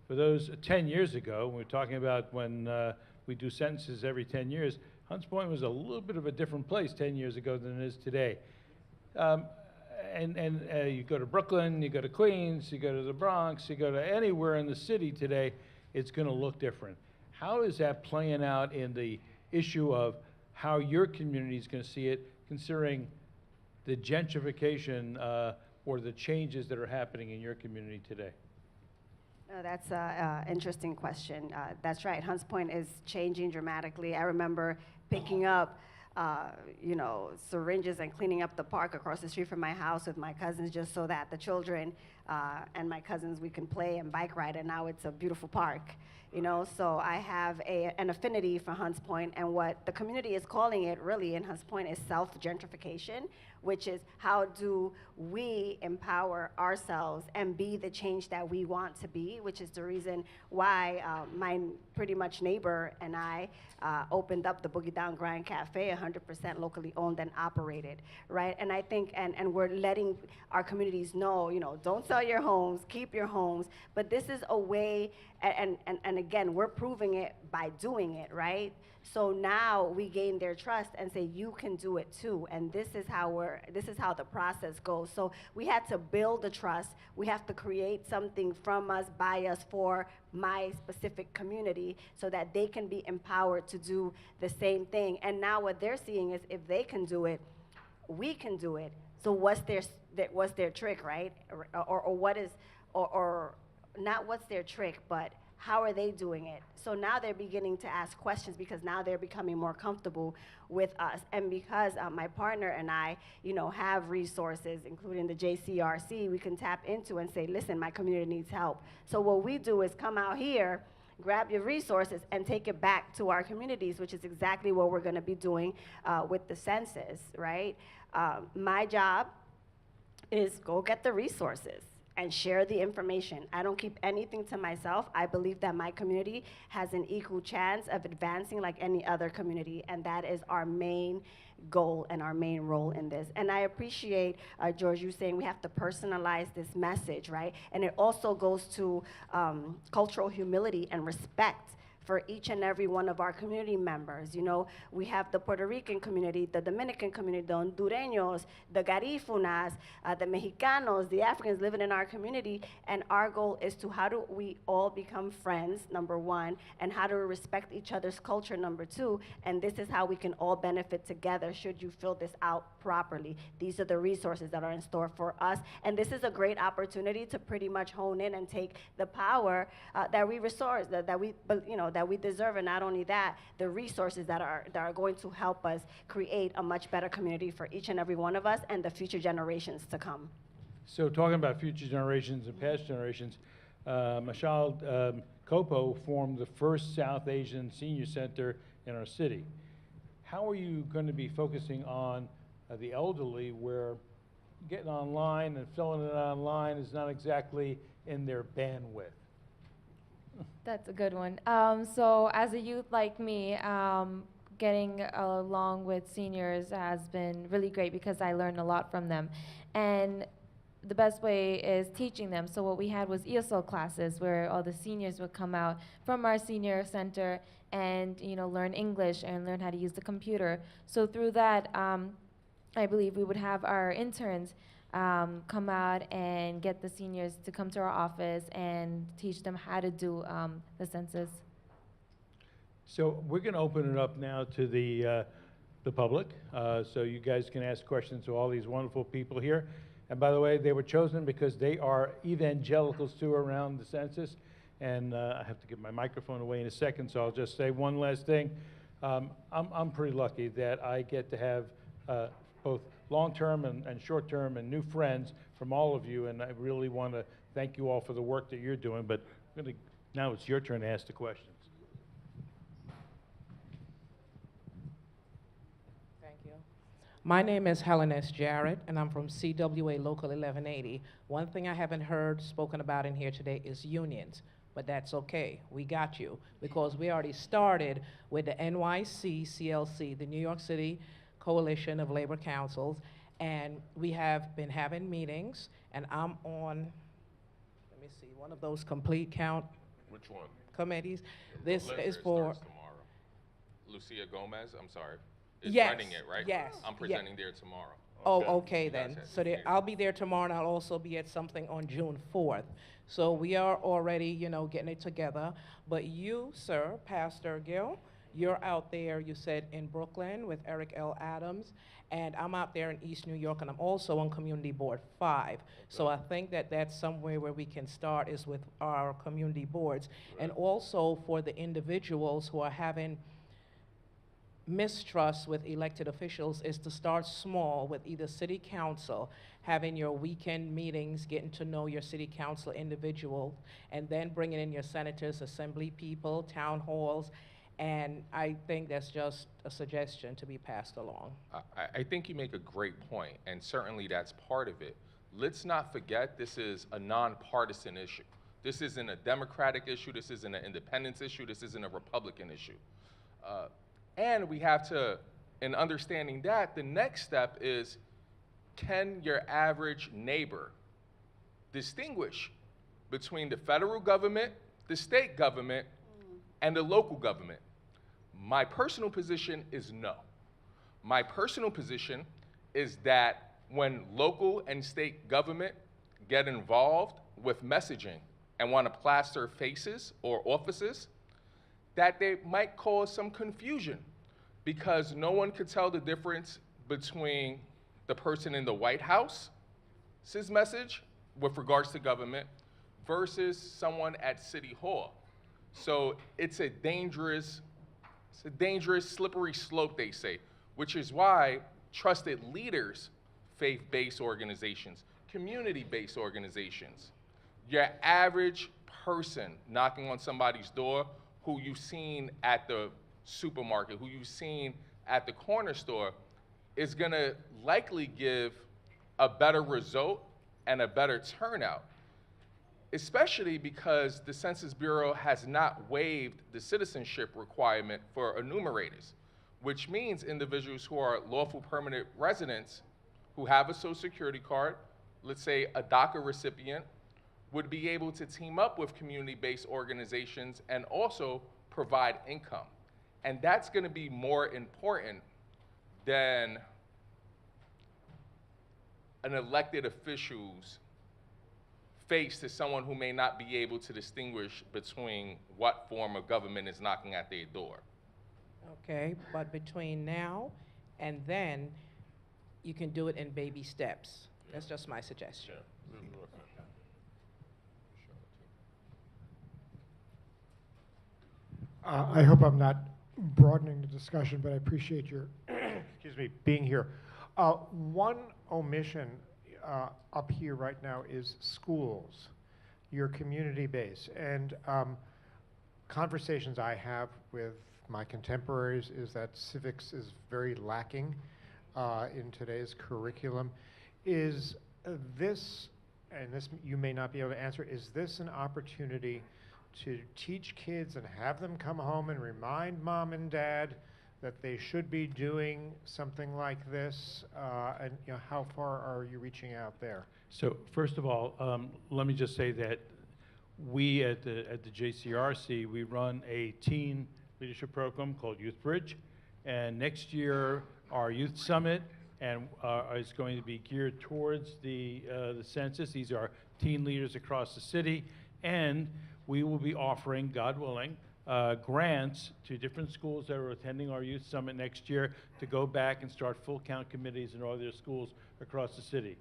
for those 10 years ago, when we were talking about when we do sentences every 10 years, Hunts Point was a little bit of a different place 10 years ago than it is today. You go to Brooklyn, you go to Queens, you go to the Bronx, you go to anywhere in the city today, it's going to look different. How is that playing out in the issue of how your community is going to see it, considering the gentrification or the changes that are happening in your community today? That's an interesting question. That's right. Hunts Point is changing dramatically. I remember picking up syringes and cleaning up the park across the street from my house with my cousins, just so that the children and my cousins, we can play and bike ride, and now it's a beautiful park. So I have an affinity for Hunts Point, and what the community is calling it really in Hunts Point is self-gentrification, which is how do we empower ourselves and be the change that we want to be, which is the reason why my pretty much neighbor and I opened up the Boogie Down Grand Cafe, 100% locally owned and operated, right? And I think, and we're letting our communities know, don't sell your homes, keep your homes, but this is a way, and again, we're proving it by doing it, right? So now we gain their trust and say, you can do it too. And this is how the process goes. So we had to build the trust. We have to create something from us, by us, for my specific community, so that they can be empowered to do the same thing. And now what they're seeing is, if they can do it, we can do it. So what's their trick, right? Or what is, or not what's their trick, but how are they doing it? So now they're beginning to ask questions, because now they're becoming more comfortable with us. And because my partner and I, have resources, including the JCRC, we can tap into and say, listen, my community needs help. So what we do is come out here, grab your resources, and take it back to our communities, which is exactly what we're gonna be doing with the census, right? My job is go get the resources and share the information. I don't keep anything to myself. I believe that my community has an equal chance of advancing like any other community, and that is our main goal and our main role in this. And I appreciate, George, you saying we have to personalize this message, right? And it also goes to cultural humility and respect for each and every one of our community members. We have the Puerto Rican community, the Dominican community, the Hondureños, the Garifunas, the Mexicanos, the Africans living in our community, and our goal is to how do we all become friends, number one, and how do we respect each other's culture, number two, and this is how we can all benefit together should you fill this out properly. These are the resources that are in store for us, and this is a great opportunity to pretty much hone in and take the power that we resource, that we deserve, and not only that, the resources that are going to help us create a much better community for each and every one of us and the future generations to come. So talking about future generations and past generations, Mashal Kopo formed the first South Asian Senior Center in our city. How are you going to be focusing on the elderly, where getting online and filling it online is not exactly in their bandwidth. That's a good one. So as a youth like me, getting along with seniors has been really great because I learned a lot from them. And the best way is teaching them. So what we had was ESL classes where all the seniors would come out from our senior center and learn English and learn how to use the computer. So through that, I believe we would have our interns come out and get the seniors to come to our office and teach them how to do the census. So we're going to open it up now to the public, so you guys can ask questions to all these wonderful people here. And by the way, they were chosen because they are evangelicals too around the census. And I have to give my microphone away in a second, so I'll just say one last thing. I'm pretty lucky that I get to have both long-term and short-term and new friends from all of you, and I really want to thank you all for the work that you're doing. But now it's your turn to ask the questions. My name is Helen S. Jarrett, and I'm from CWA Local 1180. One thing I haven't heard spoken about in here today is unions, but that's okay. We got you, because we already started with the NYC CLC, the New York City Coalition of Labor Councils, and we have been having meetings, and I'm on, let me see, one of those complete count Which one? committees. The This list is that for, starts tomorrow. Lucia Gomez, I'm sorry, is Yes, running it, right? yes, I'm yeah. presenting there tomorrow. oh, okay You guys then. have So I'll be there tomorrow, and I'll also be at something on June 4th. So we are already, getting it together. But you, sir, Pastor Gill, you're out there, you said, in Brooklyn with Eric L. Adams, and I'm out there in East New York, and I'm also on Community Board 5. So I think that that's somewhere where we can start is with our community boards. And also for the individuals who are having mistrust with elected officials is to start small with either city council, having your weekend meetings, getting to know your city council individual, and then bringing in your senators, assembly people, town halls, and I think that's just a suggestion to be passed along. I think you make a great point, and certainly that's part of it. Let's not forget this is a nonpartisan issue. This isn't a Democratic issue, this isn't an independence issue, this isn't a Republican issue. And we have to, in understanding that, the next step is, can your average neighbor distinguish between the federal government, the state government, and the local government? My personal position is no. My personal position is that when local and state government get involved with messaging and want to plaster faces or offices, that they might cause some confusion because no one could tell the difference between the person in the White House's message with regards to government versus someone at City Hall. So it's a dangerous, slippery slope, they say, which is why trusted leaders, faith-based organizations, community-based organizations, your average person knocking on somebody's door who you've seen at the supermarket, who you've seen at the corner store, is gonna likely give a better result and a better turnout, especially because the Census Bureau has not waived the citizenship requirement for enumerators, which means individuals who are lawful permanent residents who have a Social Security card, let's say a DACA recipient, would be able to team up with community-based organizations and also provide income. And that's gonna be more important than an elected official's face to someone who may not be able to distinguish between what form of government is knocking at their door. Okay, but between now and then, you can do it in baby steps. That's just my suggestion. I hope I'm not broadening the discussion, but I appreciate your, excuse me, being here. One omission up here right now is schools, your community base. And conversations I have with my contemporaries is that civics is very lacking in today's curriculum. is this, and this you may not be able to answer, is this an opportunity to teach kids and have them come home and remind mom and dad that they should be doing something like this? And how far are you reaching out there? So first of all, let me just say that we at the JCRC, we run a teen leadership program called Youth Bridge, and next year our Youth Summit is going to be geared towards the census. These are teen leaders across the city, and we will be offering, God willing, grants to different schools that are attending our Youth Summit next year to go back and start full count committees in all their schools across the city.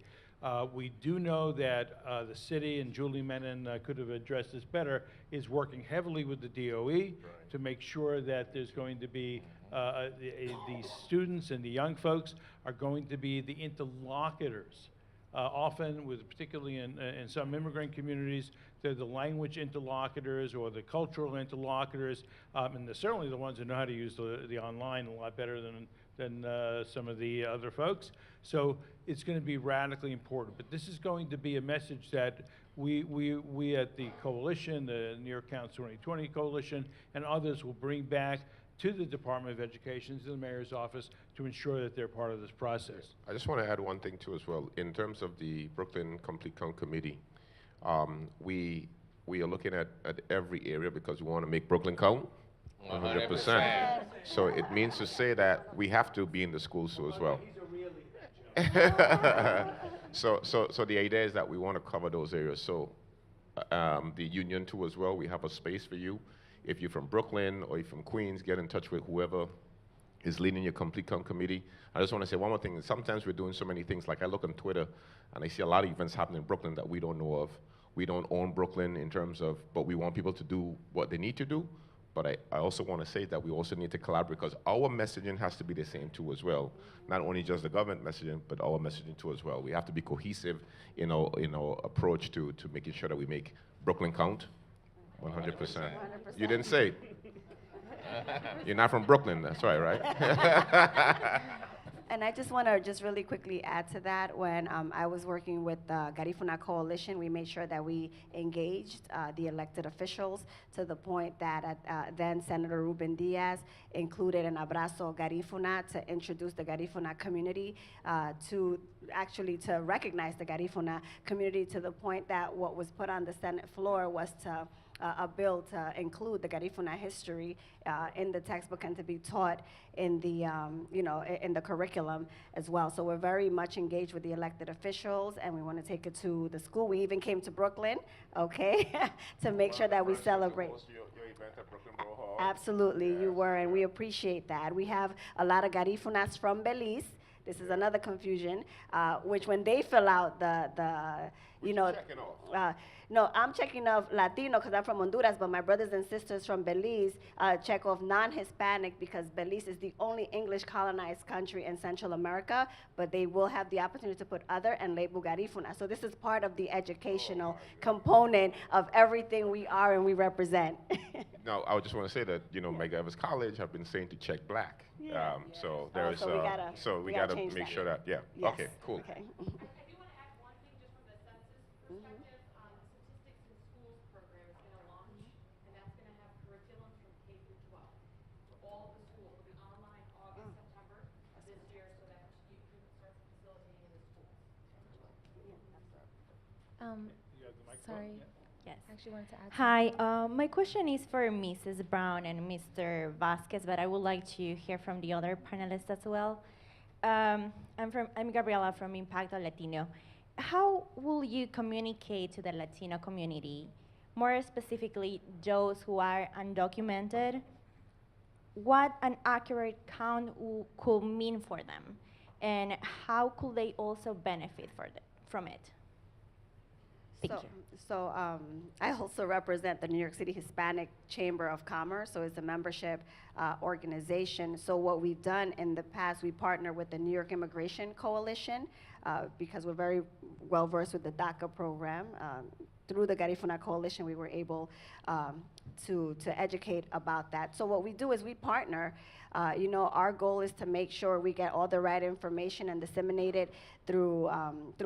We do know that the city, and Julie Menin could have addressed this better, is working heavily with the DOE to make sure that there's going to be the students and the young folks are going to be the interlocutors. Often, particularly in some immigrant communities, they're the language interlocutors or the cultural interlocutors, and they're certainly the ones who know how to use the online a lot better than some of the other folks. So it's going to be radically important. But this is going to be a message that we at the coalition, the New York Council 2020 Coalition, and others will bring back to the Department of Education, to the mayor's office, to ensure that they're part of this process. I just want to add one thing too as well. In terms of the Brooklyn Complete Count Committee, we are looking at every area because we want to make Brooklyn count 100%. So it means to say that we have to be in the schools too as well. So the idea is that we want to cover those areas. So the union too as well, we have a space for you. If you're from Brooklyn or you're from Queens, get in touch with whoever is leading your Complete Count Committee. I just want to say one more thing. Sometimes we're doing so many things. Like I look on Twitter and I see a lot of events happening in Brooklyn that we don't know of. We don't own Brooklyn in terms of, but we want people to do what they need to do. But I also want to say that we also need to collaborate because our messaging has to be the same too as well. Not only just the government messaging, but our messaging too as well. We have to be cohesive in our approach to making sure that we make Brooklyn count 100%. You didn't say. You're not from Brooklyn, that's right? And I just want to just really quickly add to that. When I was working with the Garifuna Coalition, we made sure that we engaged the elected officials to the point that then Senator Ruben Diaz included an abrazo Garifuna to introduce the Garifuna community to recognize the Garifuna community, to the point that what was put on the Senate floor was a bill to include the Garifuna history in the textbook and to be taught in the in the curriculum as well. So we're very much engaged with the elected officials, and we want to take it to the school. We even came to Brooklyn, okay, to make sure that we celebrate. Absolutely, you were, and we appreciate that. We have a lot of Garifunas from Belize. This is another confusion, which when they fill out no, I'm checking off Latino because I'm from Honduras, but my brothers and sisters from Belize check off non-Hispanic because Belize is the only English colonized country in Central America, but they will have the opportunity to put other and label Garifuna. So this is part of the educational component of everything we are and we represent. No, I just want to say that, Medgar Evers College have been saying to check black. So there's, so we gotta make sure that, Yes. Okay, cool. Okay. Sorry. Yes. I actually wanted to add Hi, my question is for Mrs. Brown and Mr. Vasquez, but I would like to hear from the other panelists as well. I'm Gabriela from Impacto Latino. How will you communicate to the Latino community, more specifically those who are undocumented, what an accurate count could mean for them, and how could they also benefit from it? Thank you. So I also represent the New York City Hispanic Chamber of Commerce, so it's a membership organization. So what we've done in the past, we partner with the New York Immigration Coalition because we're very well versed with the DACA program. through the Garifuna Coalition, we were able to educate about that. So what we do is we partner. You know, our goal is to make sure we get all the right information and disseminate it through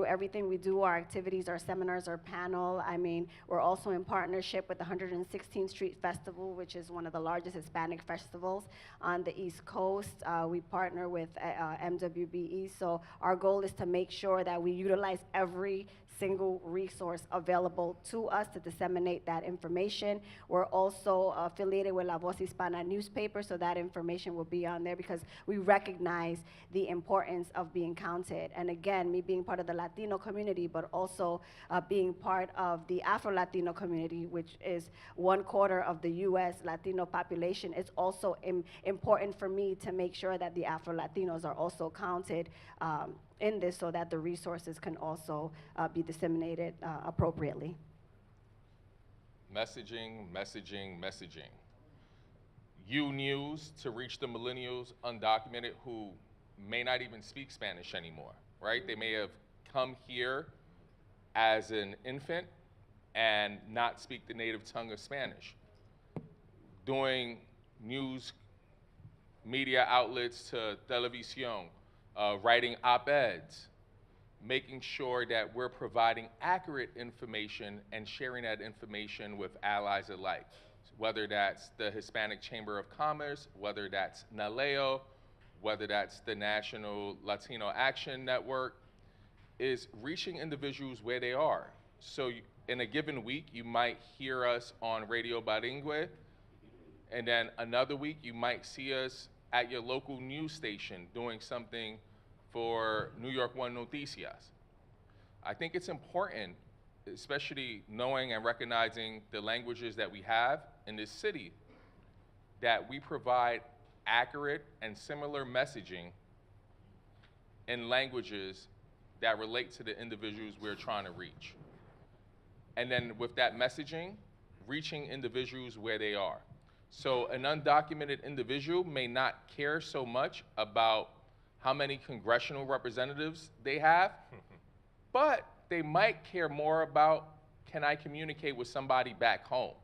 everything we do, our activities, our seminars, our panel. I mean, we're also in partnership with the 116th Street Festival, which is one of the largest Hispanic festivals on the East Coast. We partner with MWBE. So our goal is to make sure that we utilize every single resource available to us to disseminate that information. We're also affiliated with La Voz Hispana newspaper, so that information will be on there because we recognize the importance of being counted. And again, me being part of the Latino community, but also being part of the Afro-Latino community, which is 1/4 of the US Latino population, it's also important for me to make sure that the Afro-Latinos are also counted in this so that the resources can also be disseminated appropriately. Messaging, messaging, messaging. News to reach the millennials undocumented who may not even speak Spanish anymore, right? They may have come here as an infant and not speak the native tongue of Spanish. Doing news media outlets to televisión, writing op-eds, making sure that we're providing accurate information and sharing that information with allies alike, whether that's the Hispanic Chamber of Commerce, whether that's NALEO, whether that's the National Latino Action Network, is reaching individuals where they are. So in a given week, you might hear us on Radio Bilingue, and then another week, you might see us at your local news station doing something for New York One Noticias. I think it's important, especially knowing and recognizing the languages that we have in this city, that we provide accurate and similar messaging in languages that relate to the individuals we're trying to reach. And then with that messaging, reaching individuals where they are. So an undocumented individual may not care so much about how many congressional representatives they have, but they might care more about, can I communicate with somebody back home?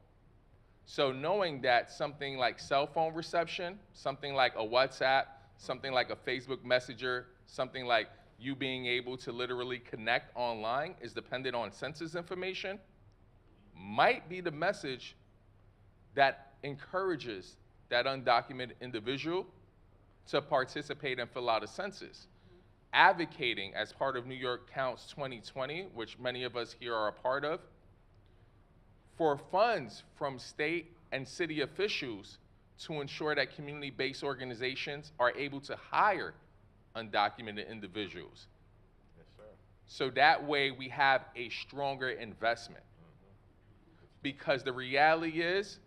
So knowing that something like cell phone reception, something like a WhatsApp, something like a Facebook Messenger, something like you being able to literally connect online is dependent on census information, might be the message that encourages that undocumented individual to participate and fill out a census. Advocating as part of New York Counts 2020, which many of us here are a part of, for funds from state and city officials to ensure that community-based organizations are able to hire undocumented individuals. Yes, sir. So that way we have a stronger investment. Because the reality is,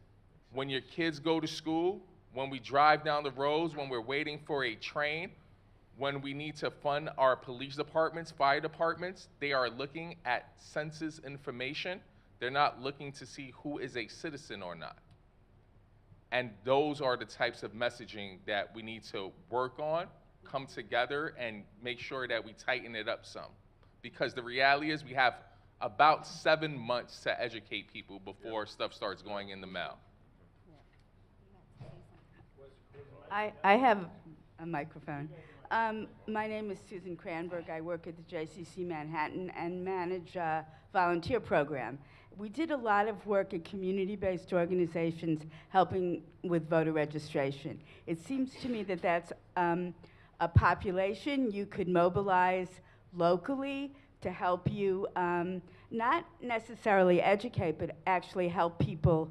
when your kids go to school, when we drive down the roads, when we're waiting for a train, when we need to fund our police departments, fire departments, they are looking at census information. They're not looking to see who is a citizen or not. And those are the types of messaging that we need to work on, come together, and make sure that we tighten it up some. Because the reality is we have about 7 months to educate people before stuff starts going in the mail. I have a microphone. My name is Susan Cranberg. I work at the JCC Manhattan and manage a volunteer program. We did a lot of work in community-based organizations helping with voter registration. It seems to me that that's a population you could mobilize locally to help you not necessarily educate, but actually help people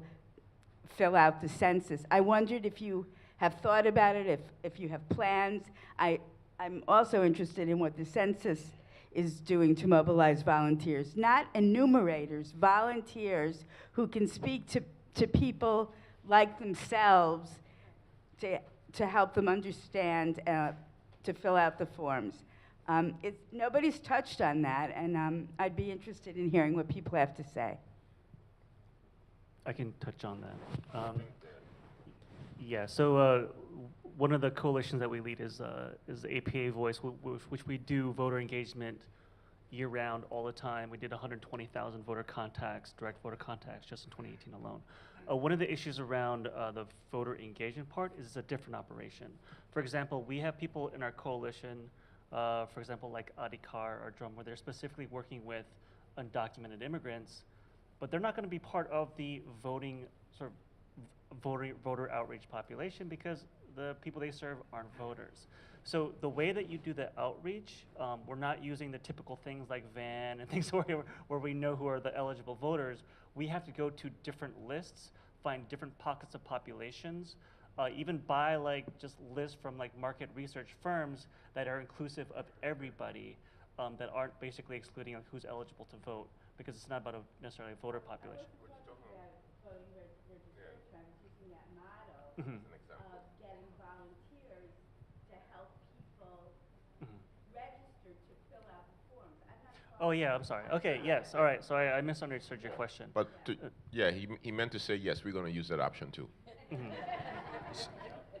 fill out the census. I wondered if you have thought about it, if you have plans. I'm also interested in what the census is doing to mobilize volunteers, not enumerators, volunteers who can speak to people like themselves to help them understand, to fill out the forms. Nobody's touched on that, and I'd be interested in hearing what people have to say. I can touch on that. Yeah, so one of the coalitions that we lead is the APA Voice, which we do voter engagement year-round, all the time. We did 120,000 voter contacts, direct voter contacts, just in 2018 alone. One of the issues around the voter engagement part is it's a different operation. For example, we have people in our coalition, for example, like Adhikar or Drum, where they're specifically working with undocumented immigrants, but they're not going to be part of the voting sort of voter outreach population because the people they serve aren't voters. So the way that you do the outreach, we're not using the typical things like VAN and things where we know who are the eligible voters. We have to go to different lists, find different pockets of populations, even buy like just lists from like market research firms that are inclusive of everybody, that aren't basically excluding like who's eligible to vote, because it's not about a necessarily a voter population. Mm-hmm. Getting volunteers to help people register to fill out the forms. Oh yeah, I'm sorry. Okay, yes, all right. So I misunderstood your question. But yeah, he meant to say yes. We're going to use that option too.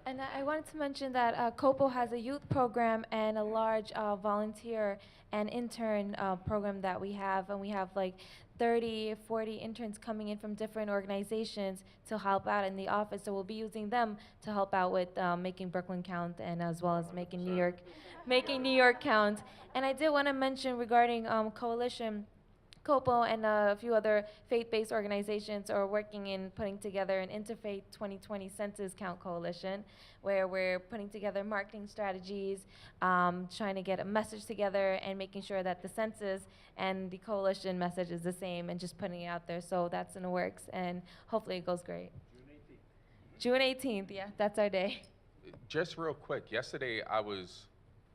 And I wanted to mention that COPO has a youth program and a large volunteer and intern program that we have, and we have like 30, 40 interns coming in from different organizations to help out in the office. So we'll be using them to help out with making Brooklyn count, and as well as making New York count. And I did want to mention regarding Coalition, COPO and a few other faith-based organizations are working in putting together an Interfaith 2020 Census Count Coalition, where we're putting together marketing strategies, trying to get a message together and making sure that the census and the coalition message is the same, and just putting it out there. So that's in the works, and hopefully it goes great. June 18th, yeah, that's our day. Just real quick, yesterday I was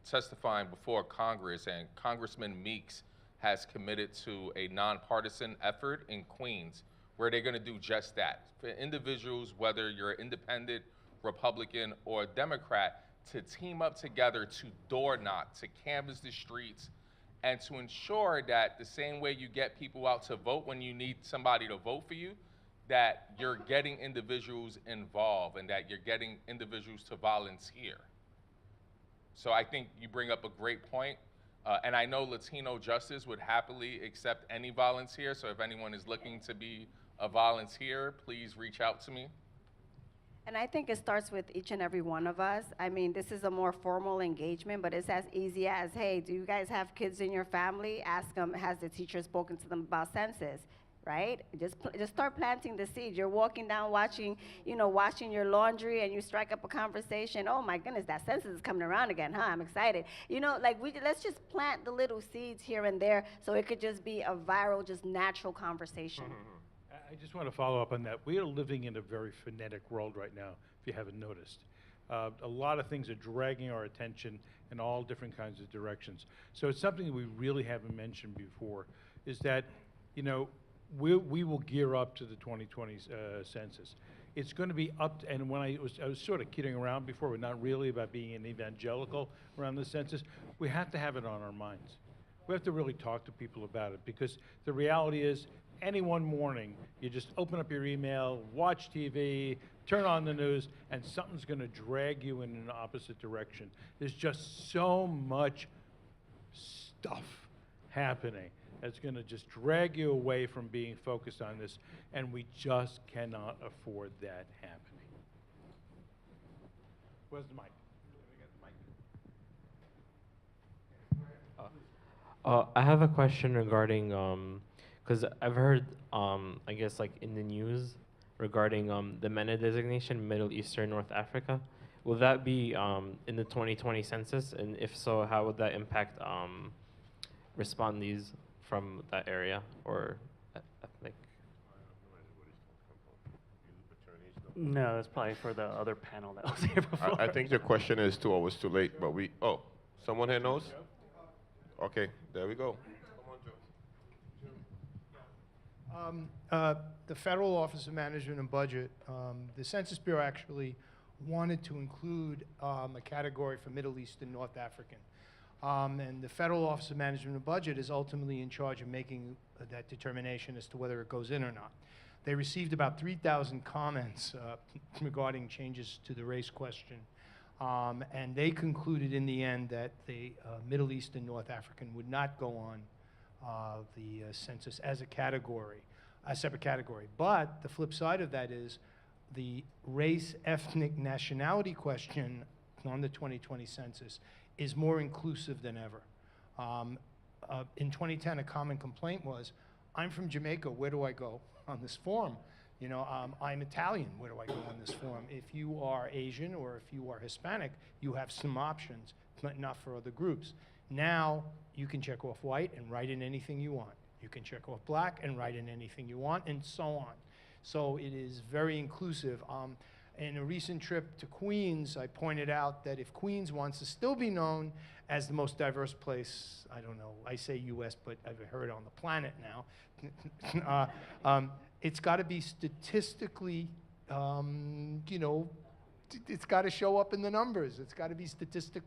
testifying before Congress, and Congressman Meeks has committed to a nonpartisan effort in Queens where they're going to do just that. For individuals, whether you're independent, Republican, or Democrat, to team up together to door knock, to canvass the streets, and to ensure that the same way you get people out to vote when you need somebody to vote for you, that you're getting individuals involved and that you're getting individuals to volunteer. So I think you bring up a great point. And I know Latino Justice would happily accept any volunteer, so if anyone is looking to be a volunteer, please reach out to me. And I think it starts with each and every one of us. I mean, this is a more formal engagement, but it's as easy as, hey, do you guys have kids in your family? Ask them, has the teacher spoken to them about census? Right? Just start planting the seed. You're walking down, washing your laundry, and you strike up a conversation. Oh my goodness, that census is coming around again, huh? I'm excited. Let's just plant the little seeds here and there, so it could just be a viral, just natural conversation. I just want to follow up on that. We are living in a very frenetic world right now, if you haven't noticed. A lot of things are dragging our attention in all different kinds of directions. So it's something that we really haven't mentioned before, is that, we will gear up to the 2020 census. It's going to be up to, and when I was sort of kidding around before, but not really, about being an evangelical around the census. We have to have it on our minds. We have to really talk to people about it, because the reality is, any one morning, you just open up your email, watch TV, turn on the news, and something's going to drag you in an opposite direction. There's just so much stuff happening that's going to just drag you away from being focused on this, and we just cannot afford that happening. Where's the mic? I have a question regarding, because I've heard, I guess like in the news, regarding the MENA designation, Middle Eastern North Africa. Will that be in the 2020 census? And if so, how would that impact respondees from that area or ethnic? No, that's probably for the other panel that was here before. I think the question is 2 hours too late, but someone here knows? Okay, there we go. The Federal Office of Management and Budget, the Census Bureau actually wanted to include a category for Middle East and North African. And the Federal Office of Management and Budget is ultimately in charge of making that determination as to whether it goes in or not. They received about 3,000 comments regarding changes to the race question. And they concluded in the end that the Middle East and North African would not go on the census as a category, a separate category. But the flip side of that is the race, ethnic, nationality question on the 2020 census is more inclusive than ever. In 2010, a common complaint was, I'm from Jamaica, where do I go on this form? You know, I'm Italian, where do I go on this form? If you are Asian or if you are Hispanic, you have some options, but not for other groups. Now, you can check off white and write in anything you want. You can check off black and write in anything you want, and so on. So it is very inclusive. In a recent trip to Queens, I pointed out that if Queens wants to still be known as the most diverse place, I don't know, I say US, but I've heard on the planet now, it's got to be statistically, you know, it's got to show up in the numbers. It's got to be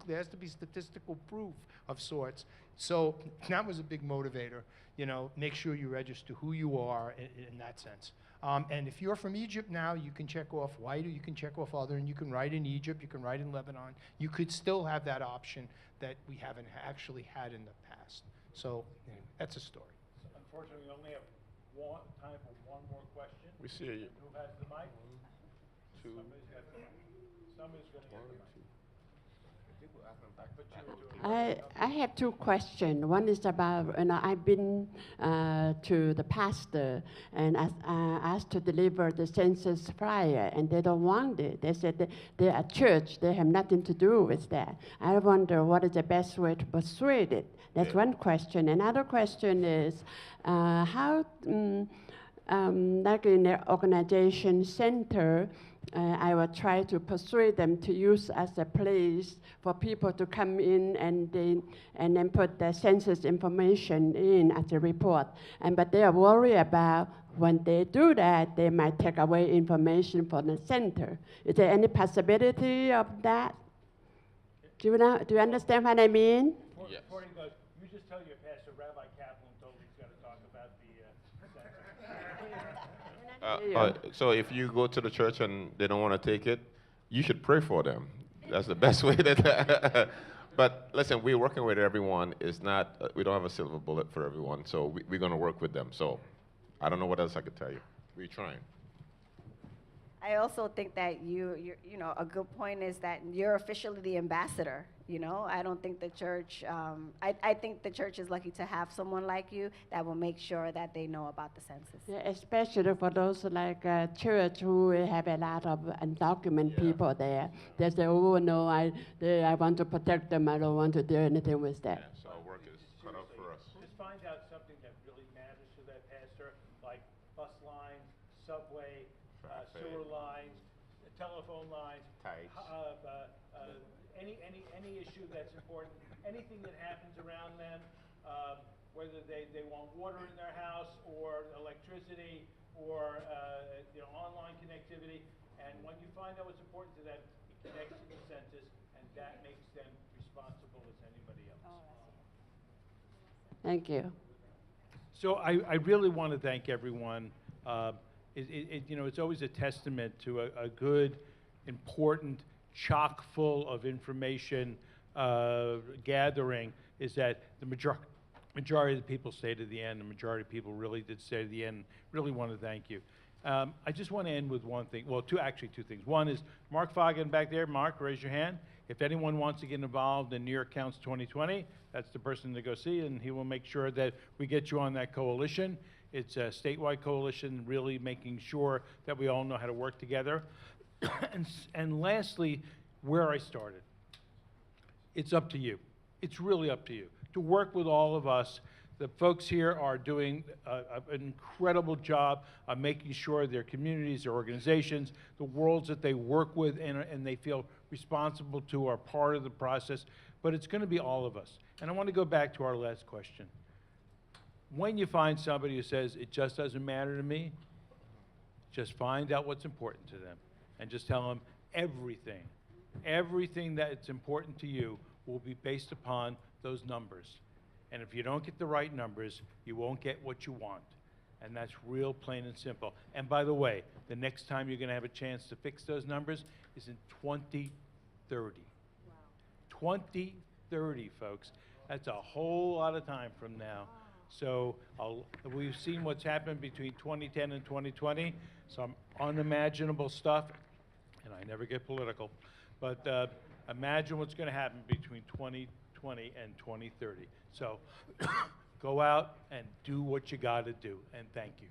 there has to be statistical proof of sorts. So that was a big motivator, you know, make sure you register who you are in that sense. And if you're from Egypt now, you can check off white or you can check off other, and you can write in Egypt, you can write in Lebanon. You could still have that option that we haven't actually had in the past. So you know, that's a story. So unfortunately, we only have time for one more question. We see you. Who has the mic? Two. Somebody's got the mic. Somebody's going to get the mic. I have two questions. One is about, I've been to the pastor and asked to deliver the census flyer, and they don't want it. They said they're a church, they have nothing to do with that. I wonder what is the best way to persuade it. That's one question. Another question is how, like in the organization center, I will try to persuade them to use as a place for people to come in and then put the census information in as a report. But they are worried about when they do that, they might take away information from the center. Is there any possibility of that? Do you understand what I mean? Yes. Before he goes, you just tell your pastor, Rabbi Kaplan told me he's going to talk about the census. So if you go to the church and they don't want to take it, you should pray for them. That's the best way that. But listen, we're working with everyone. It's not, we don't have a silver bullet for everyone. So we're going to work with them. So I don't know what else I could tell you. We're trying. I also think that you know, a good point is that you're officially the ambassador. You know, I don't think the church, I think the church is lucky to have someone like you that will make sure that they know about the census. Yeah, especially for those like church who have a lot of undocumented people there. They say, oh no, I want to protect them. I don't want to do anything with that. Yeah, so our work is cut out for us. Just find out something that really matters to that pastor, like bus lines, subway, sewer lines, telephone lines, any issue that's important, anything that happens around them, whether they want water in their house or electricity or you know, online connectivity. And when you find out what's important to them, it connects to the census, and that makes them responsible as anybody else. Thank you. So I really want to thank everyone. You know, it's always a testament to a good, important, chock full of information gathering is that the majority of the people stay to the end. The majority of people really did stay to the end. Really want to thank you. I just want to end with one thing. Well, actually two things. One is Mark Foggin back there. Mark, raise your hand. If anyone wants to get involved in New York Counts 2020, that's the person to go see, and he will make sure that we get you on that coalition. It's a statewide coalition, really making sure that we all know how to work together. And lastly, where I started. It's up to you. It's really up to you to work with all of us. The folks here are doing an incredible job of making sure their communities, their organizations, the worlds that they work with and they feel responsible to are part of the process. But it's going to be all of us. And I want to go back to our last question. When you find somebody who says, it just doesn't matter to me, just find out what's important to them and just tell them everything that's important to you will be based upon those numbers. And if you don't get the right numbers, you won't get what you want. And that's real plain and simple. And by the way, the next time you're going to have a chance to fix those numbers is in 2030. Wow. 2030, folks. That's a whole lot of time from now. So we've seen what's happened between 2010 and 2020, some unimaginable stuff, and I never get political, but imagine what's going to happen between 2020 and 2030. So go out and do what you got to do, and thank you.